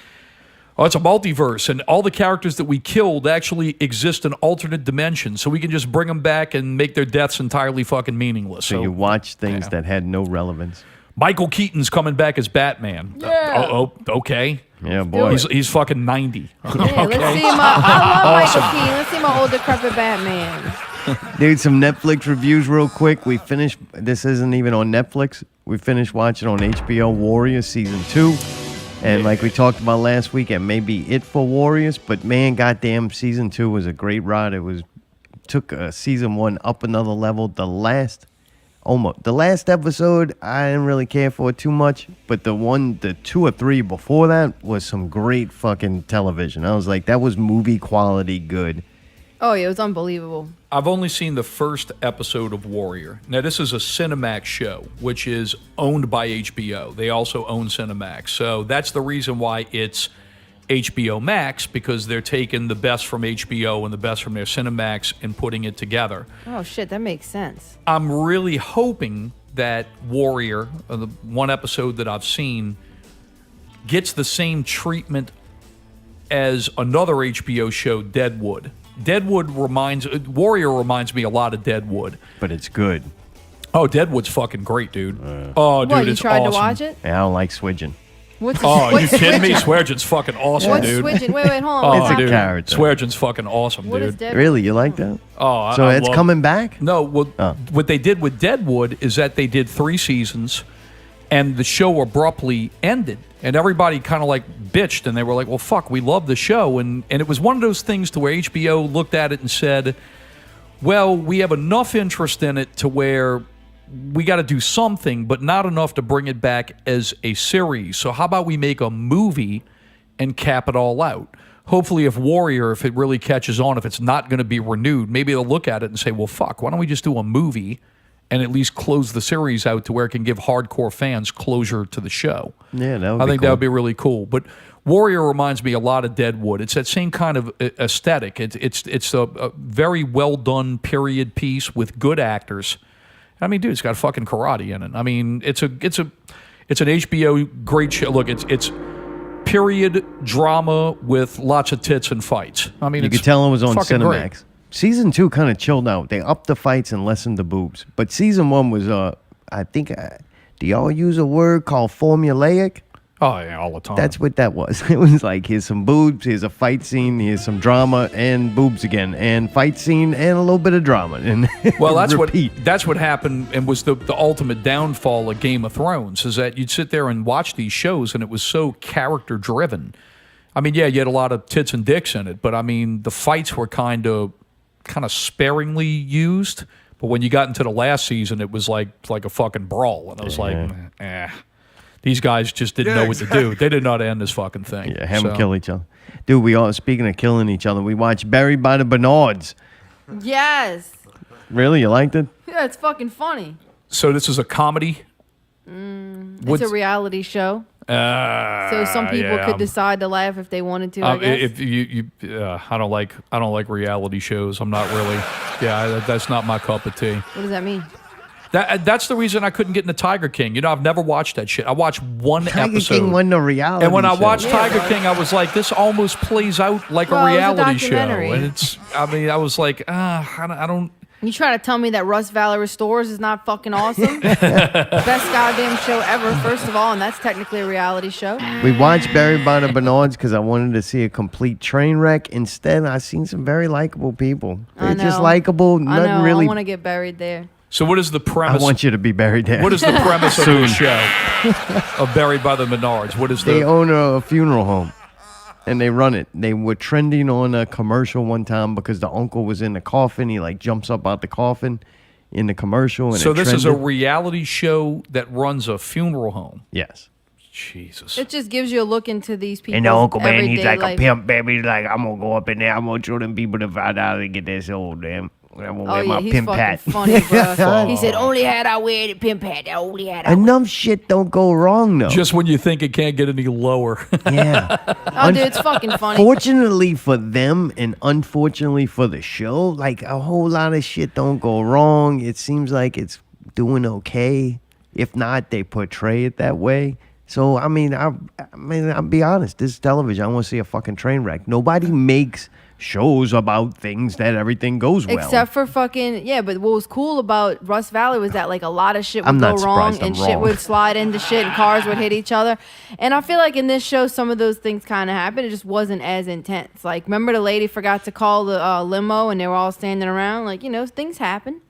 it's a multiverse, and all the characters that we killed actually exist in alternate dimensions, so we can just bring them back and make their deaths entirely fucking meaningless. So you watch things that had no relevance. Michael Keaton's coming back as Batman. Yeah. Okay. Yeah, boy. He's fucking 90. Yeah, let's see I love Michael Keaton. Let's see my old decrepit Batman. Dude, some Netflix reviews real quick. We finished, this isn't even on Netflix. We finished watching on HBO Warriors Season 2. And like we talked about last week, it may be it for Warriors, but man, goddamn, Season 2 was a great ride. It took Season 1 up another level. The last episode, I didn't really care for it too much, but the 2 or 3 before that was some great fucking television. I was like, that was movie quality good. Oh, yeah, it was unbelievable. I've only seen the first episode of Warrior. Now, this is a Cinemax show, which is owned by HBO. They also own Cinemax. So that's the reason why it's HBO Max, because they're taking the best from HBO and the best from their Cinemax and putting it together. Oh, shit, that makes sense. I'm really hoping that Warrior, the one episode that I've seen, gets the same treatment as another HBO show, Deadwood. Warrior reminds me a lot of Deadwood. But it's good. Oh, Deadwood's fucking great, dude. Dude, What, you it's tried awesome. to watch it? Yeah, I don't like swidging. What's Oh, you what's kidding me? switching? Sweargent's fucking awesome, What's dude. switching? Wait, hold on. Oh, What's It's a happening? character. Sweargent's fucking awesome, What is dude. Deadwood? Really? You like that? Oh, So I it's love- coming back? No, what they did with Deadwood is that they did 3 seasons, and the show abruptly ended, and everybody kind of like bitched, and they were like, "Well, fuck, we love the show," and it was one of those things to where HBO looked at it and said, "Well, we have enough interest in it to where we got to do something, but not enough to bring it back as a series. So how about we make a movie and cap it all out?" Hopefully, if it really catches on, if it's not going to be renewed, maybe they'll look at it and say, well, fuck, why don't we just do a movie and at least close the series out to where it can give hardcore fans closure to the show. Yeah, that would I be think cool. that would be really cool. But Warrior reminds me a lot of Deadwood. It's that same kind of aesthetic. It's a very well done period piece with good actors. I mean, dude, it's got fucking karate in it. I mean, it's an HBO great show. Look, it's period drama with lots of tits and fights. I mean, You it's could tell it was on fucking Cinemax. great. Season 2 kind of chilled out. They upped the fights and lessened the boobs. But Season 1 was, I think, do y'all use a word called formulaic? Oh, yeah, all the time. That's what that was. It was like, here's some boobs, here's a fight scene, here's some drama, and boobs again, and fight scene, and a little bit of drama. And well, that's repeat. what happened, and was the ultimate downfall of Game of Thrones, is that you'd sit there and watch these shows, and it was so character driven. I mean, yeah, you had a lot of tits and dicks in it, but I mean, the fights were kind of sparingly used. But when you got into the last season, it was like a fucking brawl, and I was like, these guys just didn't know what to do. They didn't know how to end this fucking thing. Yeah, have them kill each other. Dude, speaking of killing each other, we watched Buried by the Bernards. Yes. Really? You liked it? Yeah, it's fucking funny. So this is a comedy? It's a reality show. So some people yeah. could decide to laugh if they wanted to, I guess. If you I don't like reality shows. I'm not really. Yeah, that's not my cup of tea. What does that mean? That's the reason I couldn't get into Tiger King. You know, I've never watched that shit. I watched one Tiger episode. King wasn't a reality And when I show. watched Tiger King, I was like, this almost plays out like Well, a it was a reality show. documentary. And I was like, I don't. You trying to tell me that Rust Valley Restores is not fucking awesome? Best goddamn show ever, first of all, and that's technically a reality show. We watched Buried by the Bernards because I wanted to see a complete train wreck. Instead, I seen some very likable people. They're just likable. I Nothing know. really. I want to get buried there. So what is the premise? I want you to be buried there. What is the premise of the show of Buried by the Bernards? What is They own a funeral home, and they run it. They were trending on a commercial one time because the uncle was in the coffin. He jumps up out the coffin in the commercial. And So it this is a trended. reality show that runs a funeral home. Yes. Jesus. It just gives you a look into these people. And the uncle, man, he's like life. a pimp, baby. He's like, I'm going to go up in there. I'm going to show them people to find out and get this old damn. I'm going to Oh, wear yeah, my he's pimp fucking hat. funny, bro. He said, only had I wear the pimp hat. Only had I Enough shit don't go wrong, though. Just when you think it can't get any lower. Yeah. Oh, dude, it's fucking funny. Fortunately for them and unfortunately for the show, a whole lot of shit don't go wrong. It seems like it's doing okay. If not, they portray it that way. So, I mean, I'll be honest. This is television. I want to see a fucking train wreck. Nobody makes shows about things that everything goes well. Except for fucking, yeah, but what was cool about Rust Valley was that a lot of shit would I'm go not wrong surprised I'm and shit wrong. would slide into shit and cars would hit each other. And I feel like in this show, some of those things kind of happened. It just wasn't as intense. Remember the lady forgot to call the limo and they were all standing around? Things happen.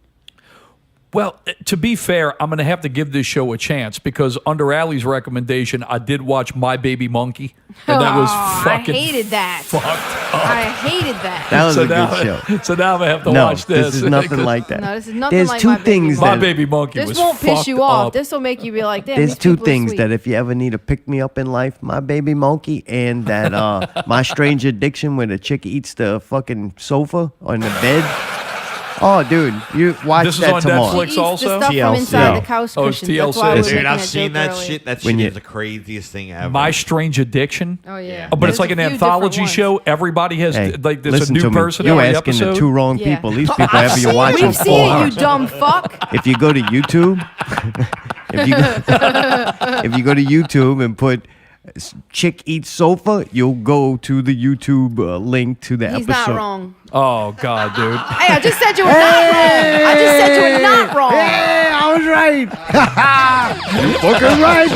Well, to be fair, I'm going to have to give this show a chance because under Allie's recommendation, I did watch My Baby Monkey, and that was fucking I hated that. fucked up. I hated that. That was So a now- good show. So now I'm going to have to No, watch this. this is nothing like that. No, this is nothing There's like two My Baby things Monkey. My that Baby Monkey This was won't piss fucked you off. up. This will make you be like, damn, There's these two people are things sweet. that if you ever need to pick me up in life, My Baby Monkey and that My Strange Addiction where the chick eats the fucking sofa on the bed. Oh, dude, you watch This is that on tomorrow. Netflix She eats also? the stuff TLC. from inside No. the couch Oh, it's cushions. That's why I TLC. was Dude, making I've that seen joke that earlier. shit. That When shit you- is the craziest thing ever. My Strange Addiction. Oh, yeah. Oh, but it's There's like an a few different anthology ones. show. Everybody has Hey, there's a listen new to me. person You're every asking episode. the two wrong Yeah. people. These people ever you watch them We've seen for. it, you dumb fuck. If you go to YouTube, if you go to YouTube and put chick eats sofa, you'll go to the YouTube link to the He's episode. not wrong. Oh God, dude. Hey, I just said you were not wrong. I just said you were not wrong. Hey, I was right. Fucking right.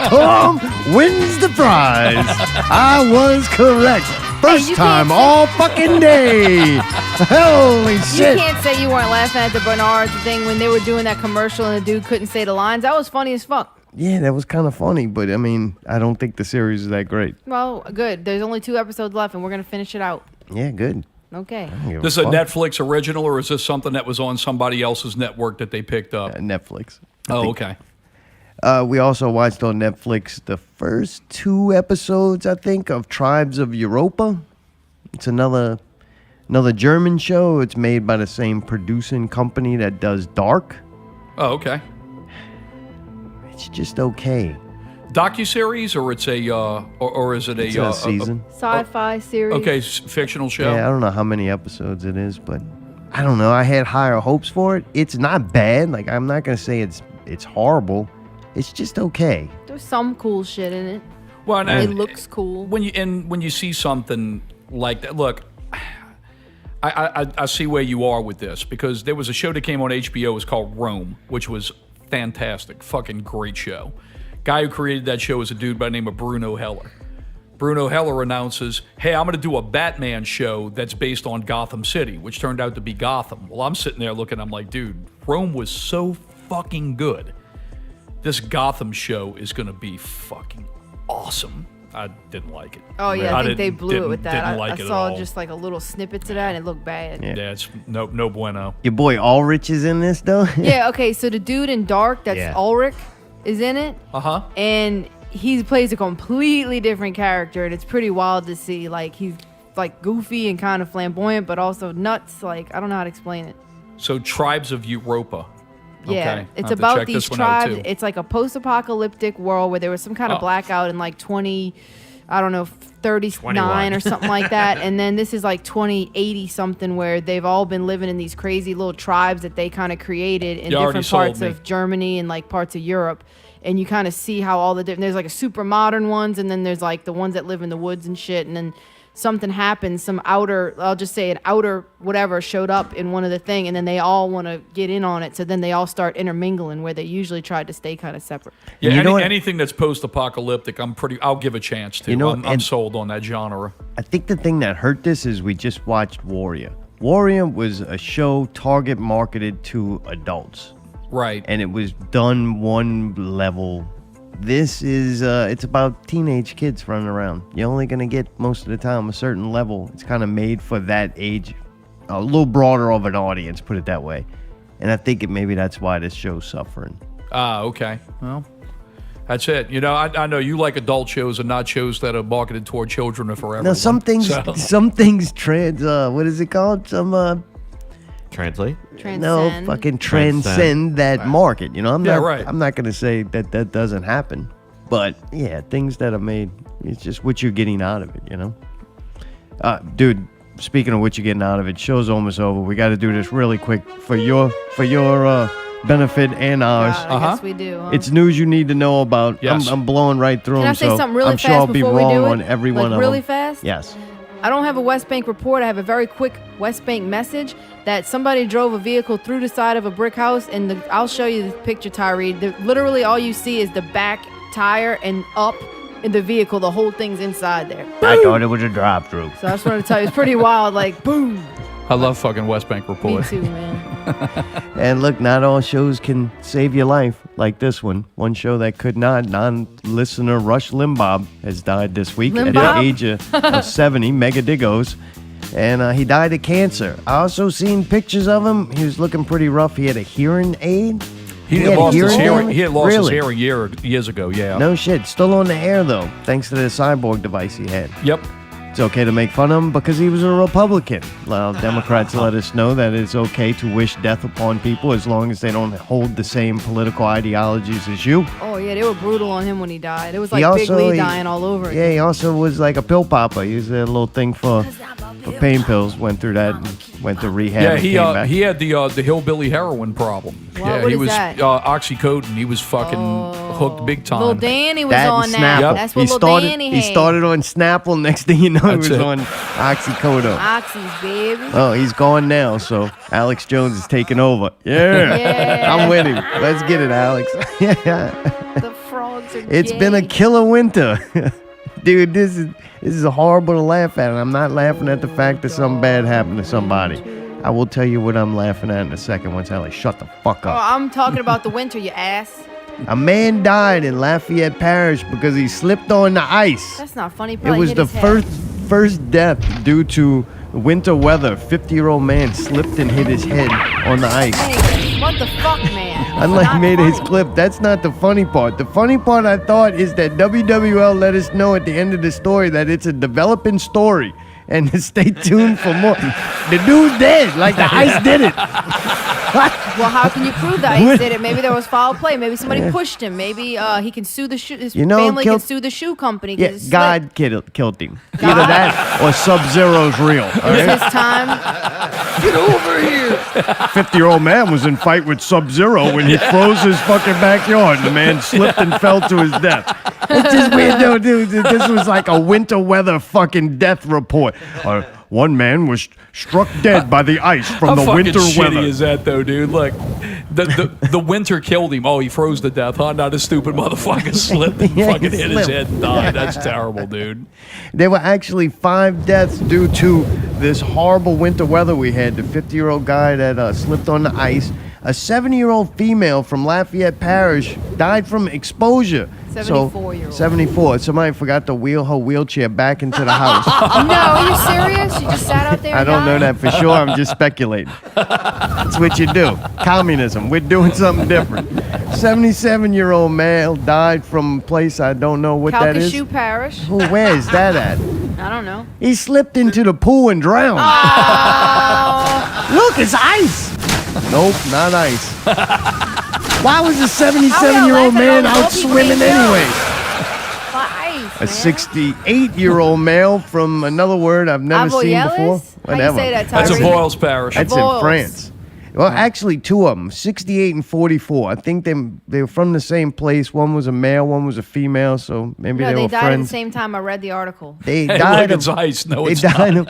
Tom wins the prize. I was correct. First you time can't say- all fucking day. Holy You shit. can't say you weren't laughing at the Bernards thing when they were doing that commercial and the dude couldn't say the lines. That was funny as fuck. Yeah, that was kind of funny, but I mean, I don't think the series is that great. Well, good. There's only 2 episodes left and we're going to finish it out. Yeah, good. Okay. I don't give This is a fuck. Netflix original, or is this something that was on somebody else's network that they picked up? Netflix. Oh, okay. We also watched on Netflix the first 2 episodes, I think, of Tribes of Europa. It's another German show. It's made by the same producing company that does Dark. Oh, okay. It's just okay. Docuseries, or it's a, or is it It's a season. Sci-fi series. Okay, fictional show. Yeah, I don't know how many episodes it is, but I don't know. I had higher hopes for it. It's not bad. I'm not gonna say it's horrible. It's just okay. There's some cool shit in it. Well, and It looks cool. when you see something like that. Look, I see where you are with this, because there was a show that came on HBO. It was called Rome, which was fantastic, fucking great show. Guy who created that show is a dude by the name of Bruno Heller. Bruno Heller announces, hey, I'm going to do a Batman show that's based on Gotham City, which turned out to be Gotham. Well, I'm sitting there looking, I'm like, dude, Rome was so fucking good. This Gotham show is going to be fucking awesome. I didn't like it. Oh, yeah, I think they blew it with that. Didn't like I it saw at all. just like a little snippets of that and it looked bad. Yeah, it's no bueno. Your boy Ulrich is in this, though? Yeah, okay, so the dude in Dark, that's Ulrich, is in it. Uh-huh. And he plays a completely different character, and it's pretty wild to see. Like, he's like goofy and kind of flamboyant, but also nuts. Like, I don't know how to explain it. So Tribes of Europa. Yeah, Okay. it's I'll have to about check these this one out, tribes. too. It's like a post-apocalyptic world where there was some kind of blackout in like 39 or something like that. And then this is like 2080 something where they've all been living in these crazy little tribes that they kind of created in different parts of Germany and like parts of Europe. And you kind of see how all the different, there's like a super modern ones, and then there's like the ones that live in the woods and shit. And then something happens, I'll just say an outer whatever showed up in one of the thing, and then they all want to get in on it. So then they all start intermingling where they usually tried to stay kind of separate. Yeah, anything that's post-apocalyptic, I'll give a chance to. I'm sold on that genre. I think the thing that hurt this is we just watched Warrior. Warrior was a show target marketed to adults. Right. And it was done one level. This is, it's about teenage kids running around. You're only going to get, most of the time, a certain level. It's kind of made for that age, a little broader of an audience, put it that way. And I think maybe that's why this show's suffering. Okay. Well, that's it. You know, I know you like adult shows and not shows that are marketed toward children or forever. Now, some things what is it called? Translate? No, fucking transcend that market. You know, I'm not going to say that doesn't happen. But, yeah, things that are made, it's just what you're getting out of it, you know? Dude, speaking of what you're getting out of it, show's almost over. We got to do this really quick for your benefit and ours. God, I guess we do. Huh? It's news you need to know about. Yes. I'm blowing right through Can them, I say so something really I'm fast sure I'll be before we wrong do it? on every one of them. Really fast? Yes. I don't have a West Bank report. I have a very quick West Bank message that somebody drove a vehicle through the side of a brick house, and I'll show you the picture, Tyree. Literally, all you see is the back tire and up in the vehicle. The whole thing's inside there. I thought it was a drive-through. So I just wanted to tell you, it's pretty wild. Like, boom. I love fucking West Bank Report. Me too, man. And look, not all shows can save your life like this one. One show that could not, non-listener Rush Limbaugh has died this week at the age of 70, mega digos. And he died of cancer. I also seen pictures of him. He was looking pretty rough. He had a hearing aid. He had lost his hearing. He had lost his hearing years ago, yeah. No shit. Still on the air, though, thanks to the cyborg device he had. Yep. It's okay to make fun of him because he was a Republican. Well, Democrats let us know that it's okay to wish death upon people as long as they don't hold the same political ideologies as you. Oh, yeah, they were brutal on him when he died. It was like Big Lee dying all over again. Yeah, he also was like a pill popper. He was a little thing for pain pills. Went through that and went to rehab. Yeah, and came back. he had the hillbilly heroin problem. What he is was that? Oxycodone. He was fucking hooked big time. Little Danny was That on and that. Snapple. That's what Little Danny had. He started on Snapple. Next thing you know, That's he was it. on Oxycodone. Oxys, baby. Oh, he's gone now, so Alex Jones is taking over. Yeah. Yeah. I'm with him. Let's get it, Alex. Yeah. The frogs are It's gay. been a killer winter. Dude, this is horrible to laugh at, and I'm not laughing at the fact that something bad happened to somebody. I will tell you what I'm laughing at in a second once Alex shut the fuck Oh, up. I'm talking about the winter, you ass. A man died in Lafayette Parish because he slipped on the ice. That's not funny. It Probably was hit the his head. first death due to winter weather. 50-year-old man slipped and hit his head on the ice. Hey, what the fuck, man? Unlike Not made his funny. clip, that's not the funny part. The funny part, I thought, is that WWL let us know at the end of the story that it's a developing story. And stay tuned for more. The dude's dead. Like the ice did it. Well, how can you prove that he did it? Maybe there was foul play. Maybe somebody pushed him. Maybe he can sue the shoe. His family can sue the shoe company. Yeah, God killed him. Either that or Sub-Zero's real. It was his time. Get over here. 50-year-old man was in fight with Sub-Zero when he froze his fucking backyard. The man slipped and fell to his death. It's just weird, though, dude. This was like a winter weather fucking death report. One man was struck dead by the ice from the winter How fucking weather. shitty is that, though, dude? Look, The winter killed him. Oh, he froze to death, huh? Not a stupid motherfucker slipped and Yeah, he fucking hit his slipped. head and died. That's terrible, dude. There were actually 5 deaths due to this horrible winter weather we had. The 50-year-old guy that slipped on the ice. A 70-year-old female from Lafayette Parish died from exposure. 74-year-old. 74. Somebody forgot to wheel her wheelchair back into the house. No, are you serious? You just sat out there I and don't know died? that for sure. I'm just speculating. That's what you do. Communism. We're doing something different. 77-year-old male died from a place I don't know what that is. Calcasieu Parish. Where is that at? I don't know. He slipped into the pool and drowned. Look, it's ice. Nope, not ice. Why was a 77-year-old man out swimming anyway? A 68-year-old male from another word I've never seen before. How you say that, That's a Tyree? Boyles Parish. That's in France. Well, actually, 2 of them, 68 and 44. I think they were from the same place. One was a male, one was a female, so maybe No, they they were died at the friends. same time I read the article. They Hey, died look, of it's ice. No, they it's died not.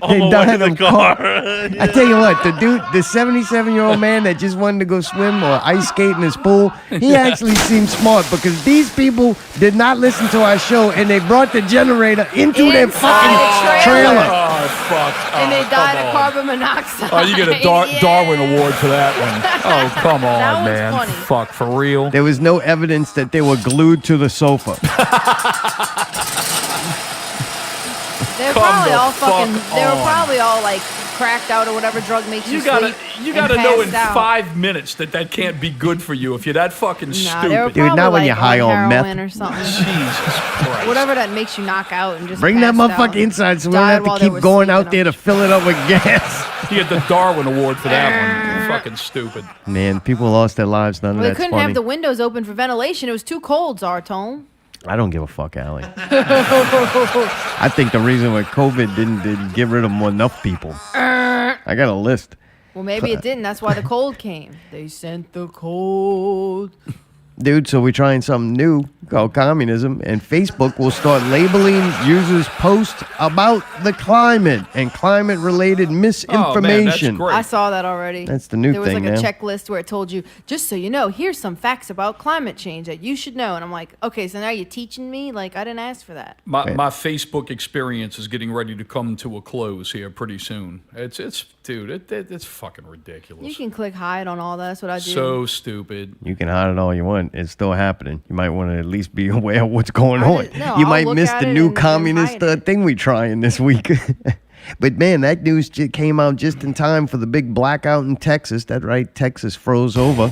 They died of car. I tell you what, the 77-year-old man that just wanted to go swim or ice skate in his pool, he actually seemed smart because these people did not listen to our show and they brought the generator into their fucking trailer. Oh, fuck. And they Oh, died come of on. carbon monoxide. Oh, you get a Darwin Award for that one. Oh, come on, That one's man. funny. Fuck, for real? There was no evidence that they were glued to the sofa. They were Come probably the all fucking. fuck They were on. probably all like cracked out or whatever drug makes you, You gotta sleep. know in passed out. 5 minutes that can't be good for you if you're that fucking Nah, they were stupid. Dude, not probably, when you're like, high on meth. heroin or something. Jesus Christ. Whatever that makes you knock out and just Bring that passed motherfucker out. inside so we don't Died have to while they keep were going sleeping. out there to fill it up with gas. You get the Darwin Award for that one. You're fucking stupid. Man, people lost their lives. None Well, of they that's couldn't funny. have the windows open for ventilation. It was too cold, Zartone. I don't give a fuck, Allie. I think the reason why COVID didn't get rid of enough people. I got a list. Well, maybe it didn't. That's why the cold came. They sent the cold. Dude, so we're trying something new called communism, and Facebook will start labeling users' posts about the climate and climate-related misinformation. I saw that already. That's the new There was thing like a now. checklist where it told you, just so you know, here's some facts about climate change that you should know. And I'm like, okay, so now you're teaching me? Like, I didn't ask for that. My Facebook experience is getting ready to come to a close here pretty soon. It's fucking ridiculous. You can click hide on all that. That's what I do. So stupid. You can hide it all you want. It's still happening. You might want to at least be aware of what's going I on. didn't- no, You I'll might look miss at the it new and communist hide thing we trying this week. But man, that news came out just in time for the big blackout in Texas. That right, Texas froze over.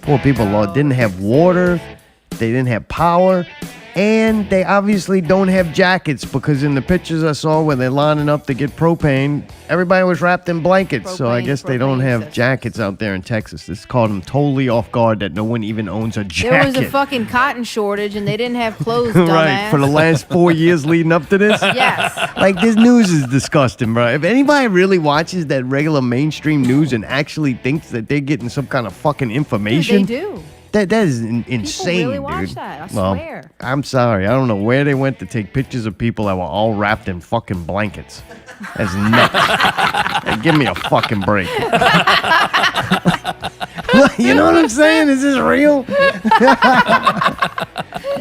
Poor people didn't have water. They didn't have power. And they obviously don't have jackets because in the pictures I saw where they're lining up to get propane, everybody was wrapped in blankets. So I guess they don't have jackets out there in Texas. This caught them totally off guard that no one even owns a jacket. There was a fucking cotton shortage and they didn't have clothes, dumbass. Right, for the last 4 years leading up to this? Yes. Like, this news is disgusting, bro. If anybody really watches that regular mainstream news and actually thinks that they're getting some kind of fucking information... They do. That is insane, really watch dude. that, I Well, swear. I'm sorry. I don't know where they went to take pictures of people that were all wrapped in fucking blankets. That's nuts. Hey, give me a fucking break. You know what I'm saying? Is this real?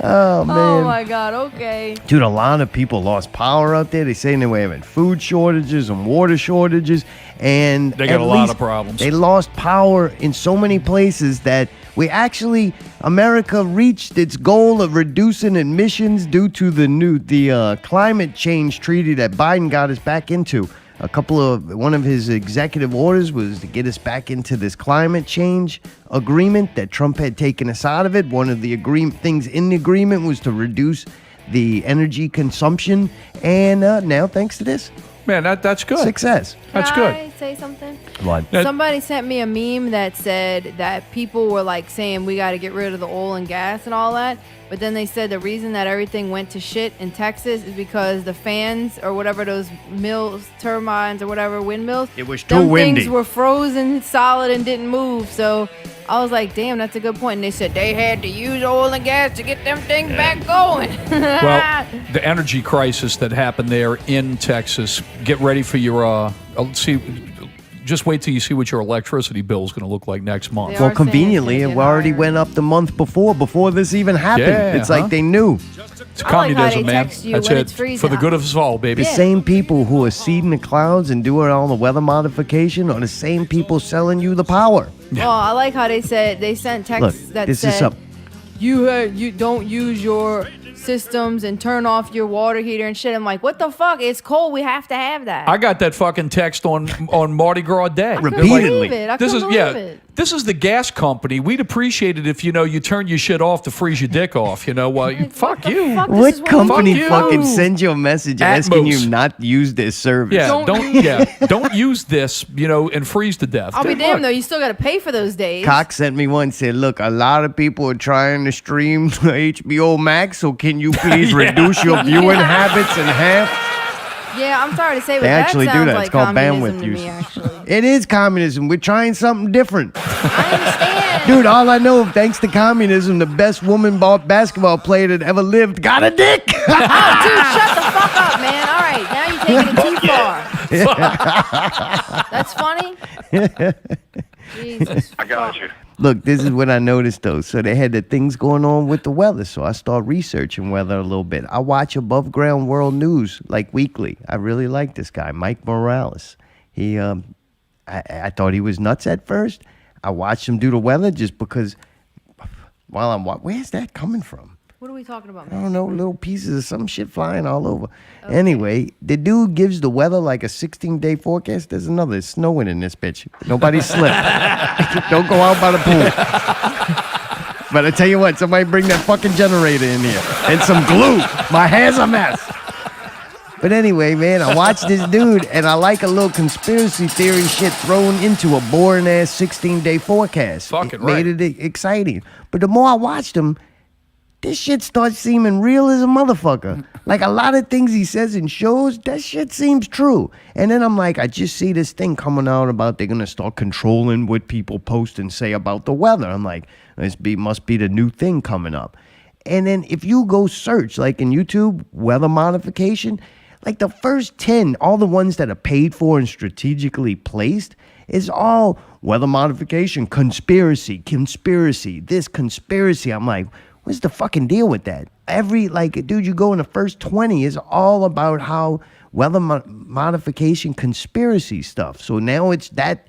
Oh, man. Oh my God, okay. Dude, a lot of people lost power out there. They saying they were having food shortages and water shortages. And They got at a lot least of problems. They lost power in so many places that America reached its goal of reducing emissions due to the climate change treaty that Biden got us back into. One of his executive orders was to get us back into this climate change agreement that Trump had taken us out of it. One of the things in the agreement was to reduce the energy consumption. And now, thanks to this, Man, that's good. success. That's Can good. I say something? What? Somebody sent me a meme that said that people were like saying we got to get rid of the oil and gas and all that. But then they said the reason that everything went to shit in Texas is because the fans or whatever, those mills, turbines or whatever, windmills, It was too them windy. things were frozen solid and didn't move. So I was like, damn, that's a good point. And they said they had to use oil and gas to get them things back going. Well, the energy crisis that happened there in Texas. Get ready for your. See, just wait till you see what your electricity bill is going to look like next month. They Well, are saying conveniently, it's it gonna get already higher. went up the month before this even happened. Yeah, It's huh? like they knew. It's I like how communism, they man. text you That's when it. it's freezing. For the good of us all, baby. The same people who are seeding the clouds and doing all the weather modification are the same people selling you the power. Well, I like how they sent texts Look, that this said is up. you don't use your systems and turn off your water heater and shit. I'm like, what the fuck? It's cold. We have to have that. I got that fucking text on Mardi Gras Day. Repeatedly. I couldn't believe it. This is the gas company. We'd appreciate it if you turn your shit off to freeze your dick off. Well, fuck you. Fuck, this is What what company we do. fucking sends you a message asking Atmos. you not to use their service? Yeah, don't use this, and freeze to death. I'll be Good damned luck. though. You still got to pay for those days. Cox sent me one and said, look, a lot of people are trying to stream HBO Max, so can you please reduce your viewing habits in half? Yeah, I'm sorry to say, but They that actually do sounds that. like It's called communism bandwidth to use. me, actually. It is communism. We're trying something different. I understand. Dude, all I know, thanks to communism, the best woman basketball player that ever lived got a dick. Oh, dude, shut the fuck up, man. All right, now you're taking it too far. That's funny. Jesus. I got you. Look, this is what I noticed, though. So they had the things going on with the weather. So I started researching weather a little bit. I watch above ground world news like weekly. I really like this guy, Mike Morales. He, I thought he was nuts at first. I watched him do the weather just because while I'm watching, where's that coming from? What are we talking about, I man? don't know, little pieces of some shit flying all over. Anyway, the dude gives the weather like a 16-day forecast. There's another. It's snowing in this bitch. Nobody slip. Don't go out by the pool. But I tell you what, somebody bring that fucking generator in here and some glue. My hair's a mess. But anyway, man, I watched this dude, and I like a little conspiracy theory shit thrown into a boring-ass 16-day forecast. Fucking Made it exciting. But the more I watched him, this shit starts seeming real as a motherfucker. Like a lot of things he says in shows, that shit seems true. And then I'm like, I just see this thing coming out about they're gonna start controlling what people post and say about the weather. I'm like, must be the new thing coming up. And then if you go search, like in YouTube, weather modification, like the first 10, all the ones that are paid for and strategically placed, is all weather modification, conspiracy, this conspiracy. I'm like, what's the fucking deal with that? Dude, you go in the first 20 is all about how weather modification conspiracy stuff. So now it's that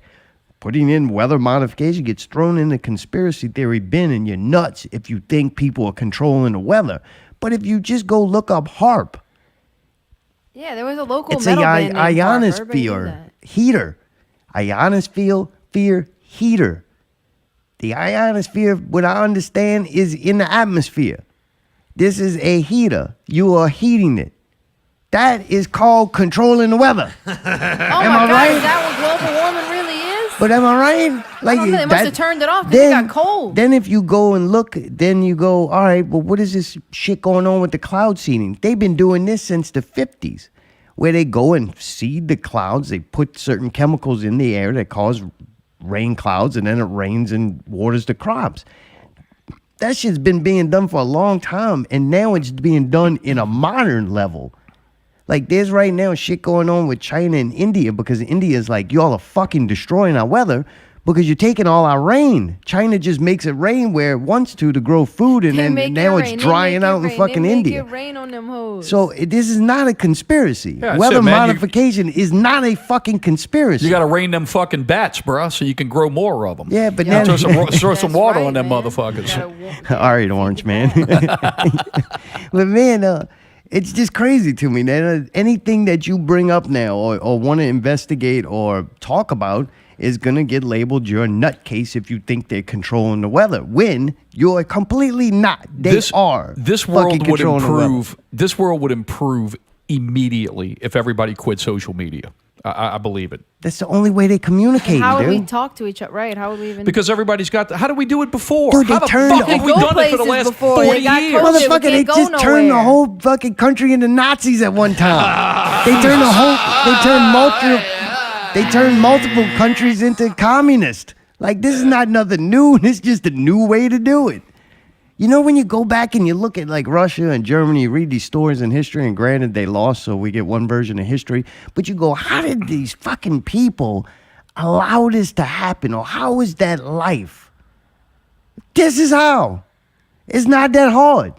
putting in weather modification gets thrown in the conspiracy theory bin, and you're nuts if you think people are controlling the weather. But if you just go look up HARP, Yeah, there was a local it's a metal band named Harp. Everybody knew ionosphere that. heater. Ionosphere heater. The ionosphere, what I understand, is in the atmosphere. This is a heater. You are heating it. That is called controlling the weather. Oh Am my I God, right? is that what global warming really is? But am I right? I don't know. They must have turned it off because it got cold. Then if you go and look, then you go, all right, well, what is this shit going on with the cloud seeding? They've been doing this since the 50s, where they go and seed the clouds. They put certain chemicals in the air that cause rain clouds, and then it rains and waters the crops. That shit's been being done for a long time, and now it's being done in a modern level. Like, there's right now shit going on with China and India because India's like, y'all are fucking destroying our weather because you're taking all our rain. China just makes it rain where it wants to grow food, and then now it's drying out in fucking India. It rain on them hoes. So this is not a conspiracy. Yeah, that's Weather it, man. modification is not a fucking conspiracy. You got to rain them fucking bats, bruh, so you can grow more of them. Yeah, but now Throw some water on them motherfuckers. all right, Orange Man. But man, it's just crazy to me that anything that you bring up now or want to investigate or talk about is going to get labeled you're a nutcase if you think they're controlling the weather, when you're completely not. This world would improve. This world would improve immediately if everybody quit social media. I believe it. That's the only way they communicate, How would dude. we talk to each other? Right? How would we even? Because everybody's got. How did we do it before? Dude, they How the turned fuck have we Go done it for the places last before. 40 They got years? COVID. We Motherfucker, they can't go just turned the nowhere. whole fucking country into Nazis at one time. They turned multiple countries into communist. Like, this is not nothing new. This is just a new way to do it. You know, when you go back and you look at like Russia and Germany, you read these stories in history, and granted they lost, so we get one version of history. But you go, how did these fucking people allow this to happen? Or how is that life? This is how. It's not that hard.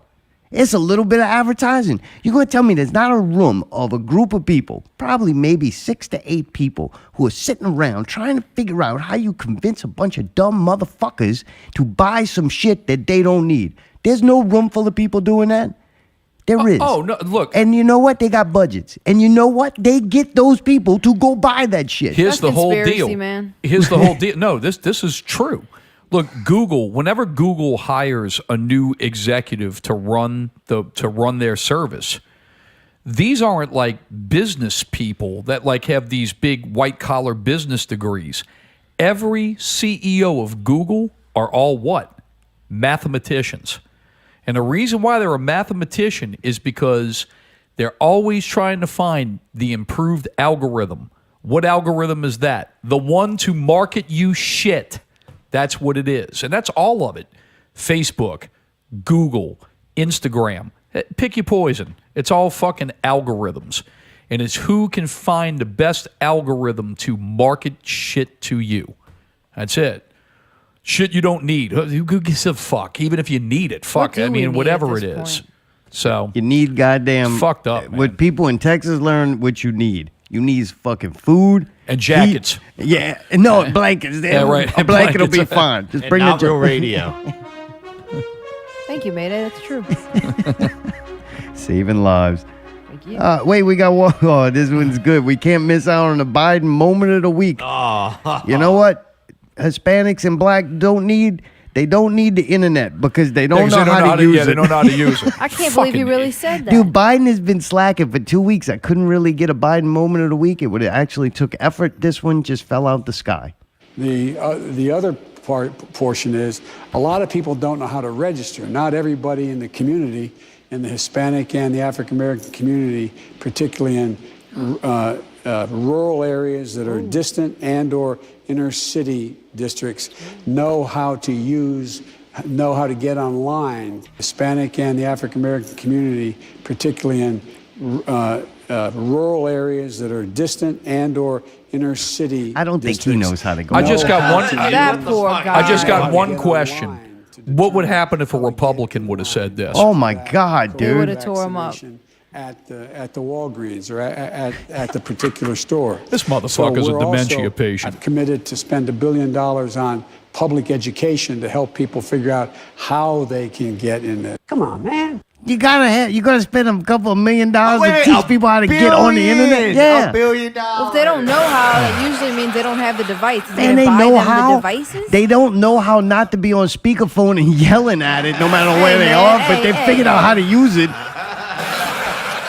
It's a little bit of advertising. You're going to tell me there's not a room of a group of people, probably maybe 6 to 8 people, who are sitting around trying to figure out how you convince a bunch of dumb motherfuckers to buy some shit that they don't need. There's no room full of people doing that. There is. Oh, no, look. And you know what? They got budgets. And you know what? They get those people to go buy that shit. Here's the whole conspiracy, deal. man. Here's the whole deal. No, this is true. Look, Google. Whenever Google hires a new executive to run their service, these aren't like business people that like have these big white collar business degrees. Every CEO of Google are all what? Mathematicians. And the reason why they're a mathematician is because they're always trying to find the improved algorithm. What algorithm is that? The one to market you shit. That's what it is. And that's all of it. Facebook, Google, Instagram. Pick your poison. It's all fucking algorithms. And it's who can find the best algorithm to market shit to you. That's it. Shit you don't need. Who gives a fuck? Even if you need it. Fuck. do I we mean, need whatever at it this is. point? So You need goddamn. Fucked up, man. What people in Texas learn what you need. You need fucking food. And jackets. heat. Yeah. No, blankets. Yeah, right. A blanket will be Blankets. fine. Just And bring not a real radio. Thank you, Mayday. That's true. Saving lives. Thank you. Wait, we got one. Oh, this one's good. We can't miss out on the Biden moment of the week. Oh. You know what? Hispanics and black don't need the internet because they don't know how to use it. They don't know how to use it. I can't believe he Fucking really said that. Dude, Biden has been slacking for 2 weeks. I couldn't really get a Biden moment of the week. It would have actually took effort. This one just fell out the sky. The other portion is a lot of people don't know how to register. Not everybody in the community, in the Hispanic and the African American community, particularly in rural areas that are distant and or inner city districts, know how to get online. Hispanic and the African American community, particularly in rural areas that are distant and or inner city. I don't think he knows how to go. I just got one. That poor guy. I just got one question. What would happen if a Republican would have said this? Oh my God, They would dude. have tore him up. At the Walgreens or at the particular store. This motherfucker's a we're dementia also patient. Committed to spend $1 billion on public education to help people figure out how they can get in there. Come on, man. You gotta spend a couple of $1 million to teach people how to get on the internet. Yeah. $1 billion. Well, if they don't know how, it usually means they don't have the device. Is And they they buy know them how. the devices? They don't know how not to be on speakerphone and yelling at it no matter where they man, are, but they figured out how to use it.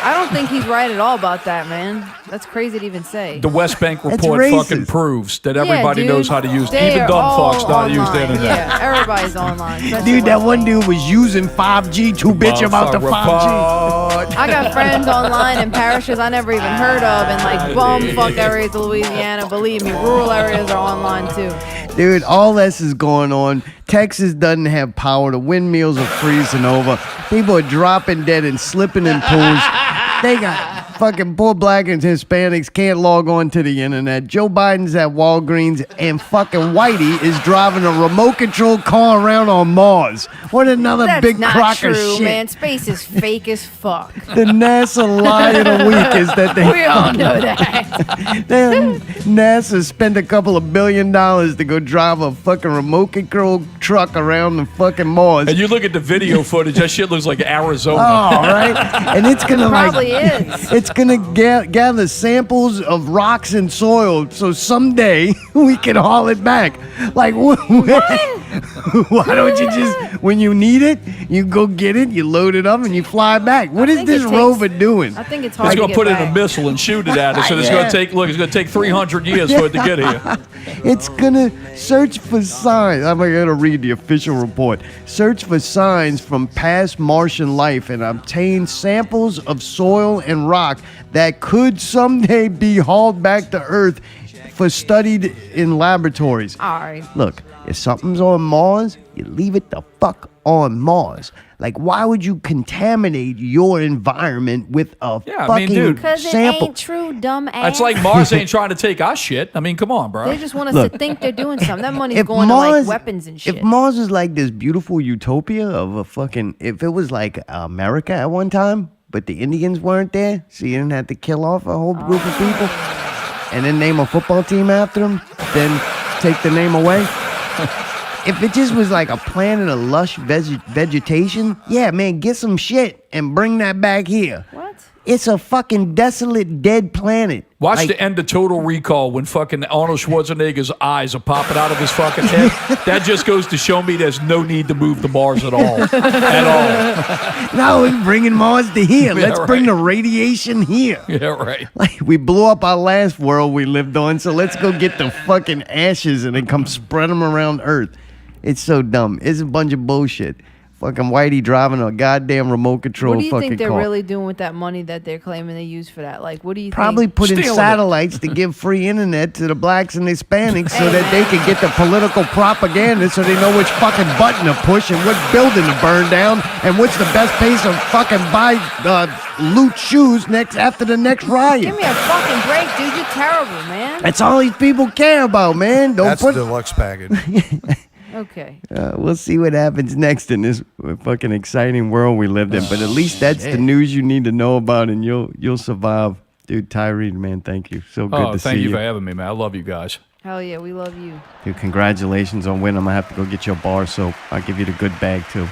I don't think he's right at all about that, man. That's crazy to even say. The West Bank That's report racist. fucking proves that Yeah, everybody dude, knows how to use. they Even are dumb all fucks know how to use the online. internet. Yeah, everybody's online. especially Dude, that West one Bank. dude was using 5G, too bitch about the 5G. I got friends online in parishes I never even heard of in like bumfuck areas of Louisiana. Believe me, rural areas are online too. Dude, all this is going on. Texas doesn't have power. The windmills are freezing over. People are dropping dead and slipping in pools. They got fucking poor black and Hispanics can't log on to the internet. Joe Biden's at Walgreens and fucking Whitey is driving a remote control car around on Mars. What another That's big not crock true, of shit. man. Space is fake as fuck. The NASA lie of the week is that they We all know that. NASA spent a couple of $1 billion to go drive a fucking remote control truck around the fucking Mars. And you look at the video footage, that shit looks like Arizona. Oh, right. And it's gonna Probably like is. it's gonna gather samples of rocks and soil, so someday we can haul it back. Like, why don't you just, when you need it, you go get it, you load it up, and you fly back? What is think this it takes- rover doing? I think it's hard It's to going get to put back. in a missile and shoot it at us, and it's Yeah. going to take. Look, it's going to take 300 years for it to get here. It's gonna search for signs. I'm gonna read the official report. Search for signs from past Martian life and obtain samples of soil and rock that could someday be hauled back to Earth for studied in laboratories. All right. Look, If something's on Mars, you leave it the fuck on Mars. Like, why would you contaminate your environment with a Yeah, I fucking mean, dude. Because it sample? ain't true, dumb ass. It's like Mars ain't trying to take our shit. I mean, come on, bro. They just want us Look, to think they're doing something. That money's if going Mars, to like weapons and shit. If Mars was like this beautiful utopia of a fucking, if it was like America at one time, but the Indians weren't there, so you didn't have to kill off a whole group of people, and then name a football team after them, then take the name away. If it just was like a planet of lush vegetation, yeah, man, get some shit and bring that back here. What? It's a fucking desolate, dead planet. Watch Like, the end of Total Recall when fucking Arnold Schwarzenegger's eyes are popping out of his fucking head. That just goes to show me there's no need to move to Mars at all. At all. No, we're bringing Mars to here. Yeah, Let's bring right. the radiation here. Yeah, right. Like, we blew up our last world we lived on, so let's go get the fucking ashes and then come spread them around Earth. It's so dumb. It's a bunch of bullshit. Fucking Whitey driving a goddamn remote control What do you fucking think they're car. really doing with that money that they're claiming they use for that? Like, what do you Probably think? putting Stealing it. satellites to give free internet to the blacks and Hispanics so that they can get the political propaganda so they know which fucking button to push and what building to burn down and what's the best place to fucking buy loot shoes next after the next riot. Give me a fucking break, dude. You're terrible, man. That's all these people care about, man. Don't That's put. the deluxe package. Okay. We'll see what happens next in this fucking exciting world we lived in. But at least that's the news you need to know about, and you'll survive, dude. Tyree, man, thank you. So good to see Thank you you. for having me, man. I love you guys. Hell yeah, we love you. Dude, congratulations on winning. I'm gonna have to go get your bar soap. I'll give you the good bag too.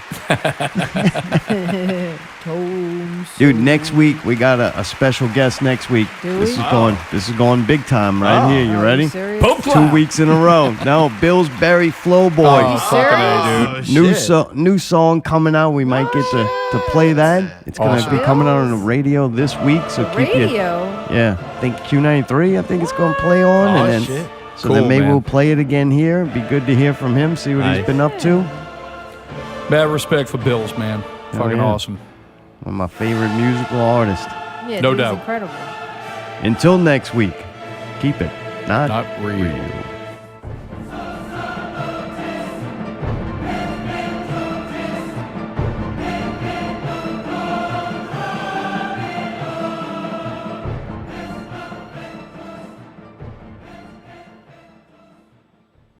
Dude, next week we got a special guest next week. Do This we? is going big time right here. You Are ready? you serious? Pope 2 clap. weeks in a row. No, Bill's Berry Flow Boy. Oh, fucking A, dude. New song coming out. We might get to play that. It's gonna Awesome. be coming out on the radio this week. So keep you. Radio? Yeah, I think Q93. I think it's gonna play on, Oh, and then shit. so Cool, then maybe man. we'll play it again here. Be good to hear from him. See what he's Nice. been up to. Mad respect for Bills, man. Fucking yeah. awesome. One of my favorite musical artists. Yeah, No dude's doubt. incredible. Until next week, keep it not Not real. real.